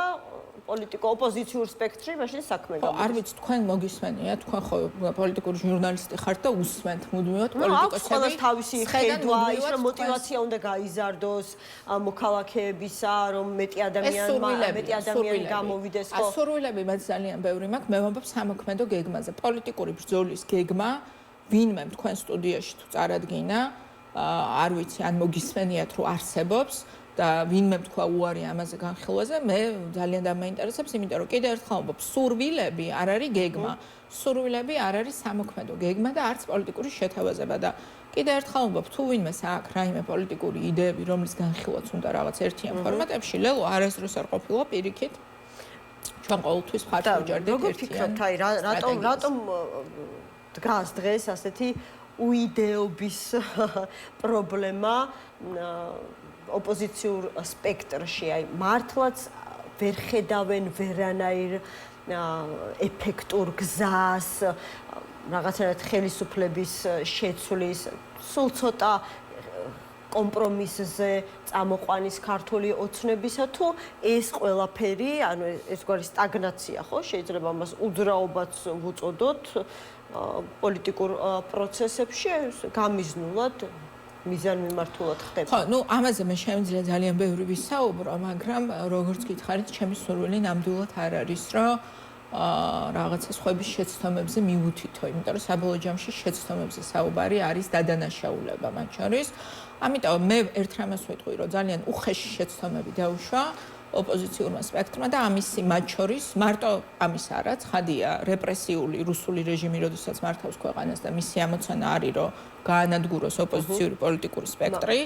პოლიტიკო ოპოზიციურ სპექტრში, მაშინ საქმე გამოდის. არ ვიცი, თქვენ მოგისმენია, თქვენ ხო პოლიტიკური ჟურნალისტი ხართ და усმენთ მუდმივად პოლიტიკოსები. ყველას თავისი ხედვა, ის რომ мотиваცია უნდა გაიზარდოს მოქალაქეებისა, რომ მეტი ადამიანი გამოვიდეს ხო. სურვილები მეც ძალიან ბევრი მაქვს, მე ვამბობ სამოქმედო გეგმაზე, პოლიტიკური ბრძოლის გეგმა, ვინმე თქვენ სტუდიაში თუ წარადგინა არ ვიცი, ან მოგისმენიათ, რომ არსებობს და ვინმე თქვა უარი ამაზე განხილვაზე, მე ძალიან დამაინტერესებს, იმიტომ რომ კიდევ ერთხელ ვამბობ, სურვილები არ არის გეგმა. სურვილები არ არის სამოქმედო გეგმა და არც პოლიტიკური შეთავაზება და კიდევ ერთხელ ვამბობ, თუ ვინმეს აქვს რაიმე პოლიტიკური იდეები, რომლის განხილვაც უნდა რაღაც ერთიან ფორმატებში, ლელო არასდროს არ ყოფილა პირიქით. ჩვენ ყოველთვის ხართ ვიჯერდით ერთიან. როგორ ფიქრობთ, აი რატომ დგას დღეს ასეთი უიდეობის პრობლემა ოპოზიციურ სპექტრში, აი მართლაც ვერ ხედავენ ვერანაირ ეფექტურ გზას, რაღაცნაირად ხელისუფლების შეცვლის, სულ ცოტა კომპრომისზე წამოყვანის ქართული ოცნებისა თუ ეს ყველაფერი, ანუ ეს გვარი სტაგნაცია, ხო, შეიძლება მას უძრაობაც ვუწოდოთ პოლიტიკურ პროცესებში გამიზნულად მიზანმიმართულად ხდება. ხო, ნუ ამაზე მე შემიძლია ძალიან ბევრი ვისაუბრო, მაგრამ როგორც გითხარით, ჩემი სურვილი ნამდვილად არ არის, რომ რაღაცა სხვების შეცდომებზე მიუთითო, იმიტომ რომ საბოლოო ჯამში შეცდომებზე საუბარი არის დადანაშაულება მათ შორის. ამიტომ მე ერთ რამას ვიტყვი, რომ ძალიან უხეში შეცდომები დაუშვა ოპოზიციურმა სპექტრმა და ამისი მათ შორის მარტო ამის არა, ცხადია, რეპრესიული რუსული რეჟიმი, როდესაც მართავს ქვეყანას და მისი ამოცანა არის, რომ გაანადგუროს ოპოზიციური პოლიტიკური სპექტრი,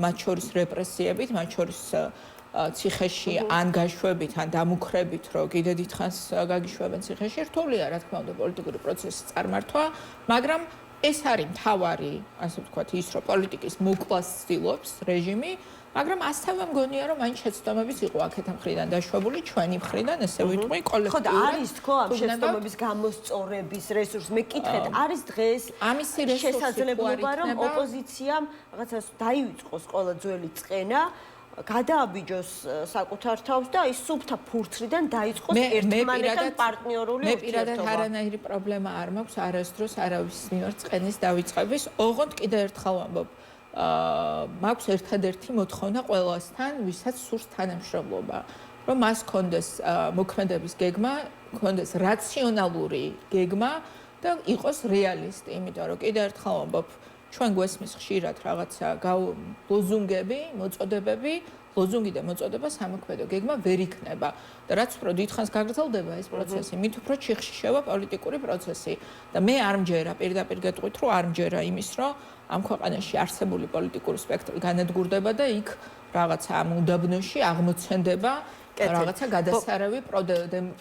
მათ შორის რეპრესიებით, მათ შორის ციხეში ან გაშვებით, ან დამუქრებით, რომ კიდე დიდხანს გაგიშვებენ ციხეში, რთულია, რა თქმა უნდა, პოლიტიკური პროცესის წარმართვა, მაგრამ ეს არის მთავარი, ასე ვთქვათ, ის, რომ პოლიტიკის მოკლას ცდილობს რეჟიმი, მაგრამ ასევე მგონია, რომ მაინც შეცდომებიც იყო აქეთა მხრიდან დაშვებული, ჩვენი მხრიდან, ესე ვიტყვი, კოლექტიურად. ხო და არის თქო ამ შეცდომების გამოსწორების რესურსი. მე კითხეთ, არის დღეს ამისი რესურსი შესაძლებლობა, რომ ოპოზიციამ რაღაცას დაივიწყოს ყველა ძველი წყენა, გადააბიჯოს საკუთარ თავს და ის სუფთა ფურცლიდან დაიწყოს ერთმანეთთან პარტნიორული ურთიერთობა. მე პირადად არანაირი პრობლემა არ მაქვს არასდროს არავის მიმართ წყენის დავიწყების. ოღონდ კიდე ერთხელ ვამბობ, მაქვს ერთადერთი მოთხოვნა ყველასთან, ვისაც სურს თანამშრომლობა, რომ მას კონდეს მოქმედების გეგმა, კონდეს რაციონალური გეგმა და იყოს რეალისტი, იმიტომ რომ კიდე ერთხელ ვამბობ, ჩვენ გვესმის ხშირად რაღაცა ლოზუნგები, მოწოდებები, ლოზუნგი და მოწოდება სამოქმედო გეგმა ვერ იქნება. და რაც უფრო დიდხანს გაგრძელდება ეს პროცესი, მით უფრო ჩიხში შევა პოლიტიკური პროცესი. და მე არ მჯერა, პირდაპირ გეტყვით, რომ არ მჯერა იმის, რომ ამ ქვეყანაში არსებული პოლიტიკური სპექტრი განადგურდება და იქ რაღაცა ამ უდაბნოში აღმოცენდება რაღაცა გადასარავი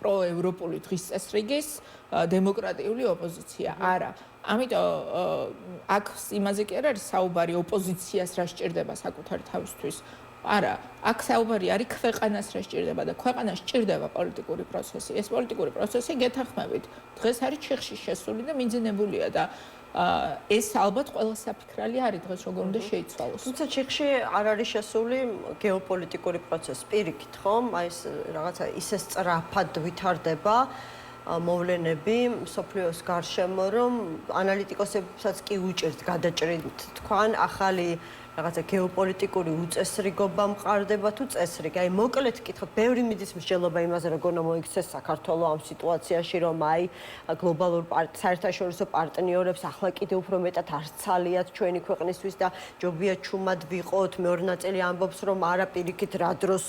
პროევროპული დღის წესრიგის დემოკრატიული ოპოზიცია. არა. ამიტომ აქ იმაზე კი არ არის საუბარი ოპოზიციას რა სჭირდება საკუთარი თავისთვის. არა, აქ საუბარი არის ქვეყანას რა სჭირდება და ქვეყანას სჭირდება პოლიტიკური პროცესი. ეს პოლიტიკური პროცესი გეთანხმებით. დღეს არის ჩიხში შესული და მიძინებულია და ეს ალბათ ყველა საფიქრალი არის დღეს როგორ უნდა შეიცვალოს. თუმცა ჩიხში არ არის შესული გეოპოლიტიკური პროცესი. პირიქით, ხომ? აი ეს რაღაცა ისე სწრაფად ვითარდება მოვლენები სოფლიოს გარშემო, რომ ანალიტიკოსებსაც კი უჭერთ გადაჭრით თქვან ახალი რაღაცა გეოპოლიტიკური უწესრიგობა მყარდება თუ წესრიგი. აი მოკლედ კითხოთ, ბევრი მიდის მსჯელობა იმაზე, როგორ უნდა მოიქცეს საქართველოს ამ სიტუაციაში, რომ აი გლობალურ საერთაშორისო პარტნიორებს ახლა კიდევ უფრო მეტად არც ცალიათ ჩვენი ქვეყნისთვის და ჯობია ჩუმად ვიყოთ. მეორე ნაწილი ამბობს, რომ არა პირიქით რა დროს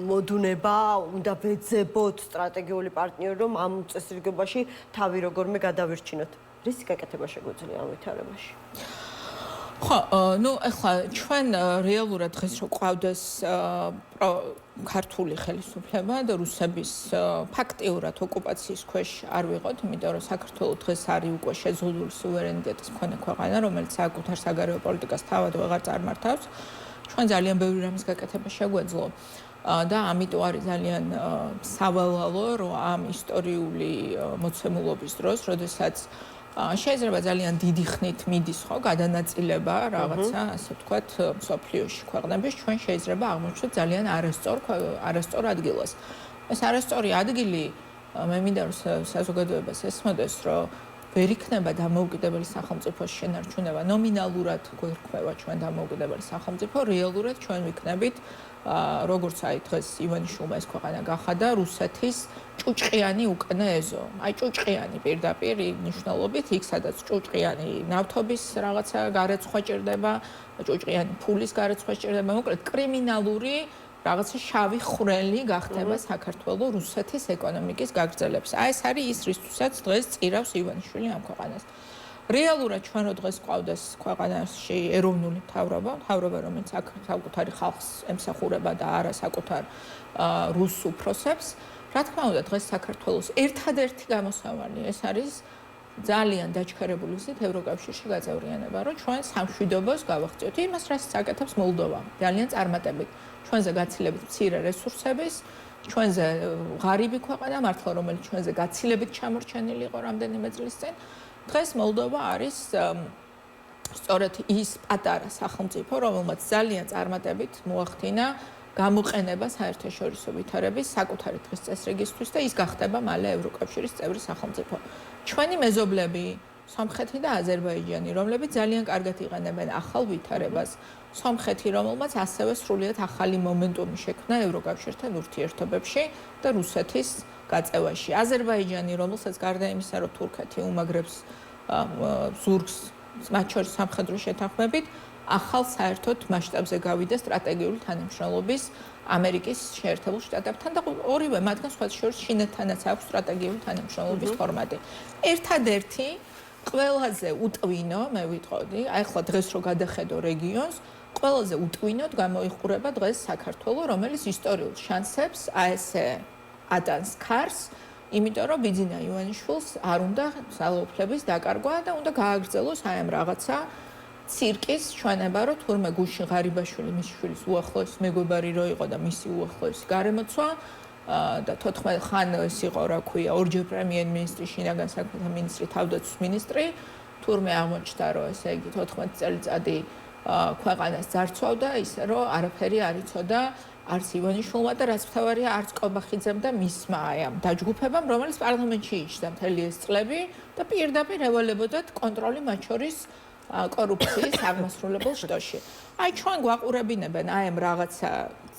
მოდუნება უნდა ვეძებოთ სტრატეგიული პარტნიორი, რომ ამ წესრიგობაში თავი როგორმე გადავირჩინოთ. რისი გაკეთება შეგვიძლია ამ ვითარებაში? ხო, ახლა ჩვენ რეალურად დღეს რო ყავდეს ქართული ხელისუფლება და რუსების ფაქტიურად ოკუპაციის ქვეშ არ ვიყოთ, იმიტომ რომ საქართველოს დღეს არის უკვე შეზღუდული სუვერენიტეტის მქონე ქვეყანა, რომელიც საკუთარ საგარეო პოლიტიკას თავად ვეღარ წარმართავს. ჩვენ ძალიან ბევრი რამის გაკეთება შეგვეძლო და ამიტომ არის ძალიან სავალალო, რომ ამ ისტორიული მოცემულობის დროს, როდესაც შეიძლება ძალიან დიდი ხნით მიდის ხო გადანაწილება რაღაცა, ასე ვთქვათ, მსოფლიოში ქვეყნების, ჩვენ შეიძლება აღმოჩნდეთ ძალიან არასწორ ადგილას. ეს არასწორი ადგილი მე მინდა რომ საზოგადოებას ესმოდეს, რომ ვერ იქნება დამოუკიდებელი სახელმწიფოს შენარჩუნება, ნომინალურად გვერდება ჩვენ დამოუკიდებელი სახელმწიფო, რეალურად ჩვენ ვიქნებით როგორც აი დღეს ივანიშვილმა ეს ქვეყანა გახადა რუსეთის ჭუჭყიანი უკანა ეზო. აი ჭუჭყიანი პირდაპირ მნიშვნელობით, იქ სადაც ჭუჭყიანი ნავთობის რაღაცა გარეცხვა ჭირდება, ჭუჭყიანი ფულის გარეცხვა ჭირდება, მოკლედ კრიმინალური რაღაცა შავი ხვრელი გახდება საქართველოს რუსეთის ეკონომიკის გაგრძელებას. აი ეს არის ის რისთვისაც დღეს წირავს ივანიშვილი ამ ქვეყანას. რეალურად ჩვენ რო დღეს ყავდეს ქვეყანაში ეროვნული მთავრობა, რომელიც საკუთარი ხალხს ემსახურება და არა საკუთარ რუს უფროსებს, რა თქმა უნდა დღეს საქართველოს ერთადერთი გამოსავალი ეს არის ძალიან დაჩქარებული გზით ევროკავშირში გაწევრიანება, რომ ჩვენ სამშვიდობოს გავახციოთ იმას, რაც აკეთებს მოლდოვა. ძალიან წარმატებით. ჩვენზე გაცილებით მცირე რესურსების, ჩვენზე ღარიბი ქვეყანა, მართლა რომელიც ჩვენზე გაცილებით ჩამორჩენილი იყო რამდენიმე წლის წინ. დღეს მოლდოვა არის სწორედ ის პატარა სახელმწიფო, რომელმაც ძალიან წარმატებით მოახდინა გამოყენება საერთაშორისო ვითარების საკუთარი დღის წესრიგისთვის და ის გახდება მალე ევროკავშირის წევრი სახელმწიფო. ჩვენი მეზობლები სომხეთი და აზერბაიჯანი, რომლებიც ძალიან კარგად იყენებენ ახალ ვითარებას. სომხეთი, რომელმაც ასევე სრულიად ახალი მომენტუმი შექმნა ევროკავშირთან ურთიერთობებში და რუსეთის გაწევაში. აზერბაიჯანი, რომელსაც გარდა იმისა, რომ თურქეთი უმაგრებს ზურგს, მათ შორის სამხედრო შეთანხმებით, ახალ საერთოდ მასშტაბზე გავიდა სტრატეგიული თანამშრომლობის ამერიკის შეერთებულ შტატებთან და ორივე მათგან სხვა შორის ჩინეთთანაც აქვს სტრატეგიული თანამშრომლობის ფორმატი. ერთადერთი ყველაზე უტვინო, მე ვიტყოდი, აი ახლა დღეს რო გადახედო რეგიონს, ყველაზე უტვინოდ გამოიყურება დღეს საქართველოს, რომელიც ისტორიულ შანსებს ASE ატანს ქარს, იმიტომ რომ ბიძინა ივანიშვილს არ უნდა ძალაუფლების დაკარგვა და უნდა გააგრძელოს აი ამ რაღაცა ცირკის ჩვენება, რომ თურმე გუშინ ღარიბაშვილი მის შვილის უახლოესი მეგობარი რო იყო და მისი უახლოესი გარემოცვა და 14 ხან ეს იყო, რა ქვია, ორჯერ პრემიერ-მინისტრი, შინაგან საქმეთა მინისტრი, თავდაცვის მინისტრი, თურმე აღმოჩნდა, რომ ესე იგი 14 წელიწადი ქვეყანას ძარცვავდა, ისე რომ არაფერი არ იცოდა არც ივანიშვილმა და რაც მთავარია, არც კობახიძემ და მისმა აი ამ დაჯგუფებამ, რომელიც პარლამენტში იჯდა მთელი ეს წლები და პირდაპირ ევალებოდათ კონტროლი მათ შორის კორუფციის აღმასრულებელ შტოში. აი ჩვენ გვაყურებინებენ აი ამ რაღაცა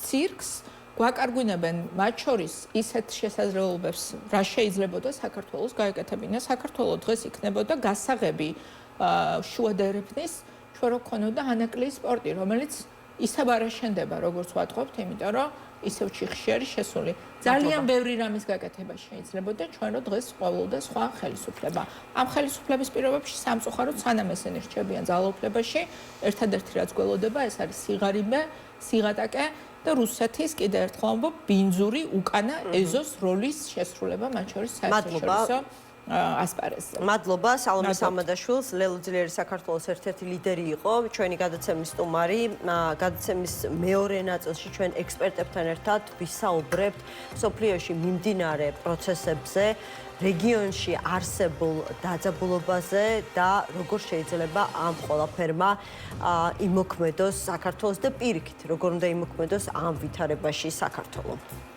ცირკს, გვაკარგვინებენ მათ შორის ისეთ შესაძლებლობებს, რა შეიძლებოდა საქართველოს გაეკეთებინა. საქართველოს დღეს იქნებოდა გასაღები შუადერეფნის ჩვენ რო ქონოდა ანაკლიის სპორტი, რომელიც ისევ არ აშენდება, როგორც ვატყობთ, იმიტომ რომ ისევ ჩიხში არის შესული. ძალიან ბევრი რამის გაკეთება შეიძლებოდა ჩვენ რო დღეს ყვავილდა სხვა ხელისუფლება. ამ ხელისუფლების პირობებში სამწუხაროდ სანამ ესენი რჩებიან ძალაუფლებაში, ერთადერთი რაც გველოდება, ეს არის სიღარიბე, სიღატაკე და რუსეთის კიდევ ერთხელ ამბობ, ბინძური უკანა ეზოს როლის შესრულება მათ შორის საერთაშორისო ასპარეზზე. მადლობა სალომე სამადაშვილს, ლელუძლიერი საქართველოს ერთ-ერთი ლიდერი იყო, ჩვენი გადაცემის სტუმარი. გადაცემის მეორე ნაწილში ჩვენ ექსპერტებთან ერთად ვისაუბრებთ მსოფლიოში მიმდინარე პროცესებზე, რეგიონში არსებულ დაძაბულობაზე და როგორ შეიძლება ამ ყველაფერმა იმოქმედოს საქართველოს და პირიქით, როგორ უნდა იმოქმედოს ამ ვითარებაში საქართველოს.